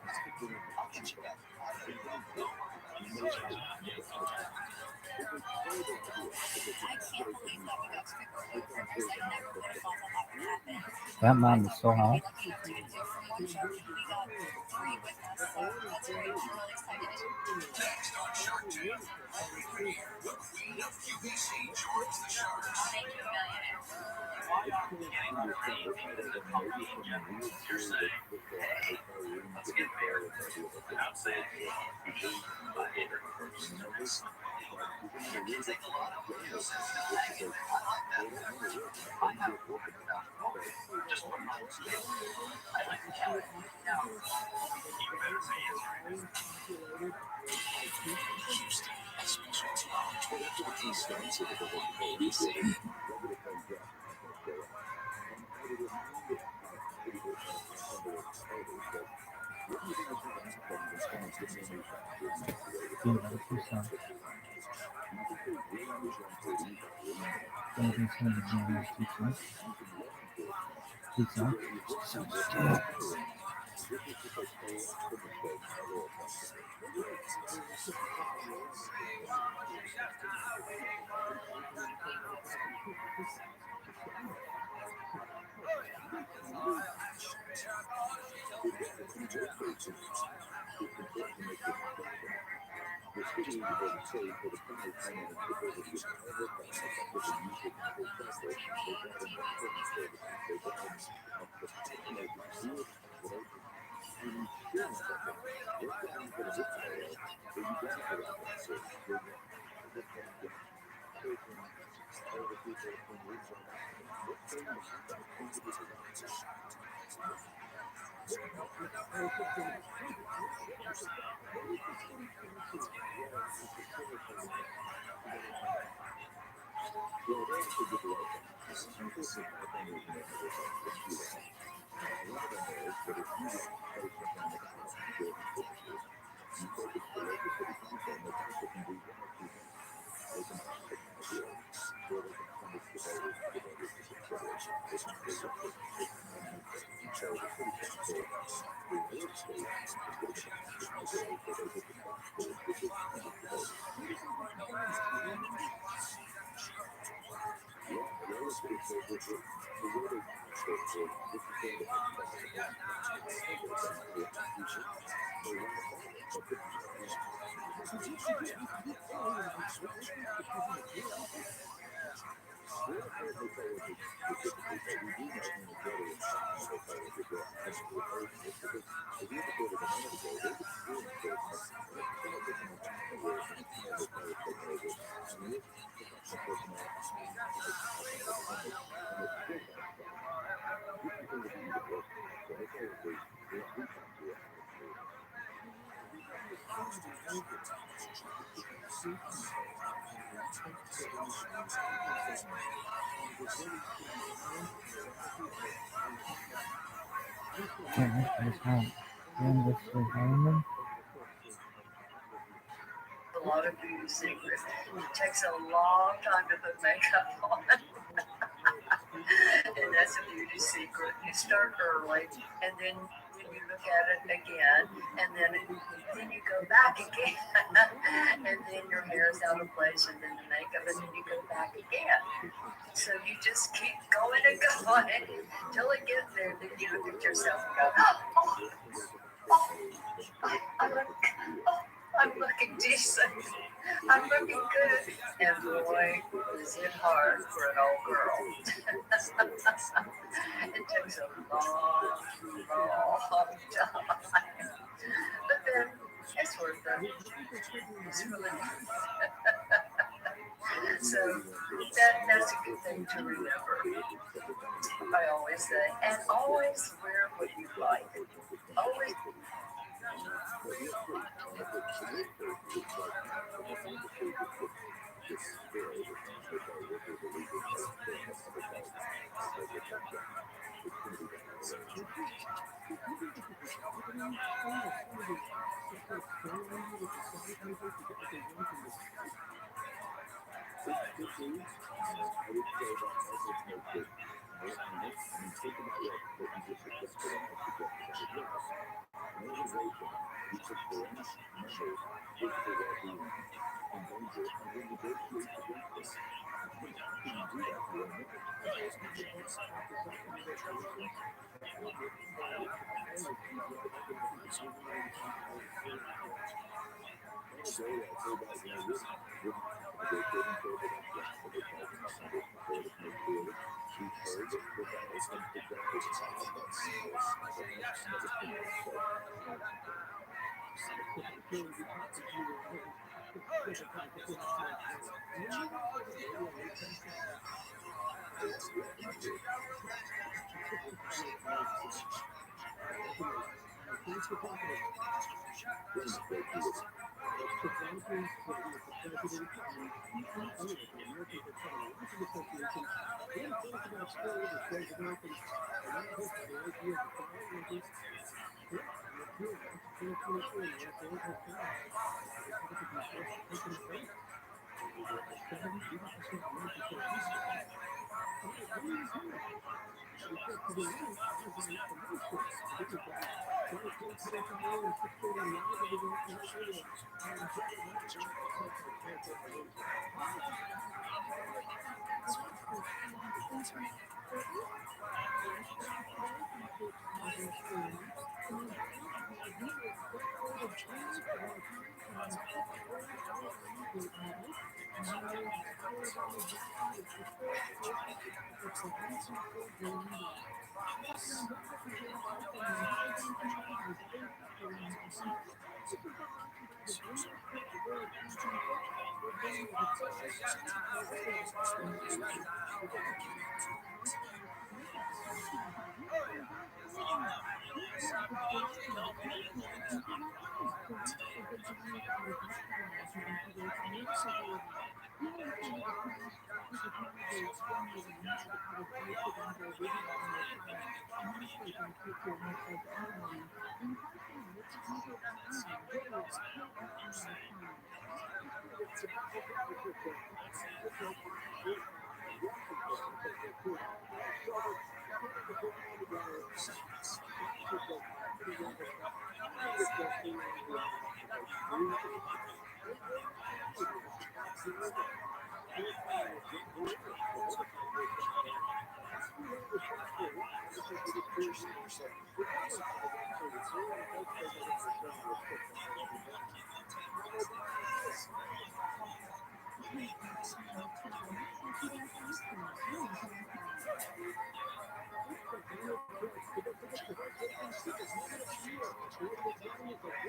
get you that. I can't believe that we got to pick our own partners. I never would have thought that that would happen. That mom is so We're hot. lucky enough to get to from one church. We got 3 with us, so that's great. We're really excited. Next on Shark Tank, every year, the queen of QVC joins the sharks. Thank you, millionaire. Why aren't we getting our pay into the company in general? You're saying, hey, let's get there. I'm saying, but it hurts. Your kids take a lot of video sensitive thing, and I like that. I have worked about just one month. I like the cat. No. You better say yes, right? Houston, a special 2-hour 2014 series on ABC. Can't miss this one. Then this is Diamond. A lot of beauty secrets. It takes a long time to put makeup on. And that's a beauty secret. You start early, and then you look at it again, and then you go back again, and then your hair is out of place, and then the makeup, and then you go back again. So you just keep going and going till it gets there. Then you look at yourself and go, I'm looking decent. I'm looking good. And boy, is it hard for an old girl. It takes a long time. But then it's worth it. It's really so that's a good thing to remember. I always say, and always wear what you like. Always.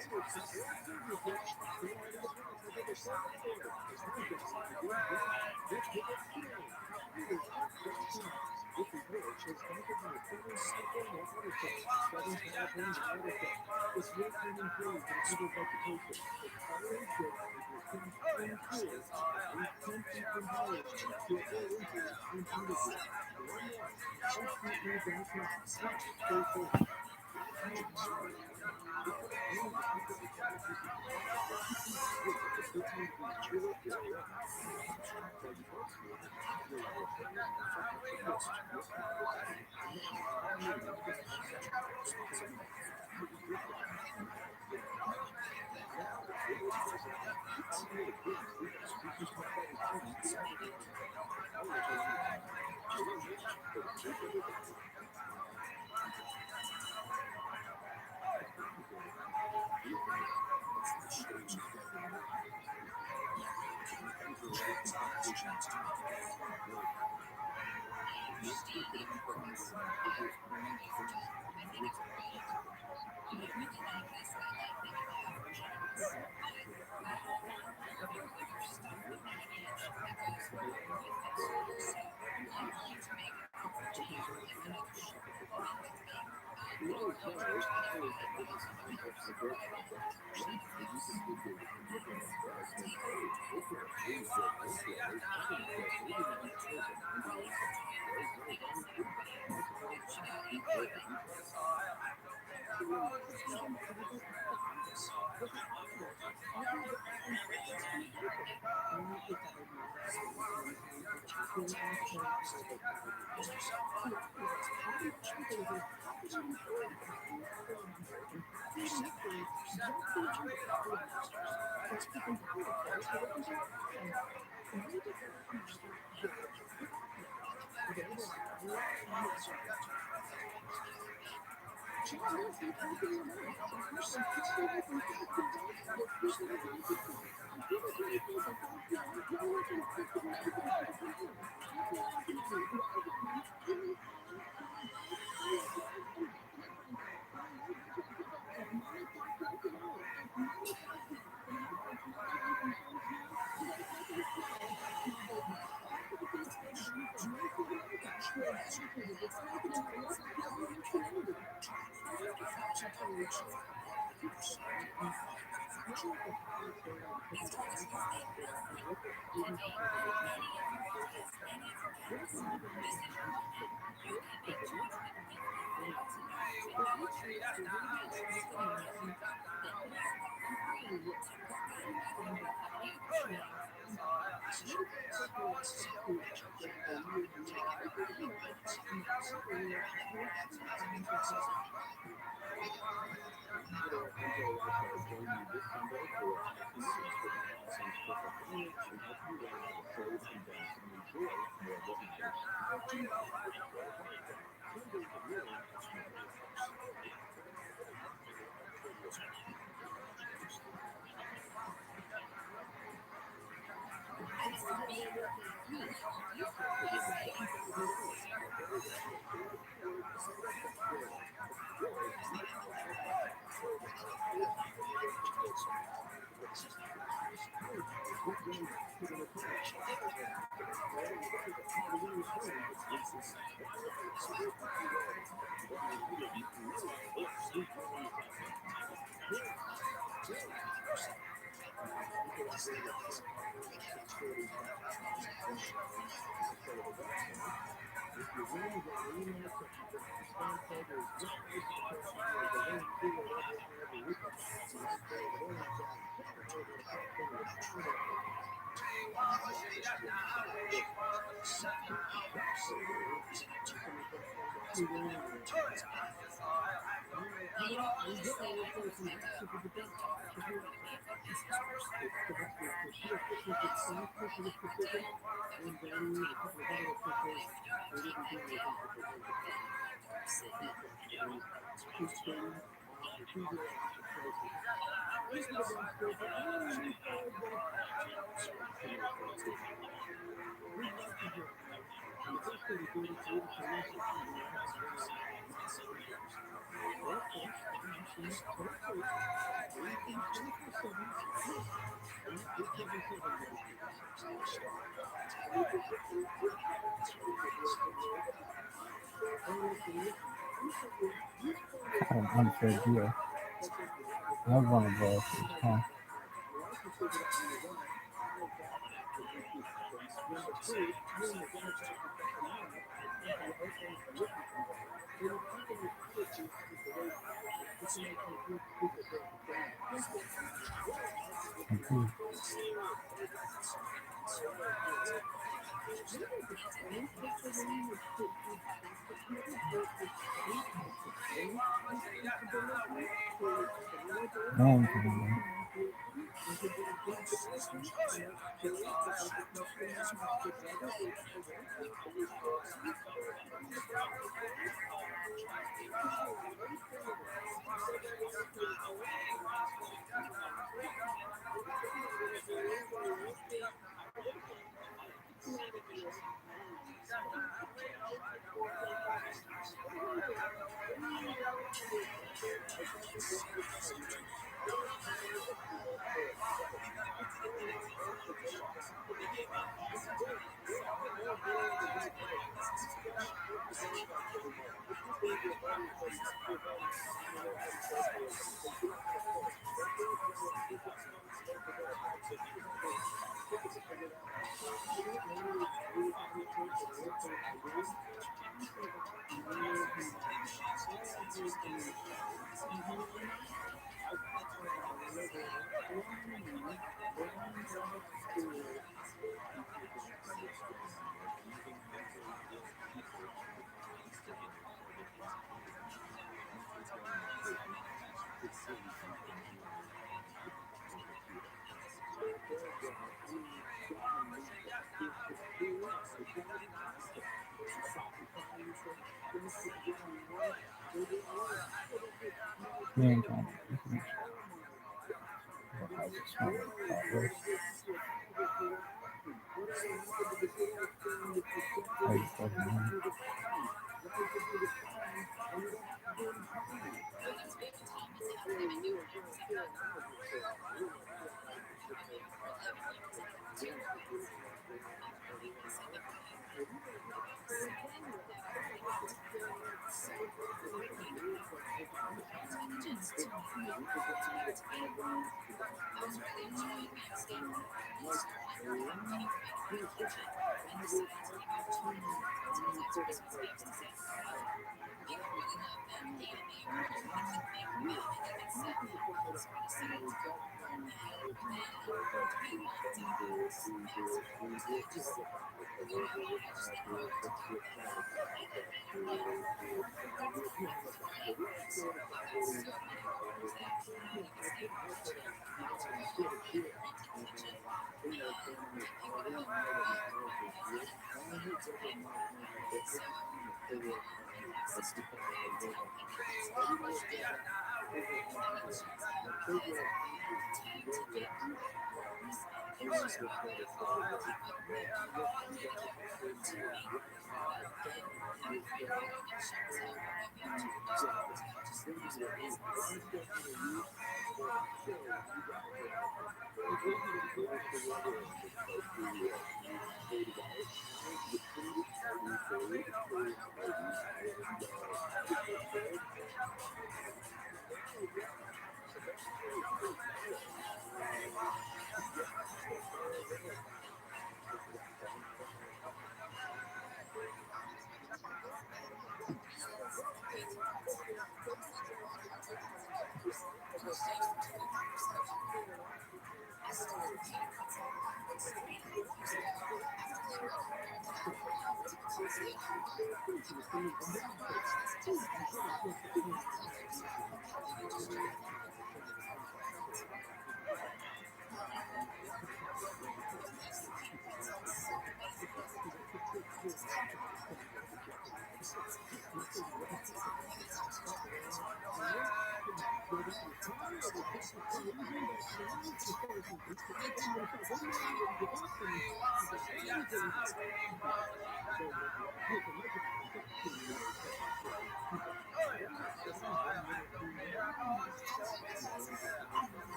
understand the importance of what you've done. I think it's great. I really like this. I like that you have channels. I don't want all of your stuff coming in that goes with this. So I'm willing to make an offer to you if another show will be with me. You don't know how much I have those others, but I want 100% of those. Take over to for you. You know, really enjoy everything else that everybody else. What you got? Anything? You know, honestly, I don't think a big dog is going to be a good business person. It's pretend that when you're on top of it, if you don't keep that down, then you're sitting at, you know, Kind of an unfair deal. I want to go for this, huh? Okay. Man, mankind.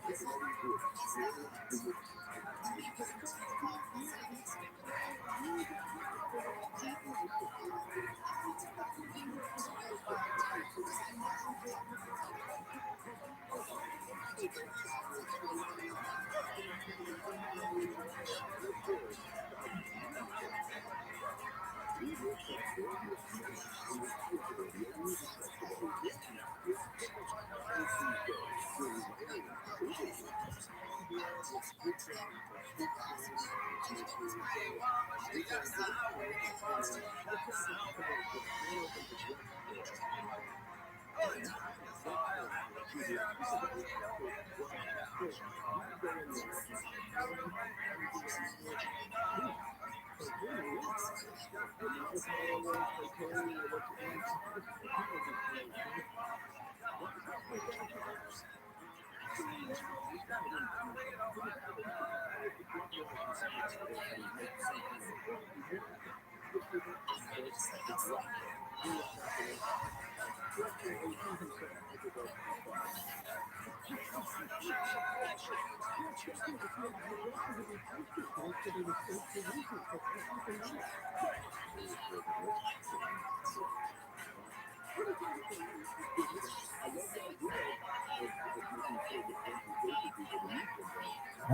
I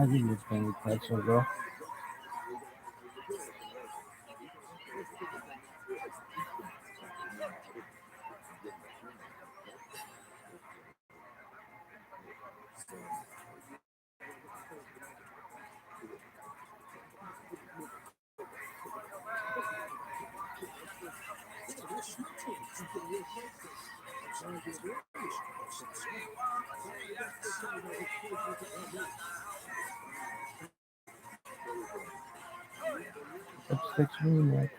think it's gonna be pretzel, bro. That's 6 minutes.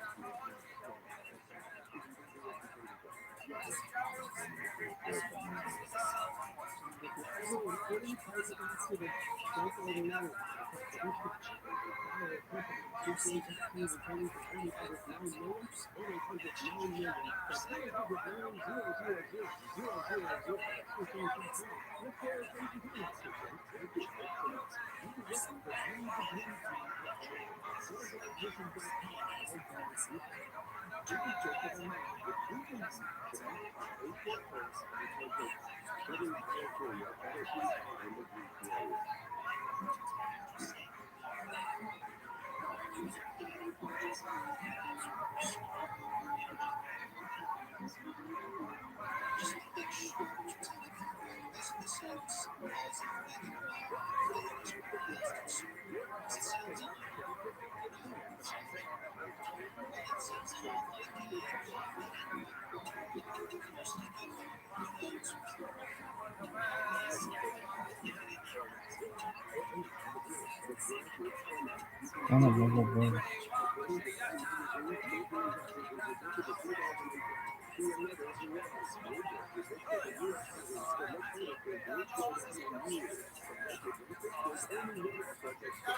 Son of a bitch.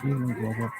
She didn't get it.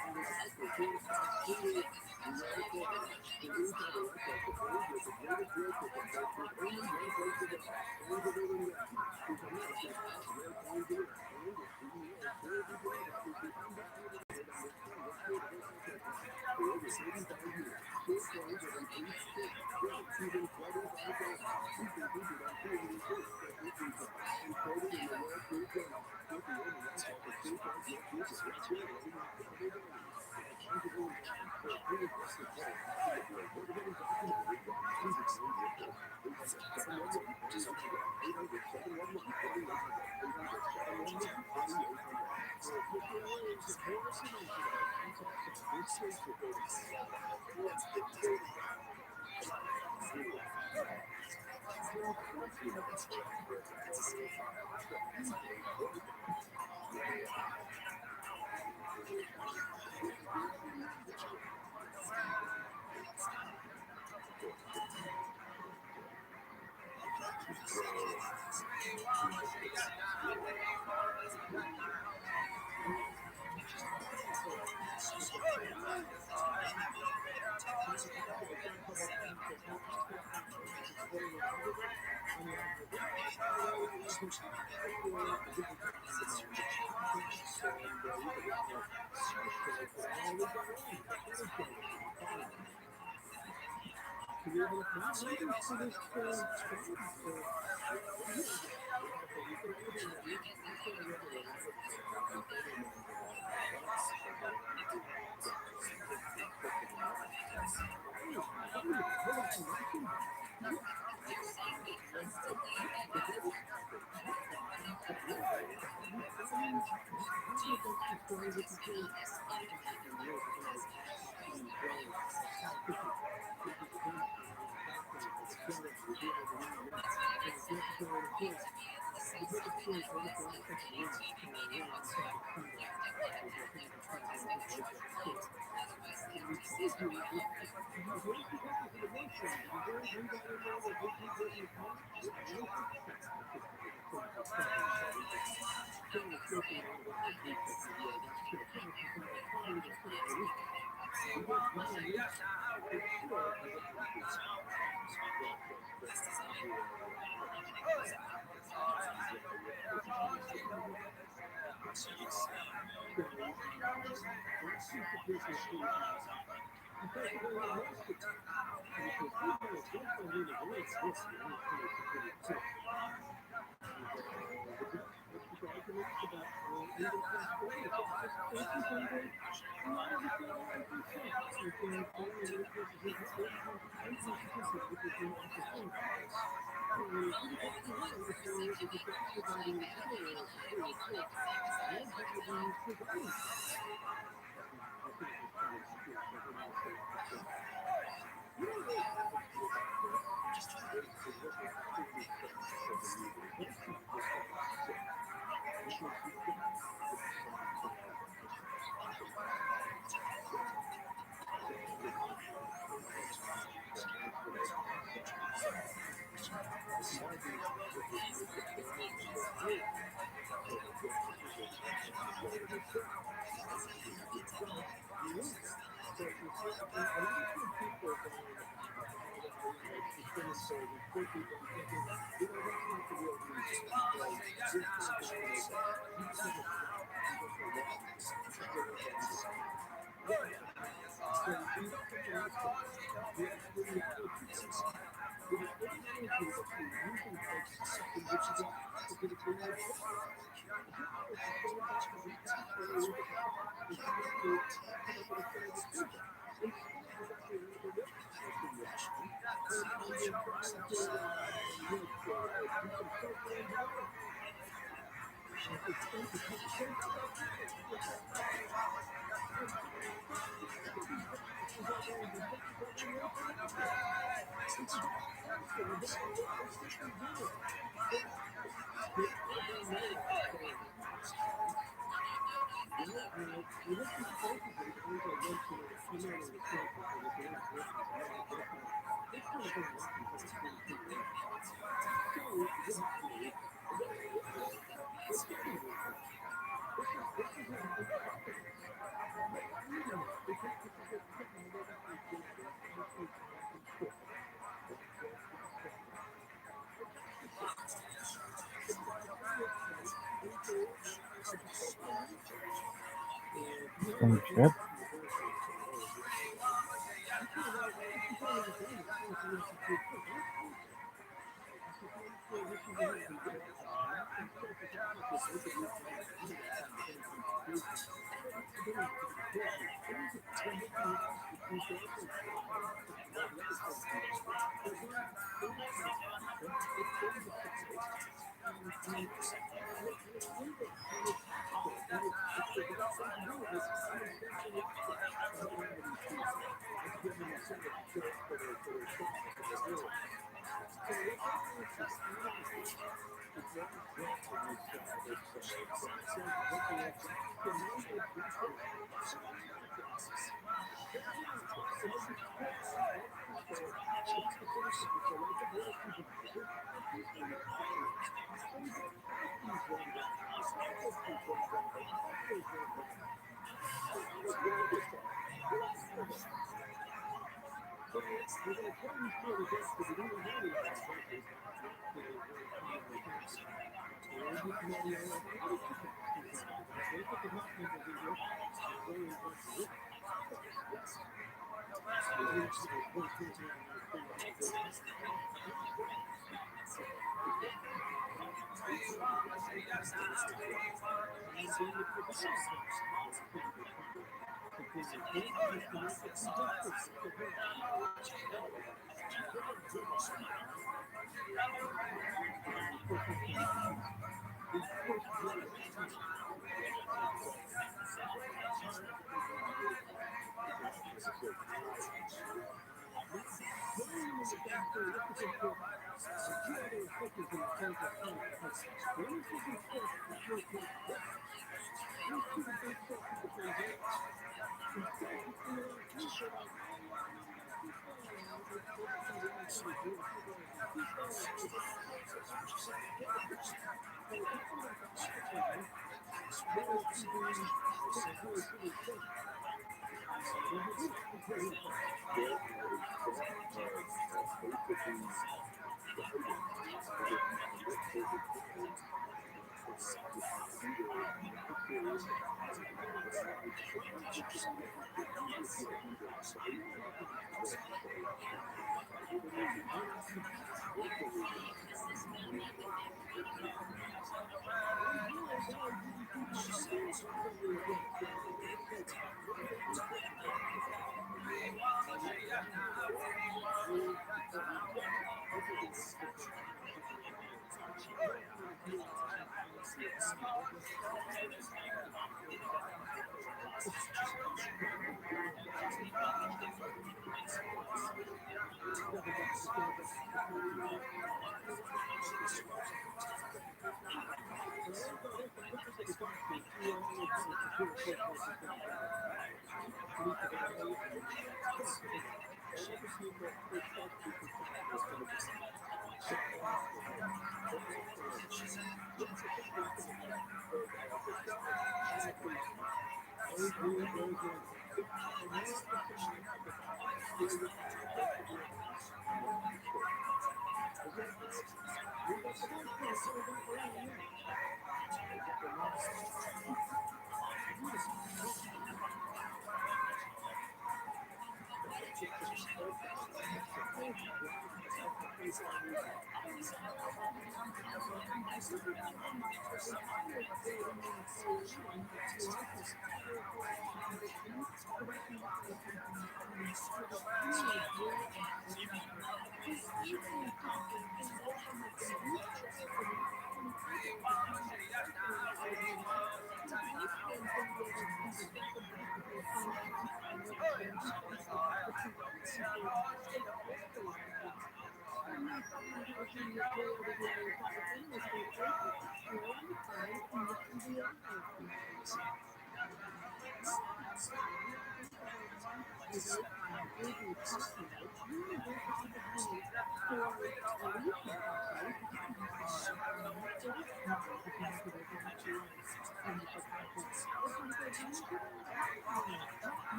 Spring trip.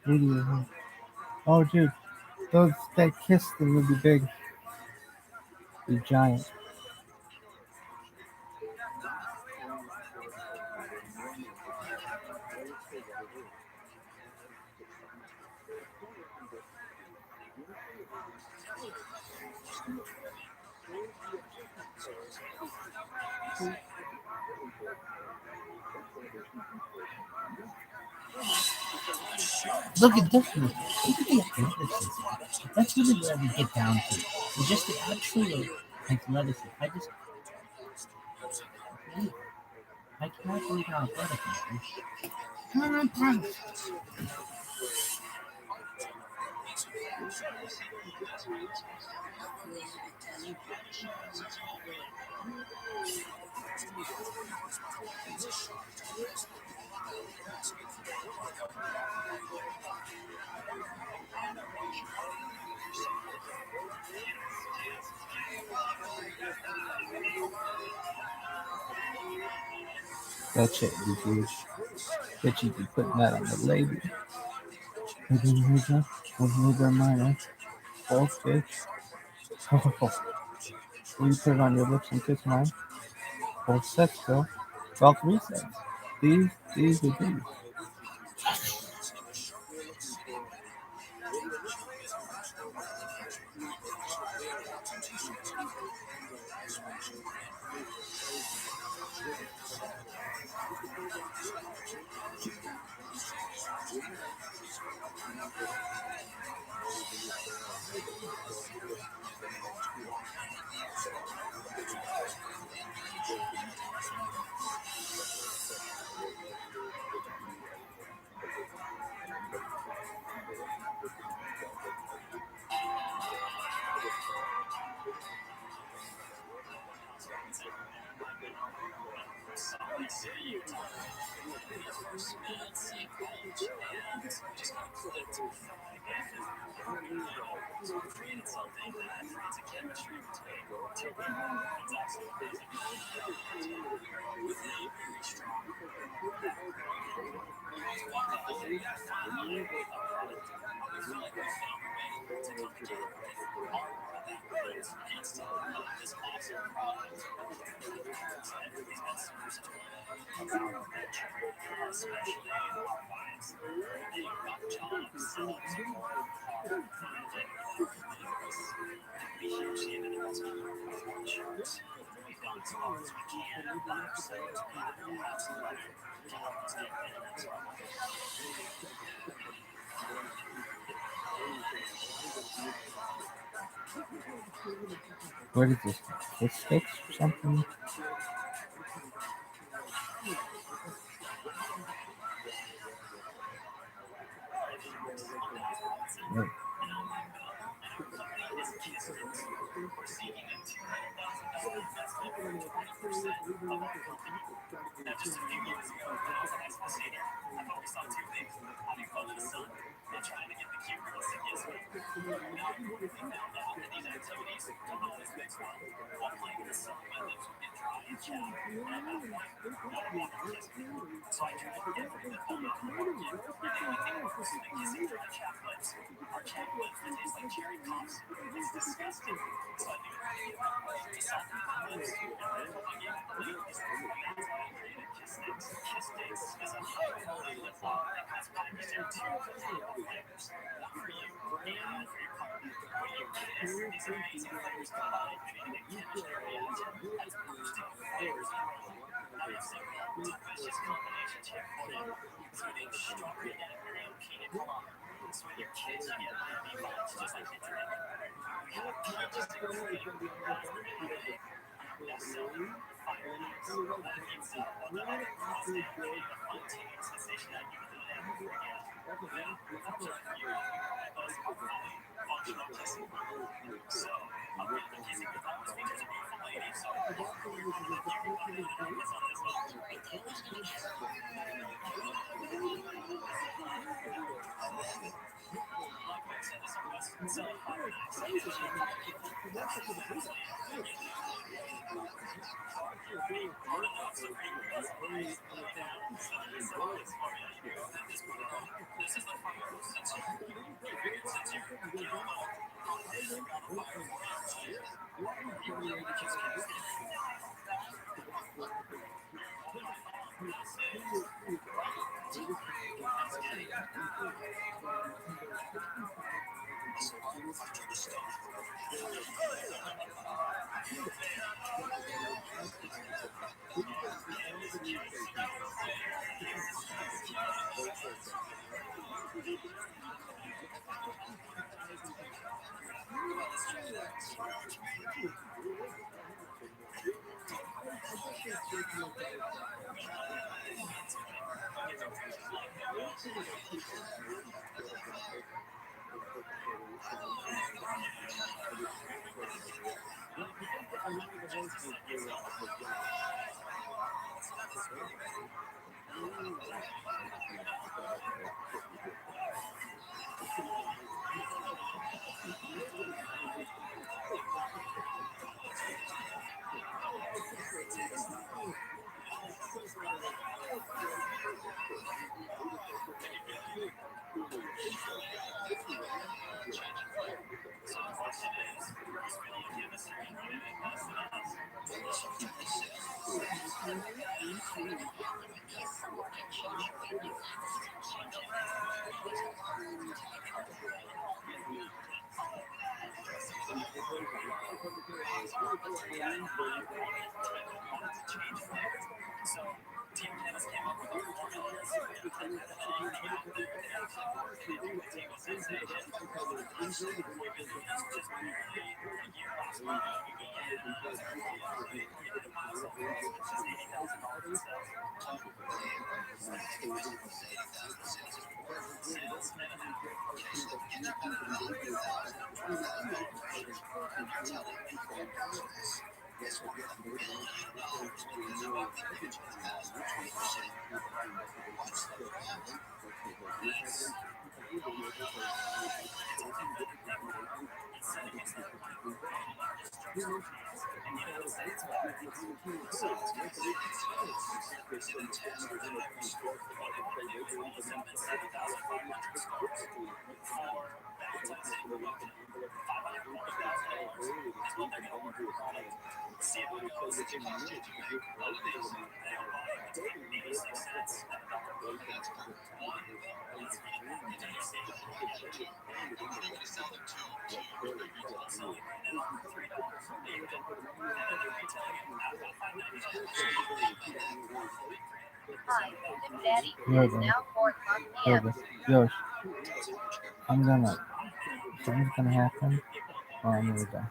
Video. Oh, dude, that kiss thing would be big, be giant. Look at this one. Look at the athleticism. That's really where we get down to. It's just the actual athleticism. I cannot believe how athletic he is. Come on, Prince. That shit be huge. Bet you be putting that on the label. Neither minor. Both bitch. Will you put it on your lips and kiss mine? Both sets though. Well, 3 sets. These, or these. What is this? Kiss sticks or something? Wait. Here it is. Here it is. Yosh, something's gonna happen, or I'm gonna die.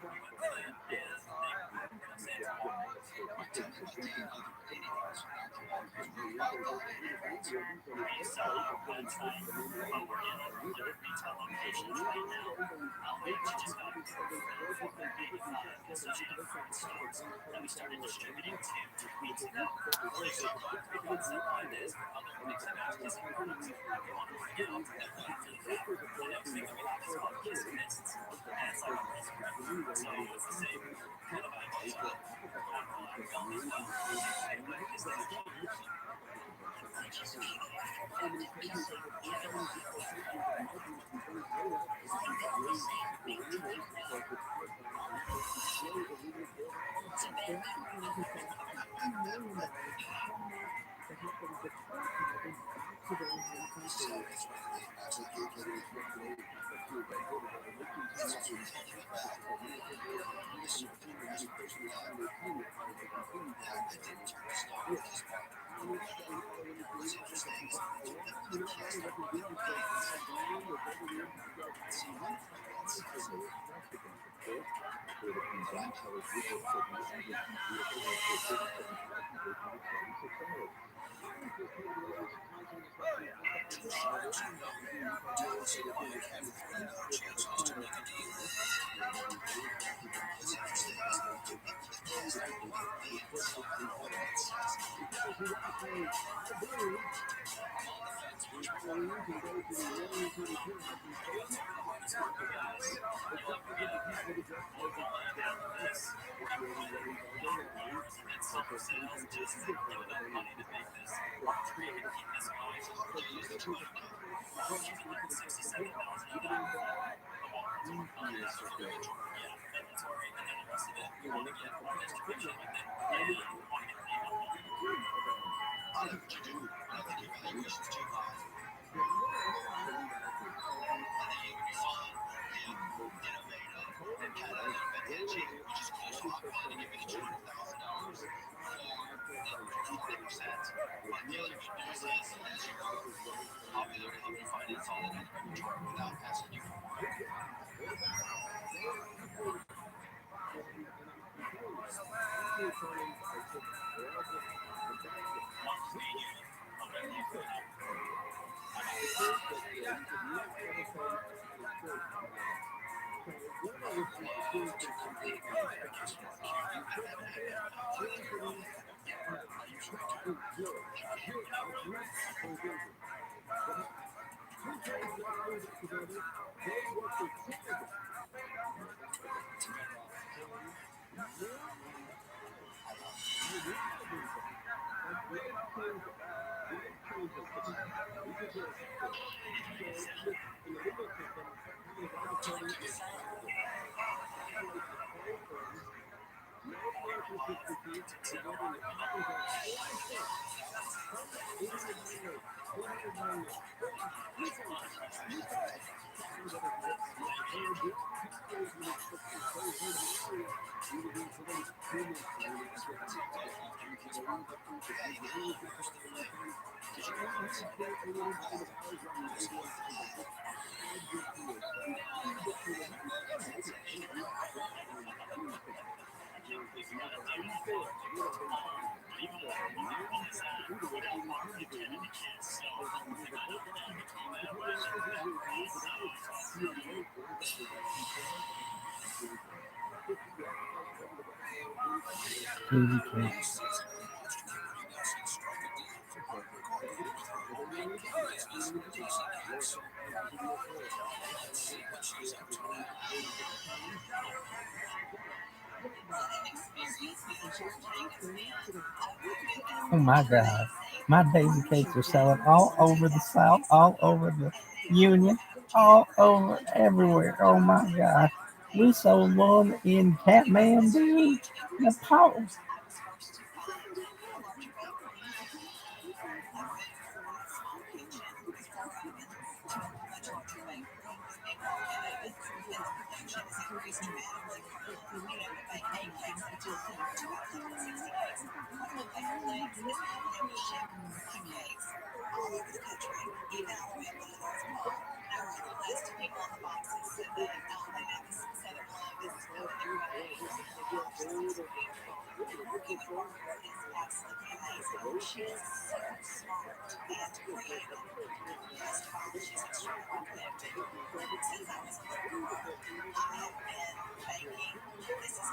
Oh my God. My baby cakes are selling all over the South, all over the Union, all over everywhere. Oh my God. We sold one in Kathmandu, Nepal.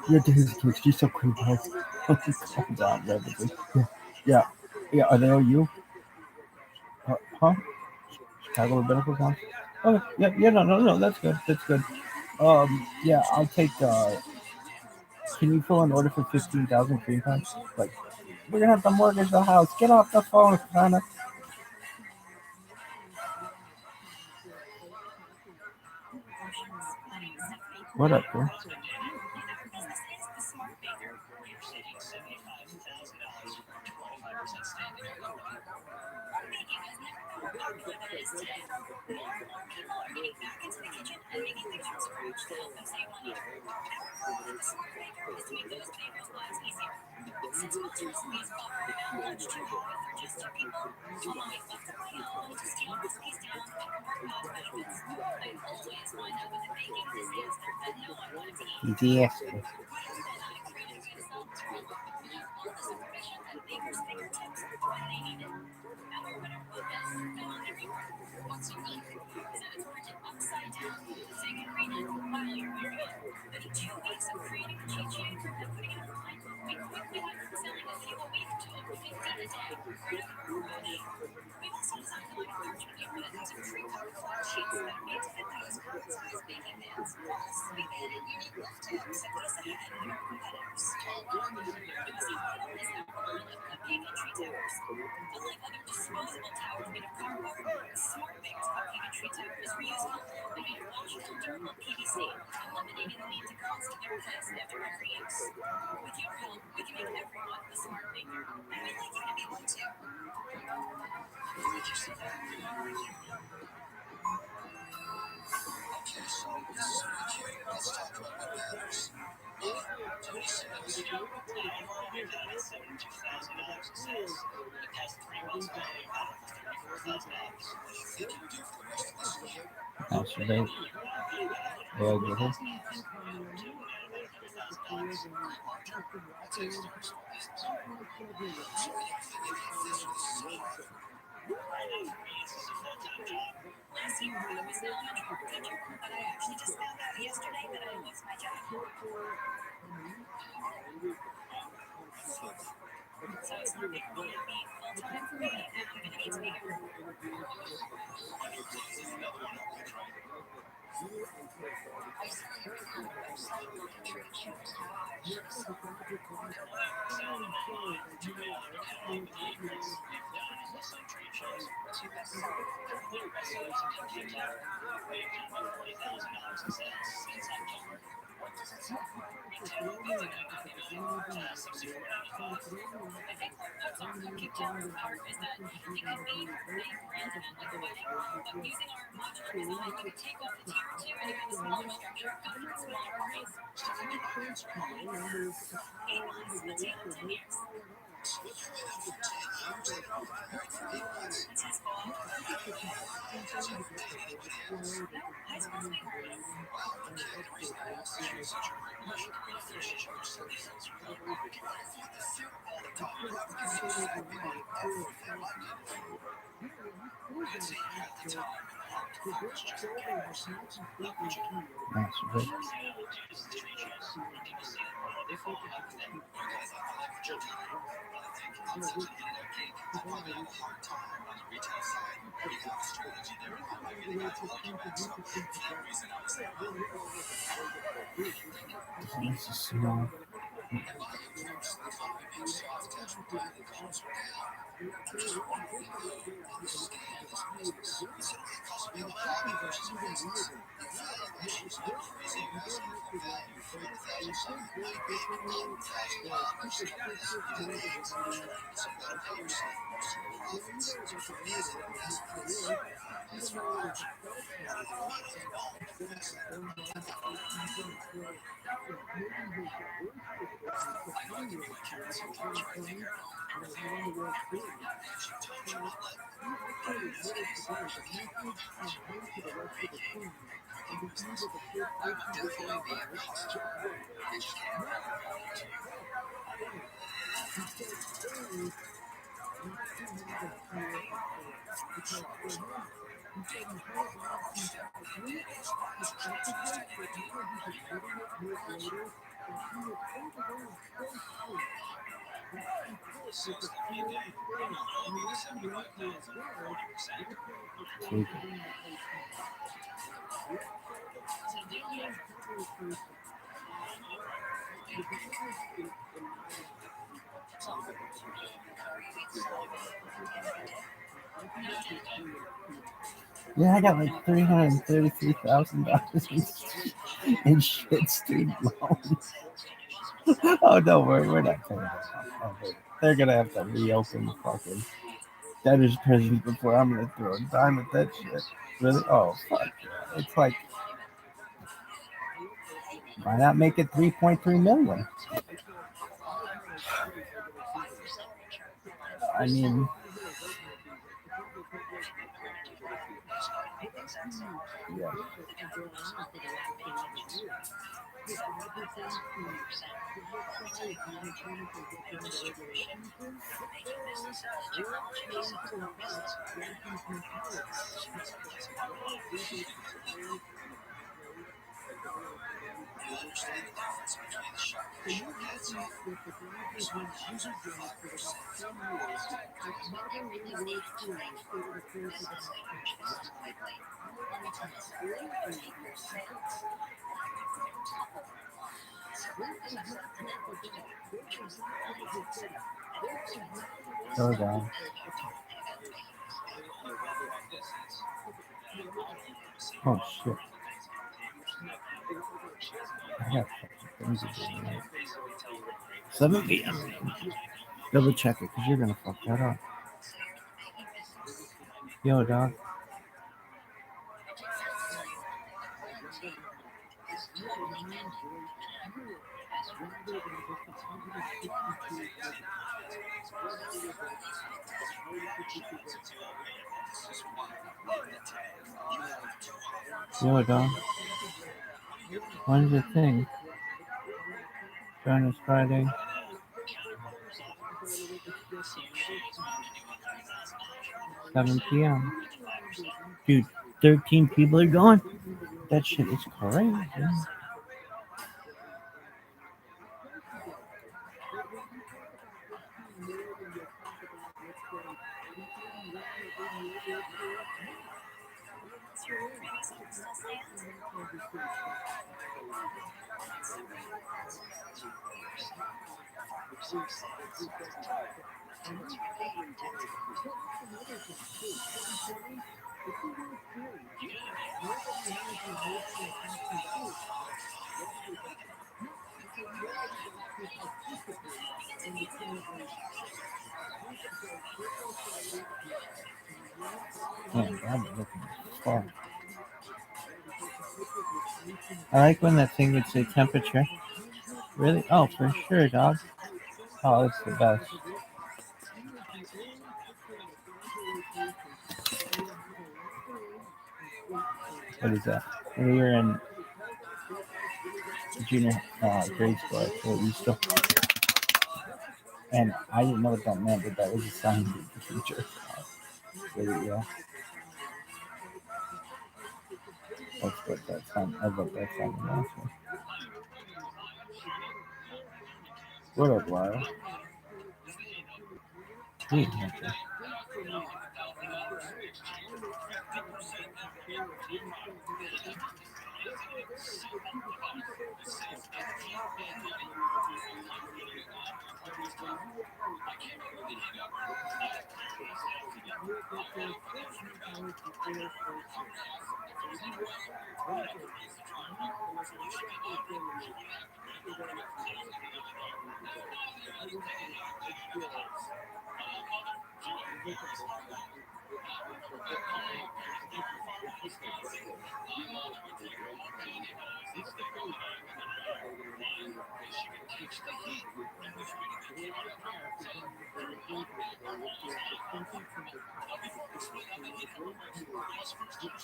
Your daisy cakes, you're so cool, guys. Calm down, Rabbi. Yeah. Yeah, are they all you? Huh? Chicago Medical Council? Okay, yeah, no, that's good, yeah, I'll take, can you fill an order for 15,000 cream pies? Like, we're gonna have to mortgage the house. Get off the phone, Connor. What up, bro? Yes. disposable towel made of cardboard. Smart Mix updated tree towel is reusable and made of washable durable PVC, eliminating the need to constantly replace after every use. With your help, we can make everyone a smart maker. And we'd like you to be one too. Okay, so this is really cute. Let's talk about what matters. Tony Simmons. Overall, we've added $72,000 in sales. In the past 3 months alone, we've had almost $34,000. What do you think you'll do for the rest of this year? Masturbate. Yeah, I get it. I'd say start a small business. So what do you think of this for the summer? Last year, I was not a drug teacher, but I actually just found out yesterday that I lost my job. So it's not going to be full-time for me, and I'm going to need to be here. I saw your website looking for cute igers. I think what's our cookie tower part is that it could be big, random, like a wedding, but using our modular design, you could take off the tier 2 and have a smaller structure, go for smaller parties. 8 months, a tale of 10 years. So you've been out for 10 years. Very cool. It's his fault. So you ever date anybody else? No, high school sweetheart. Well, okay, the reason I asked is you're such a great missionary to share your citizens with our market. I find this here all the time. Whoever gets you sleeping on everything I did for you. I'd say you had the time and the heart to focus just on getting yourselves. What would you do? Masturbate. You guys have a leverage your time. But I think on such an internet gig, I probably have a hard time on the retail side. You have a strategy there, and I really like the look of it. So for that reason, I would say well. This is small. In my approach, the economy being soft has brought the costs down. I'm just wondering how to scale this business. Considering it costs me a lot of dollars in business. Your valuations might be crazy. You're asking for value, $300,000, some might be $100,000. You may have to train somebody else. So profits. So for me, the investments is huge. And I don't want to involve investing. I know I can do accounts and keep trying to figure out everything. As you touch your outlet, I would definitely be a customer. It just can't add value to you. Take it. Yeah, I got like $333,000 in shit student loans. Oh no, we're not paying that off. Oh, they're gonna have to reopen the fucking debtor's prison before I'm gonna throw a dime at that shit. Really? Oh fuck yeah. It's like, why not make it 3.3 million? I mean, yeah. You understand the difference between the shark and the shark head, so this one comes with 5%. Go down. Oh shit. I got fucking things to do tonight. 7 p.m. Double check it, because you're going to fuck that up. Yo, dog. Yo, dog. When's the thing? Join us Friday. 7 p.m. Dude, 13 people are going. That shit is crazy. Man, I'm looking far. I like when that thing would say temperature. Really? Oh, for sure, dog. Oh, it's the best. What is that? When we were in junior grade school, actually, we still, and I didn't know what that meant, but that was a sign to the teacher. Really, yeah. That's what that sign. I love that sign. Awesome. What up, Lyle? Sweet, okay.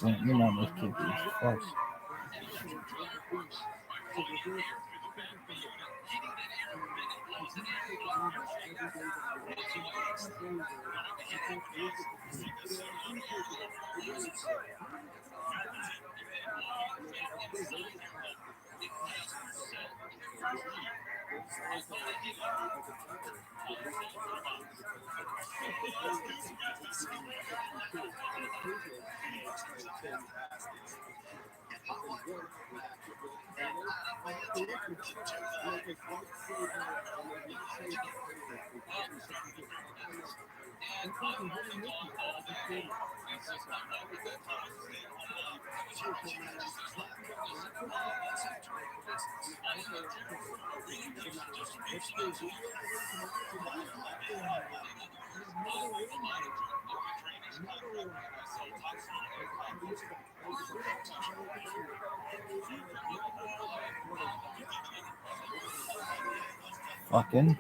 Yeah, you know this kid is fuck. Fucking.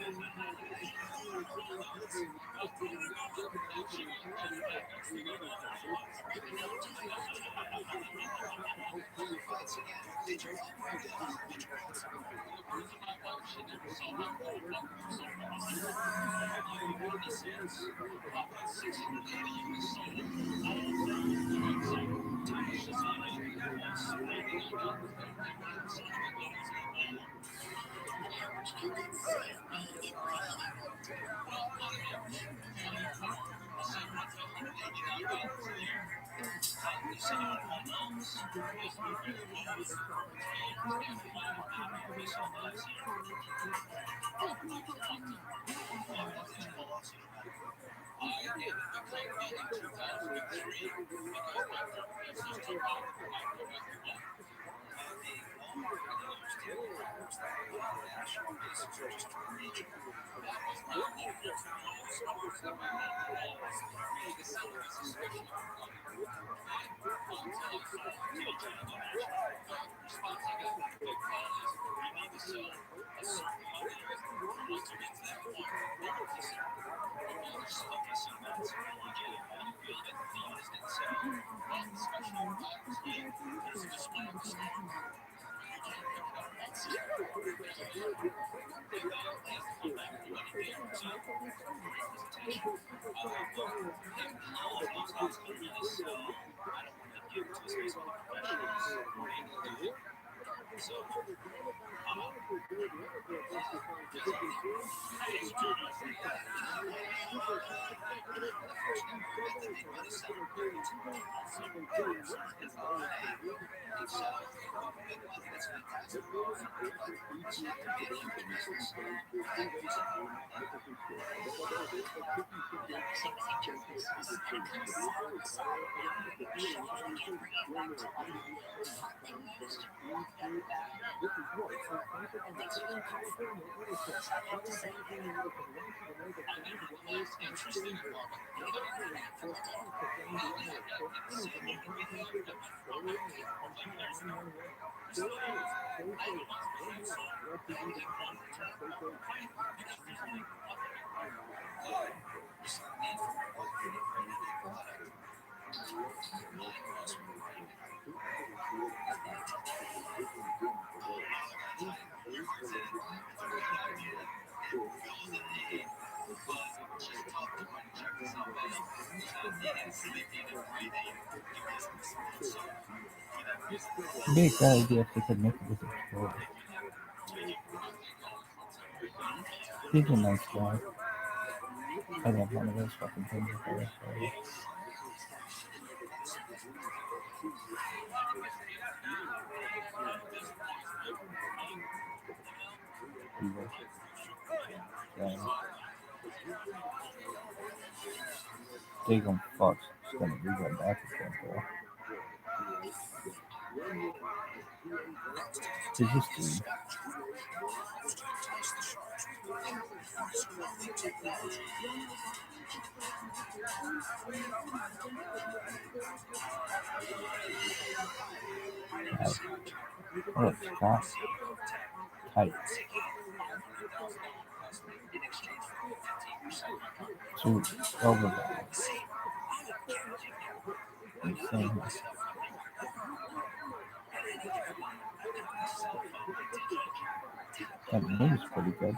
It'd be a good idea if they could make it with a toy. He's a nice guy. I'd have one of those fucking things if I was there. They gonna fuck. It's gonna be going back again, bro. Is this dude? What a Scott. Tight. Two overballs. Insane. That name's pretty good.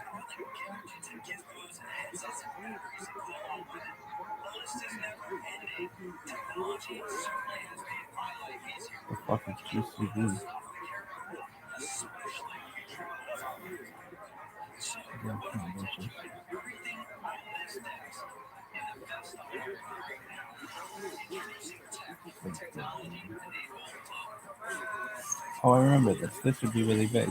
The fuck is GCV? Oh, I remember this. This would be really big.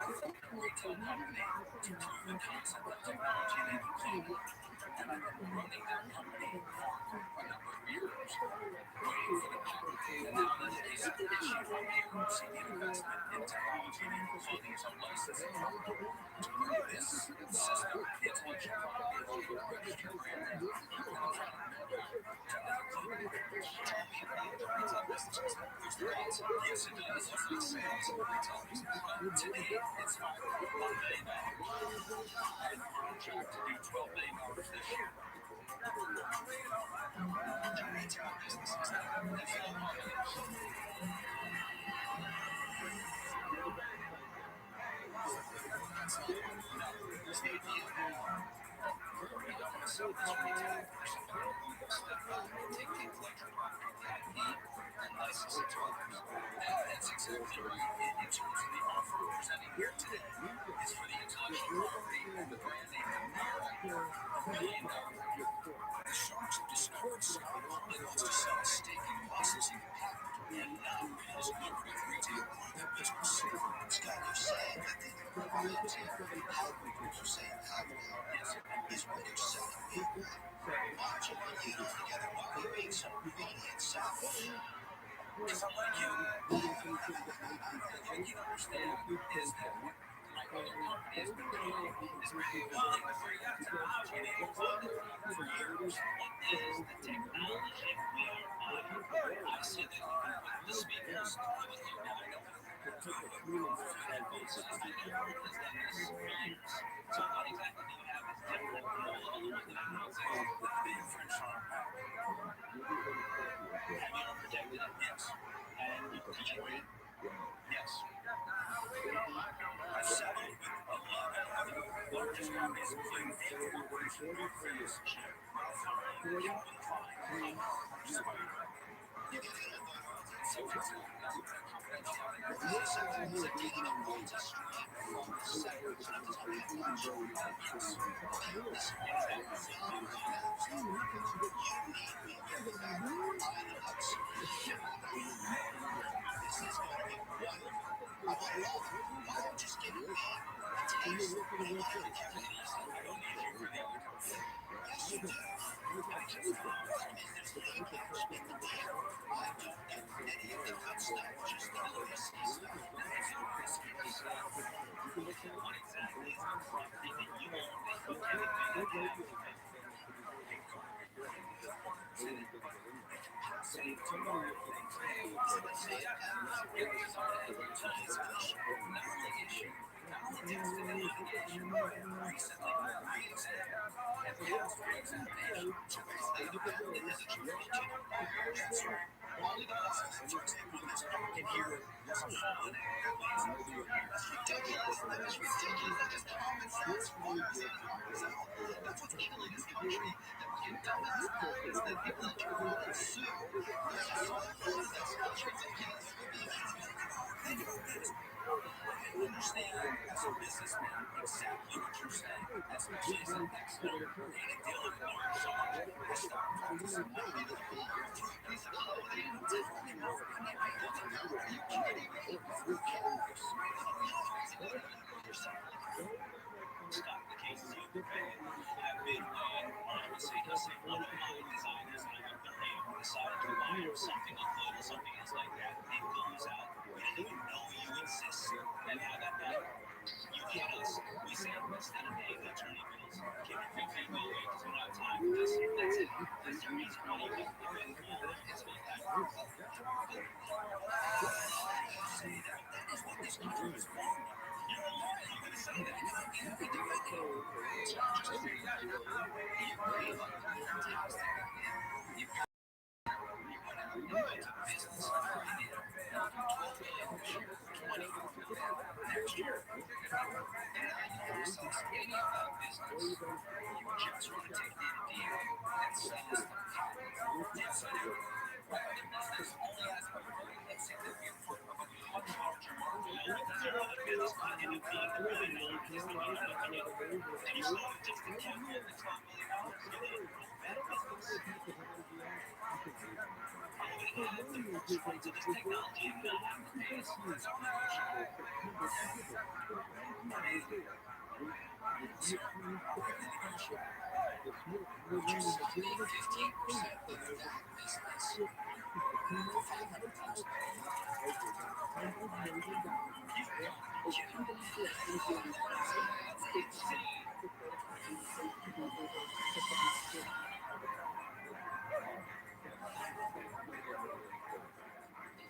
retail company to prove the concept of technology they can claim. And I've been running that company for a number of years, waiting for the patent date. And now that it is issued, you see the investment in technology and including some licensing to bring this system into a registered brand name and a product to include retail businesses. Here's the concept. Yes, it does affect sales of retailers, but today it's $5.1 billion and we're on track to do $12 billion this year. The retail businesses that fill markets. That's all. No, there's the idea. We don't want to sell this retail for somebody who step back and take the intellectual property, the IP, and license it to others. And that's exactly right. In terms of the offer we're presenting here today, it's for the intellectual property, the brand name, the mark, $1 billion. The sharks have discovered Scott only wants to sell a steak and licensing a patent and not as lucrative retail part of their business. Scott, you're saying that the royalty, how you're saying how is what you're selling me. Why don't you want you together? Why are you being so greedy and selfish? Because I like you. What you understand is that my other company has been building the free technology enabled for years. What is the technology we are buying? I said that you can put the speakers with you. Now I know headphones system. I know Apple has done this for years. So what exactly do you have that's different from all the other ones that I'm using that have been infringed on our patent? Have you ever protected it? Yes. And you protected it? Yes. I've settled with 11 other largest companies, including the corporation, ROTHSCHILD, Calvin Klein, Spider. You get it. So it's confidentiality. Is it taking a royalty stream from the seller? So that doesn't have much. Yes. Okay, listen, you need me very bad. I know how to secure this is going to be wonderful. I want it all. Why don't you just give me a taste of my everything? I don't need you for the other company. Yes, you do. I just don't. And there's the engagement, the deal. I don't get any of the good stuff, just the risky stuff. There's no risky stuff. What exactly is the property that you own that you can advantage of? The capacity to move things. So let's say I have to not only issue, not only tested in litigation, recently re-examined and passed re-examination to complete the patent as a trilogy. That's right. Only the process, for example, in this court can hear there's a holiday that lasts for 4 years. That's ridiculous. That is ridiculous. That is common sense. Why is that common sense? That's what's evil in this country. That we can dumb its minds that people that turn around and sue. That's so funny. That's ridiculous. I understand as a businessman exactly what you're saying. Especially as an expert in a deal of large someone. I stopped practicing law. Piece of clothing. Are you kidding me? Who cares? Stop the cases you can pay. I've been weighing, honestly, just say one of my designers that I got paid decided to wire something up little, something else like that. It goes out. We didn't even know you exist and how that happened. You hit us. We say, instead of paying the attorney bills, give your fee, go away because we don't have time for this. That's it. That's the reason why you have to pay it's my patent. Say that. That is what this country is for. You're a lawyer. You're going to say that. You're going to defend it. It's not just a free guy. You're great. Fantastic. You've got you went out into business. You did. Now do 12 million this year, 24 million next year. And now you don't succeed in that business. You just want to take the idea and sell us the patent. Yes, I do. The business only has a very insignificant part of a much larger market. Because you're not a business that ended up being a really known business. And you sold it just to get the $12 million. You did. Bad business. I'm going to have the to this technology and not have to pay us for its own evolution. So, we're in the negotiation. Would you sell me 15% of that business for $500,000? You gotta be kidding me. That's insane.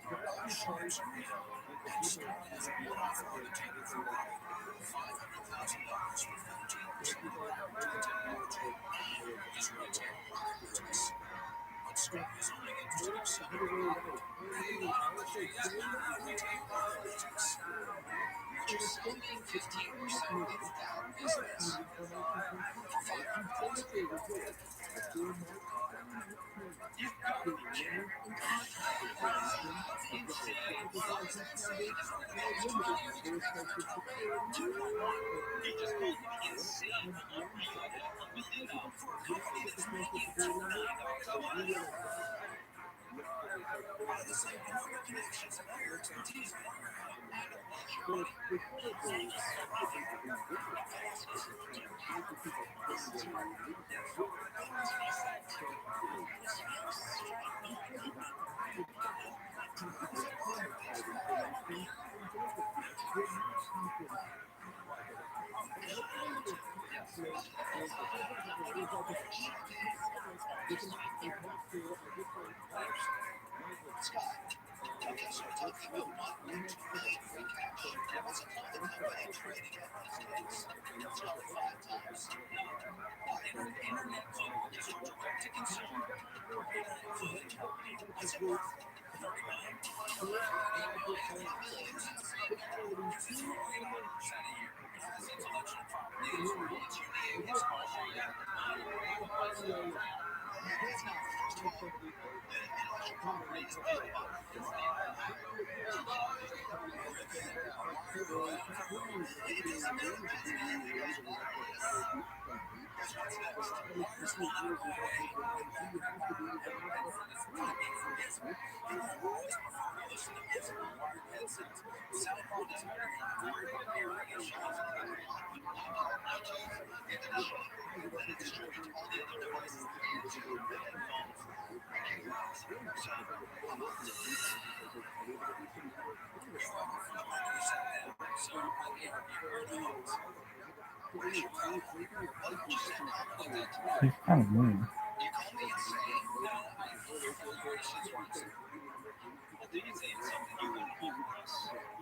Our shorts are real and start as one offer on the table for you. $500,000 for 15% of our technology is retail politics. But start is only interested in selling product. Not opportunities, not retail politics. Would you sell me 15% of that business for $500,000? You gotta be kidding. That's insane. That's insane. That's not a man's value. Dude, you just called me insane. Unreal. $1 million for a company that's making $2 million a month. Are the same number of connections and your expertise partner and a bunch of money? This is your Scott. Okay, so we're talking about $1.2 million free cash. What's another company trading at these days? It's about 5 times. Internet footage or direct to consumer. Internet footage is worth 30 million. Millions. Uses $4 million a year. It has intellectual property. It's unique. It's all it's not first of all. The intellectual property is made about 40 It is America's Man's wireless. Here's what's next. Here's one way. And for this topic, you will always prefer to listen to music with wired headsets. Soundproof doesn't matter. Don't worry about air International. Then it distributes all the other devices into your headphones. Okay, guys. So, how about this? You're on your phone on your side. So, you heard those. Where's your phone? Why don't you send out a link to me? He's kind of mean. You call me and say, I feel your issues once. I'll do you something you wouldn't want this.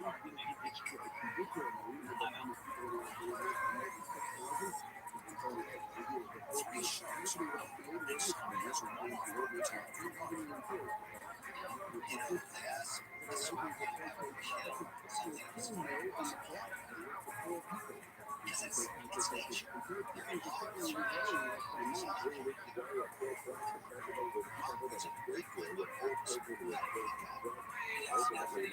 Part of the big picture. I'm out. 3 sharks are out. And starting as one offer to everyone. This is why we never kill something as valuable as a product. Because it's nature. Your law is your nature. It's not a product. It's a great way to practice It's definitely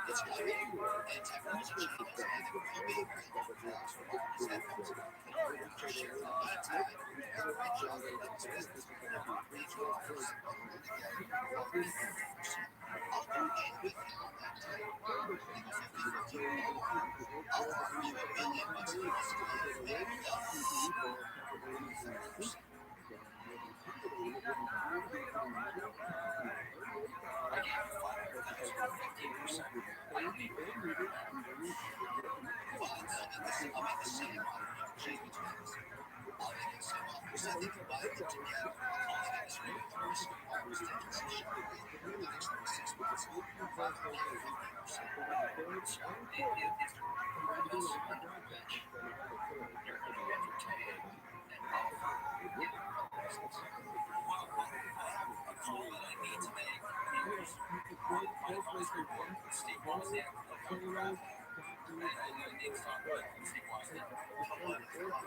it's heavy. And technology channels and it will be very long flags for wireless headphones. After sharing a lot of time, doing a great job in this business, major offers, I'm going to get over 50%. I'll do anything on that deal. Even if you review more, I'll offer you $1 million plus maybe double. 30%. Again, 500,000 for 15%. I don't need to agree with that. Well, I'll make the same offer you exchange between us. I'll make the same offer so they combine them together. All the next rate for us wireless tickets and shopping for the next 36 months. 550%. So, it's regardless of your pitch, you're going to entertain an offer in your business. Well, I have a call that I need to make. Here's my advice report. Steve Wozniak from the company Rabbi. And I need to talk with Steve Wozniak from 11 o'clock.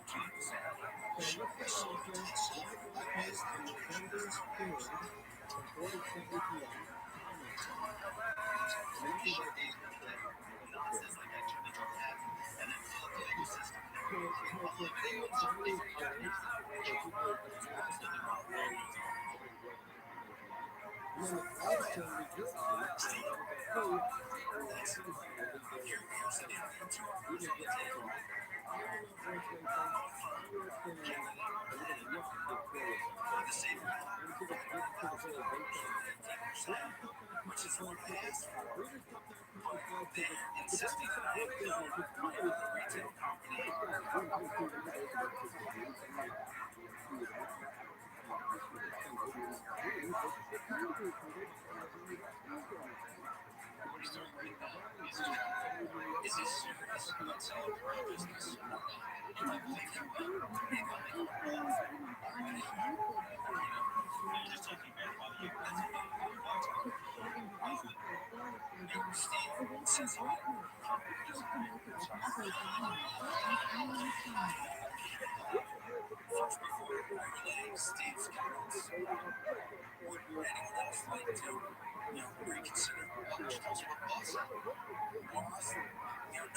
Keep saying, show me something to solve my business. Show me nonsense like I turn the drone head and then fill up the ecosystem. Unlimited uncertainty for you guys. That's what the wrong way. Which is what they asked for. Then, insisting that I become part of the retail company. We're starting right now, ladies and gentlemen. Is this serious? Let's sell a real business or not? If I believe you will, make a make. Alright. You're just talking bad about you. That's okay. Steve, since you first, before relaying Steve's comments, would anyone else like to, reconsider what Charles was?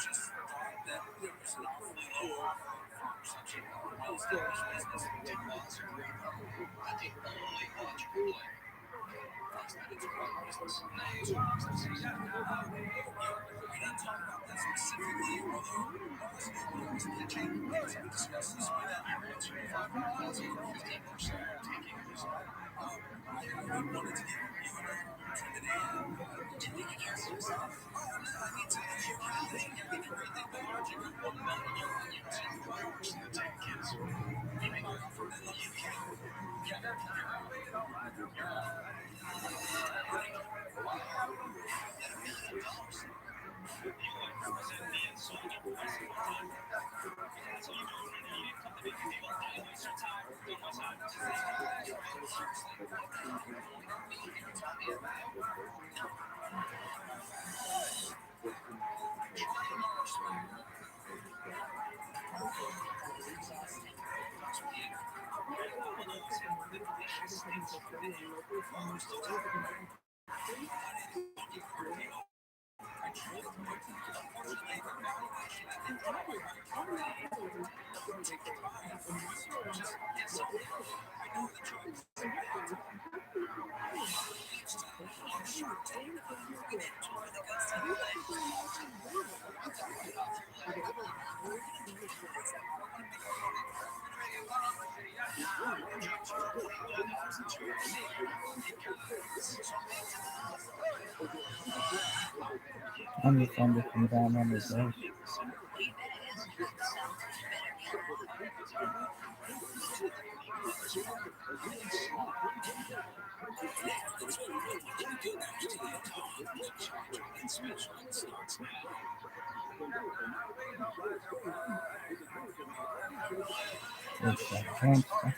Just thought that there was an awfully low offer for such a well-established business. Did Boss agree? I think the only logical player. First, that it's a wrong business. Now it's a business. We didn't talk about that specifically, although Boss knew what I was pitching. Because we discussed this with him. You're answering 5,000 for 15% taking this. I wanted to give you an opportunity to make an answer yourself. I need to hear what you think. I think everything but logic of $1 million onions and fireworks in the tank is. You make an offer and then you can. You're out. You're out. $1 million. You would represent me and sold your voice at one time. That's all you do. You didn't come to make a deal. I didn't waste your time. Don't waste time. Seriously. You're talking about? No. I'm just trying to come down on the day. It's that hamster.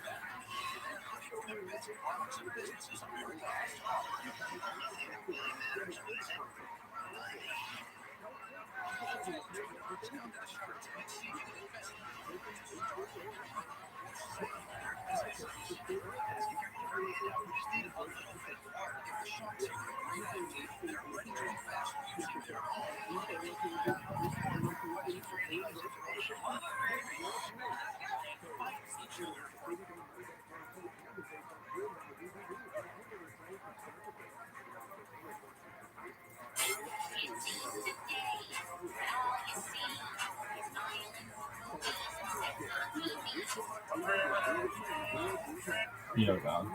Yo, dog.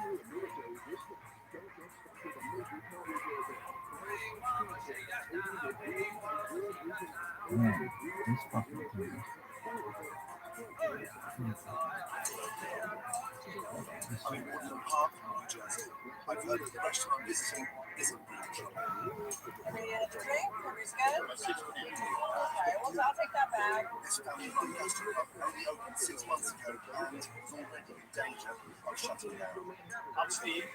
Man, this fucking thing. I mean, more than half of New Jersey. I've heard that the restaurant visiting isn't bad trouble. Any other drink? Everybody's good? Okay, well, I'll take that back. This family-run restaurant only opened 6 months ago and is already in danger of shutting down. I'm Steve.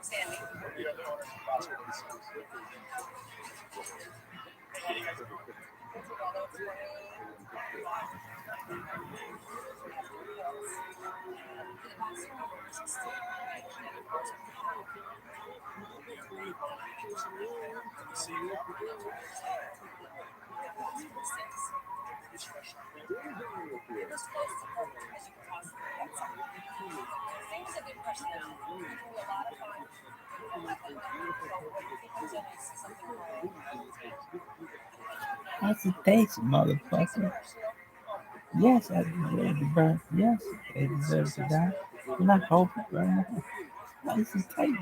Sandy. We are the owners of Possibilities. Hey, you guys are doing? He's a good personality. He can be a lot of fun. So when people tell me to see something wrong, Hesitation, motherfucker. Yes, I deserve to burn. Yes, I deserve to die. You're not hoping, burn. Hesitate.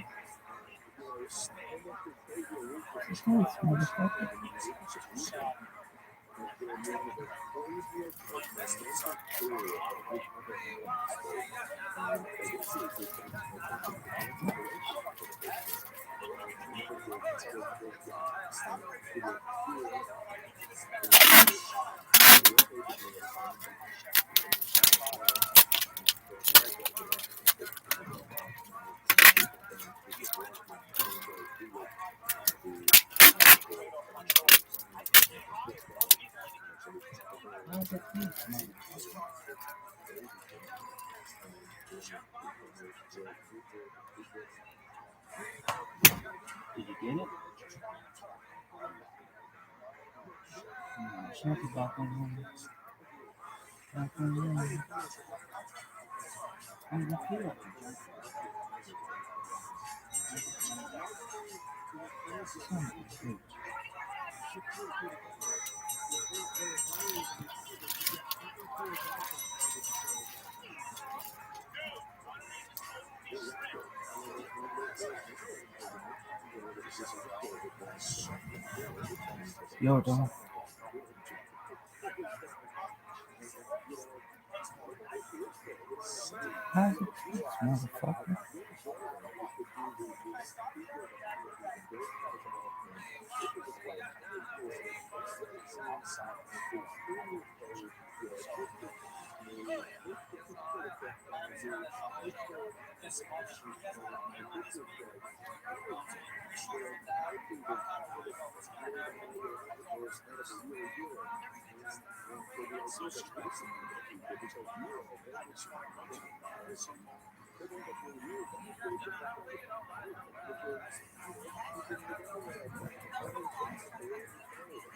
Hesitate, motherfucker. Did you get it? Check it back on home. Back on home. How do you feel? Yo, dog. How's it taste, motherfucker?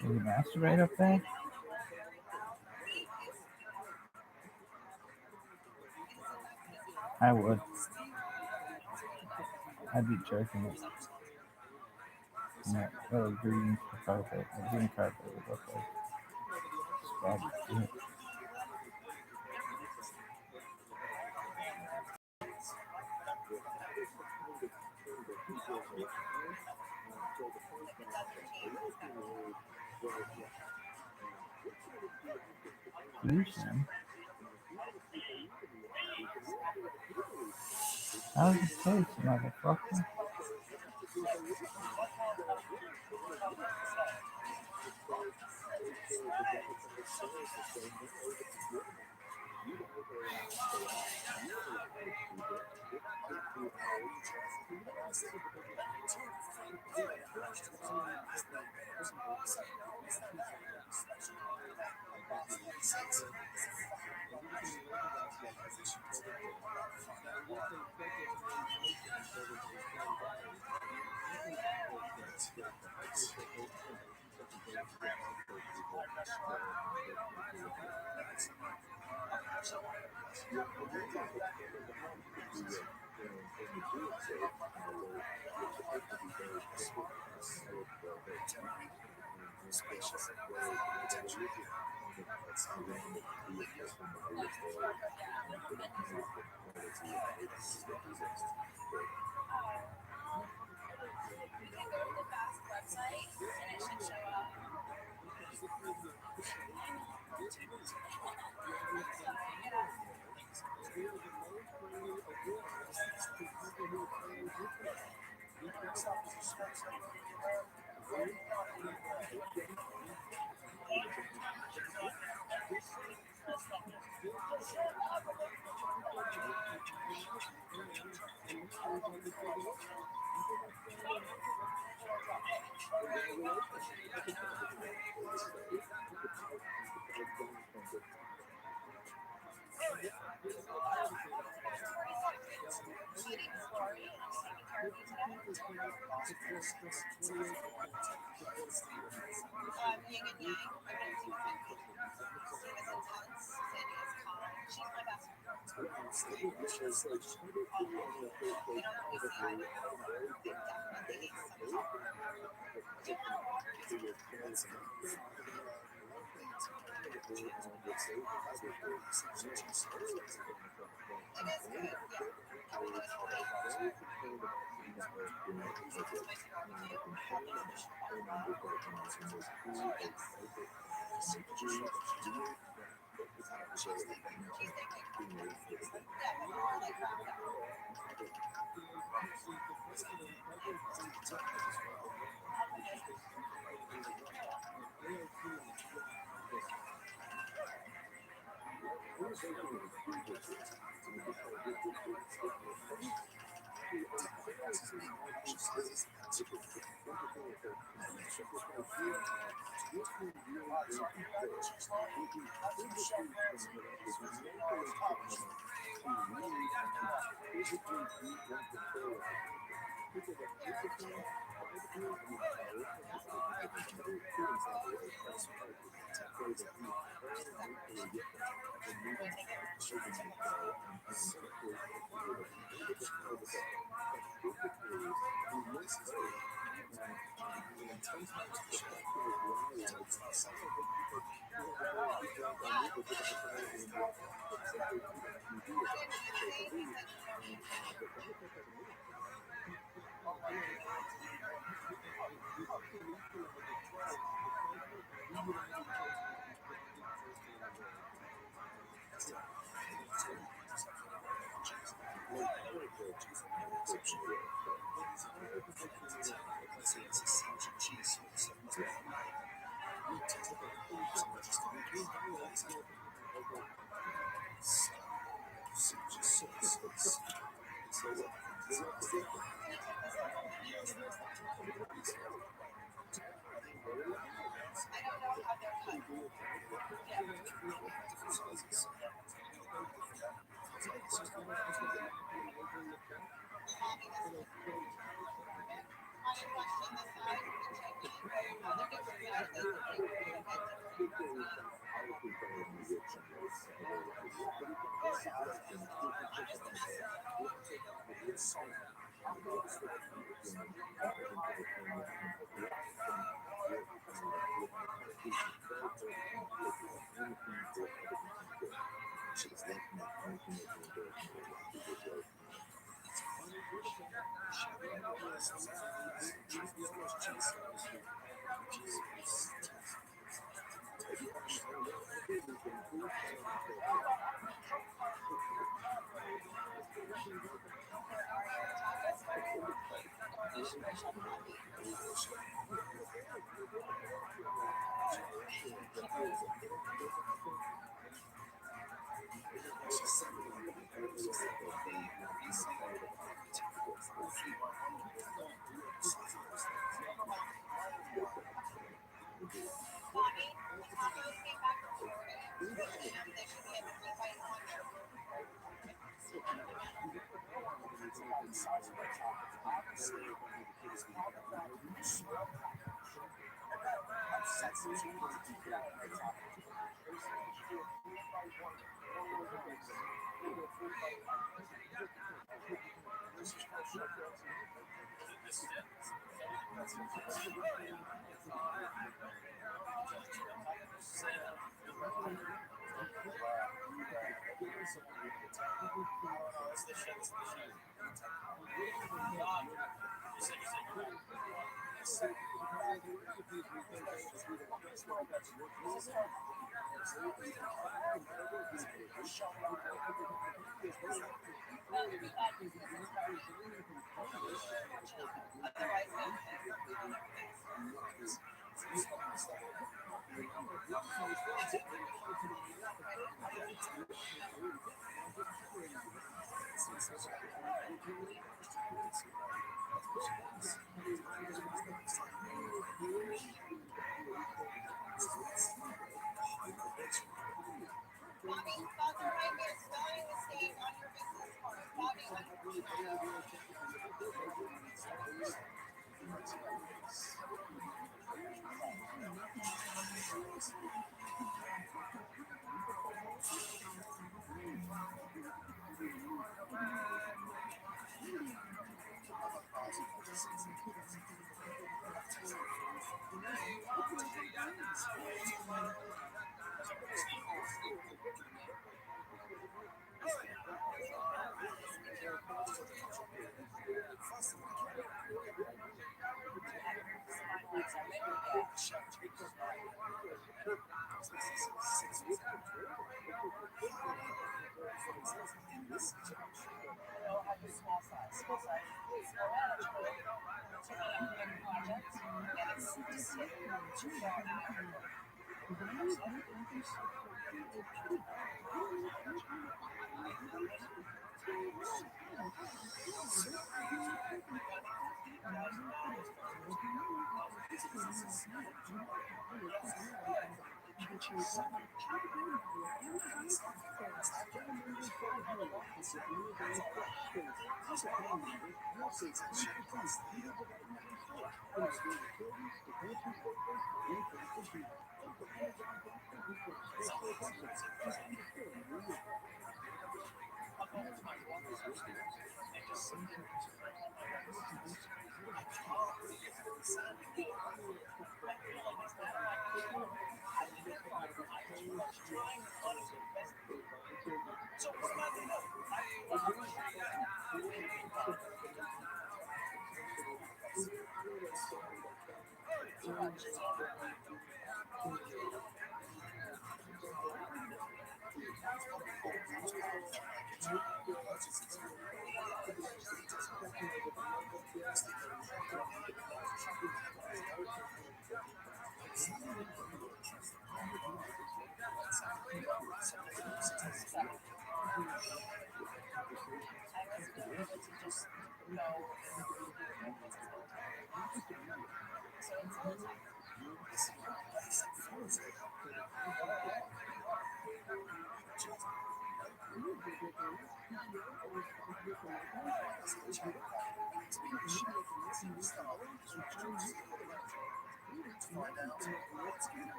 Did you masturbate up there? I would. I'd be jerking it. Yeah, well, green carpet. The green carpet would look like spaghetti shit. Fusion? How's it taste, motherfucker? you can go to the FAST website and it should show up. Yin and yang. I've been doing. Same as intense. Sandy is calm. She's my best friend.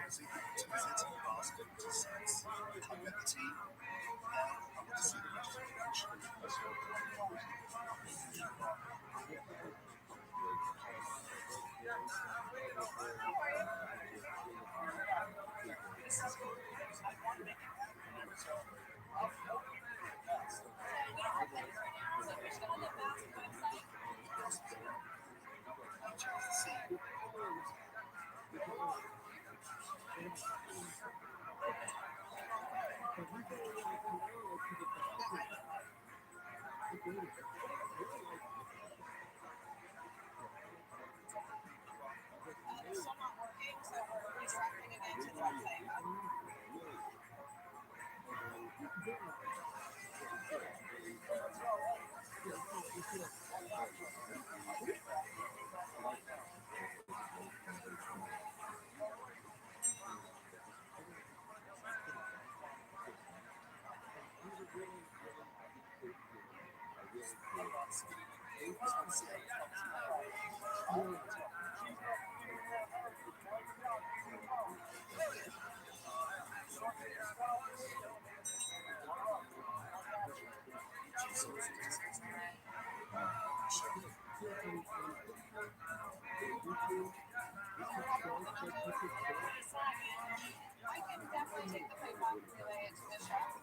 See, to visit Boston to sites. I've got the tea. I want to see the rest of the country. I can definitely take the picoftheday exhibition.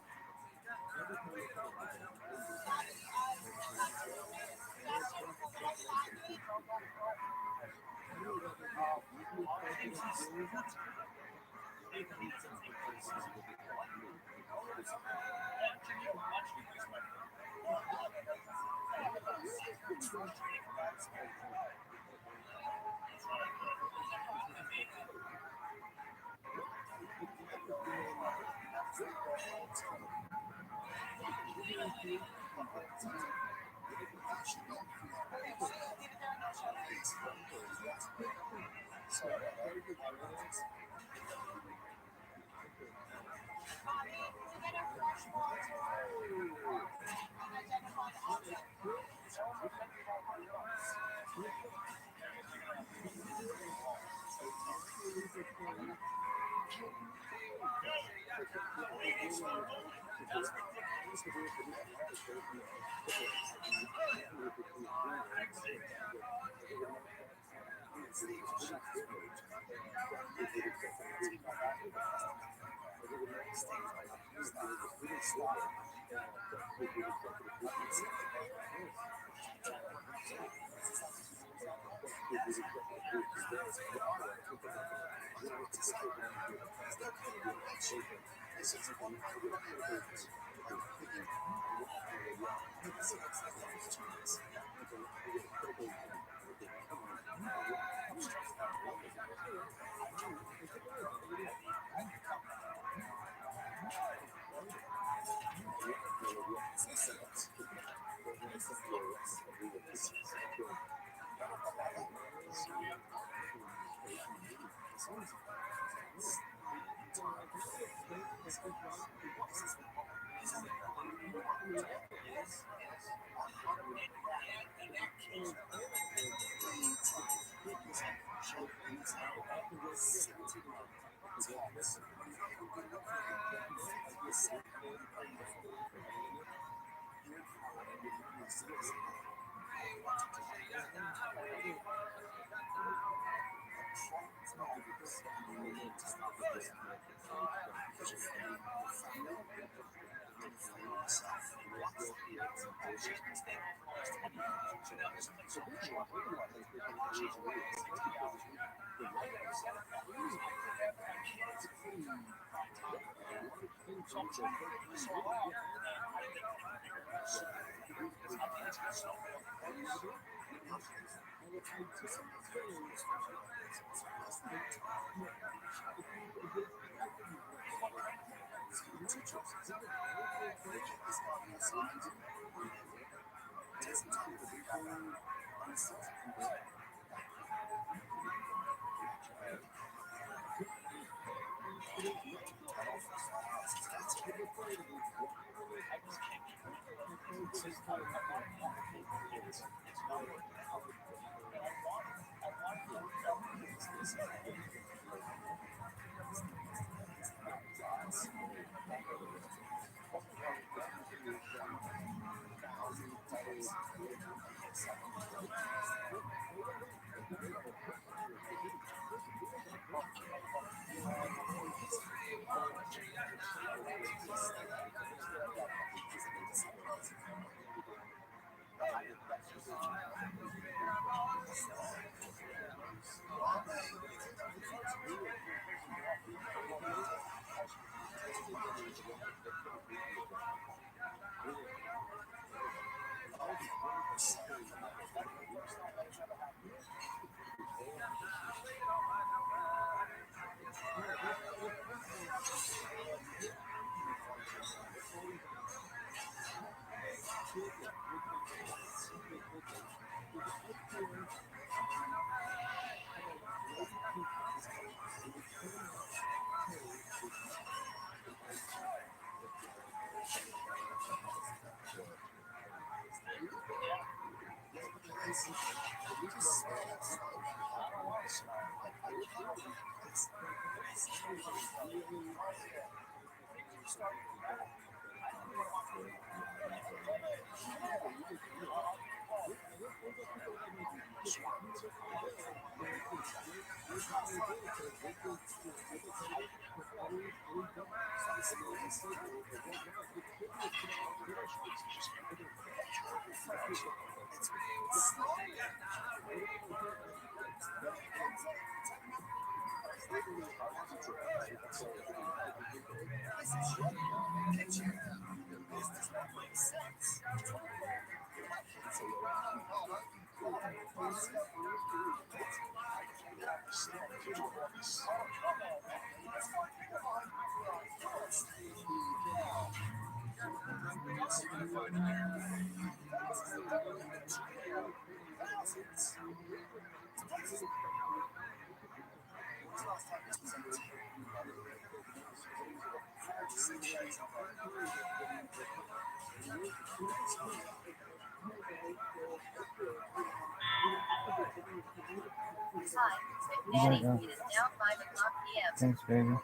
Hi, Daddy. It is now 5 o'clock p.m. Thanks, baby.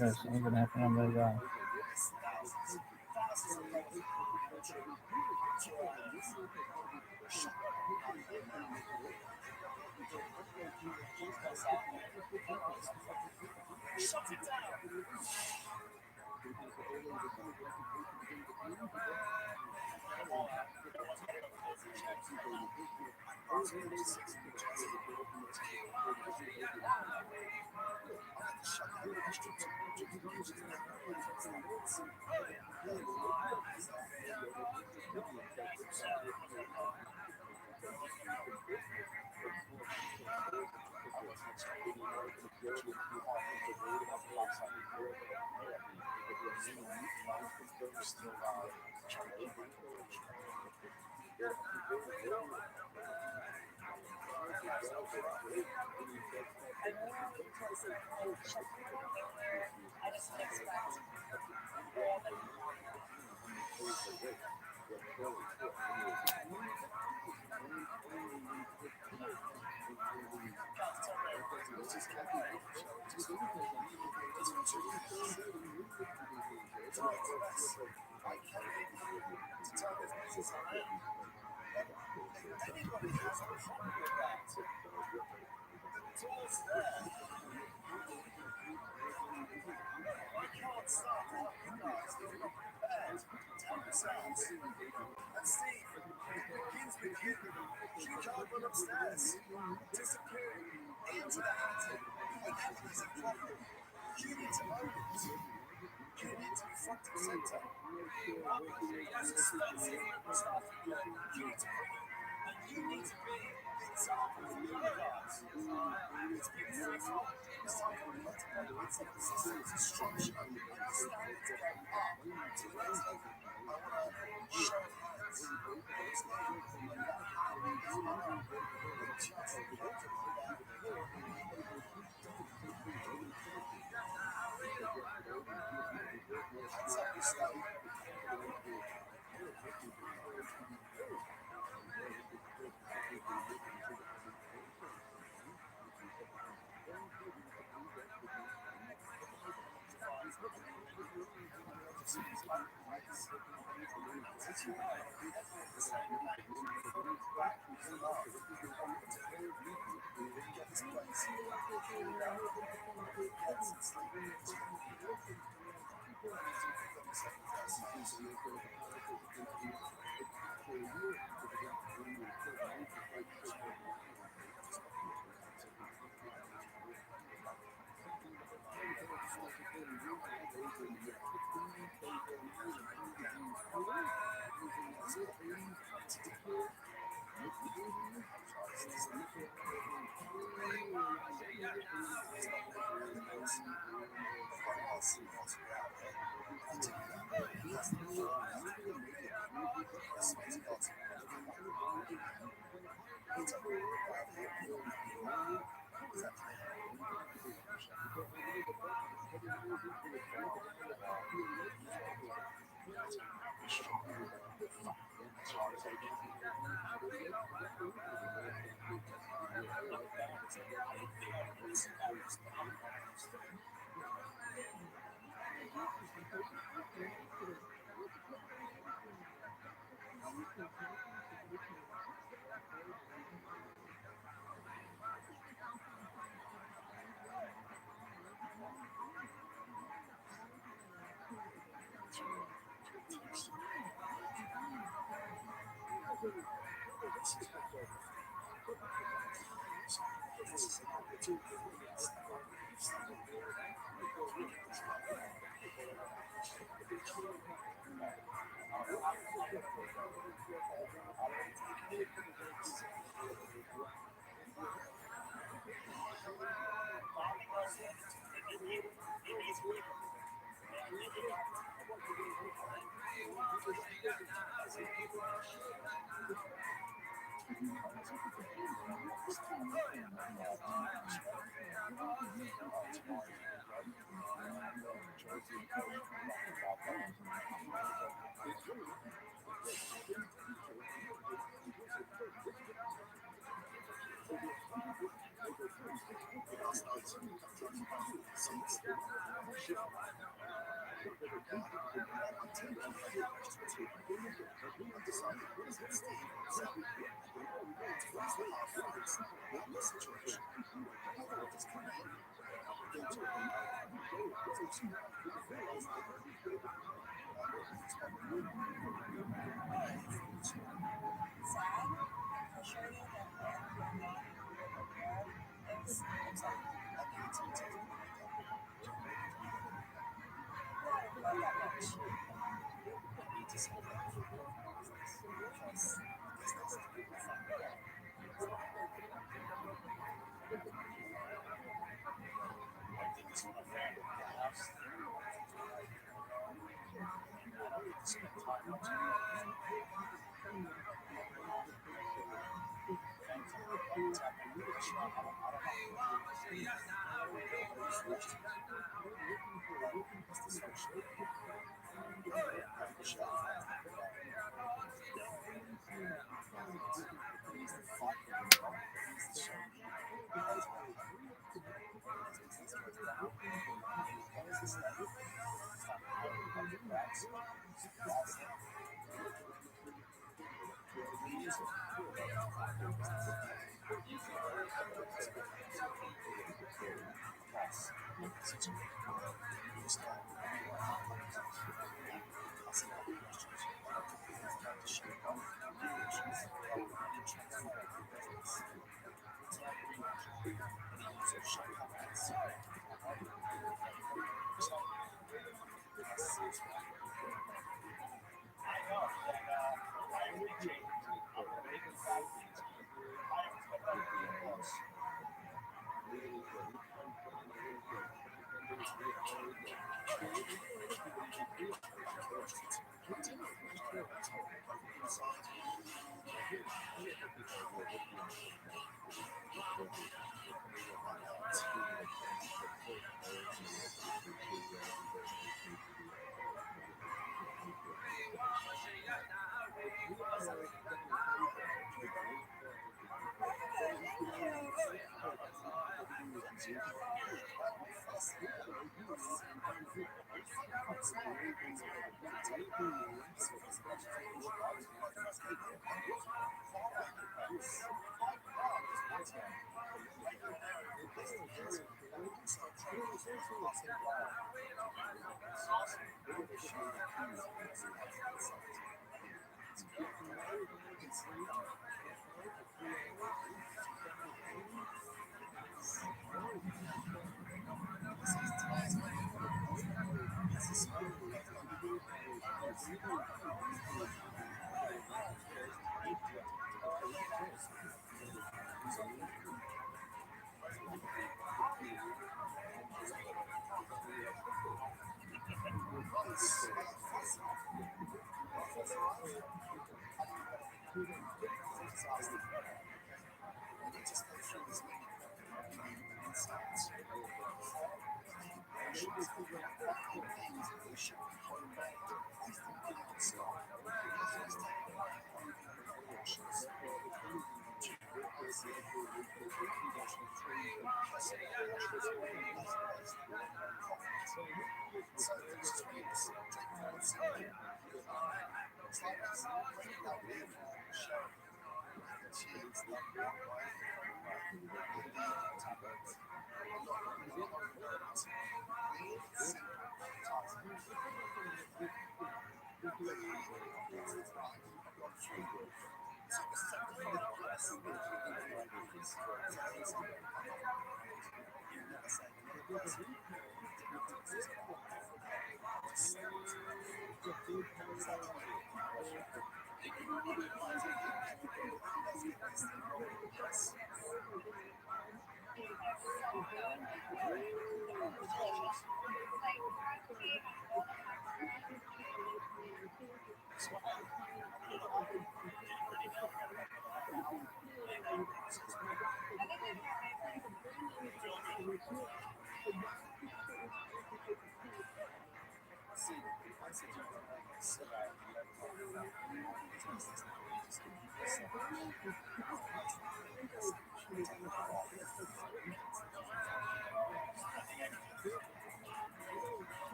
Yeah, something's gonna happen on my guy.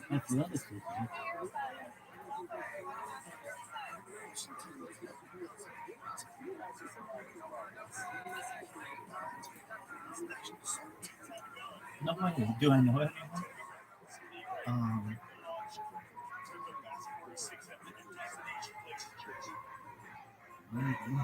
Like the other system. No way. Do I know it? Um. mm-hmm.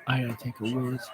I gotta take a whiz.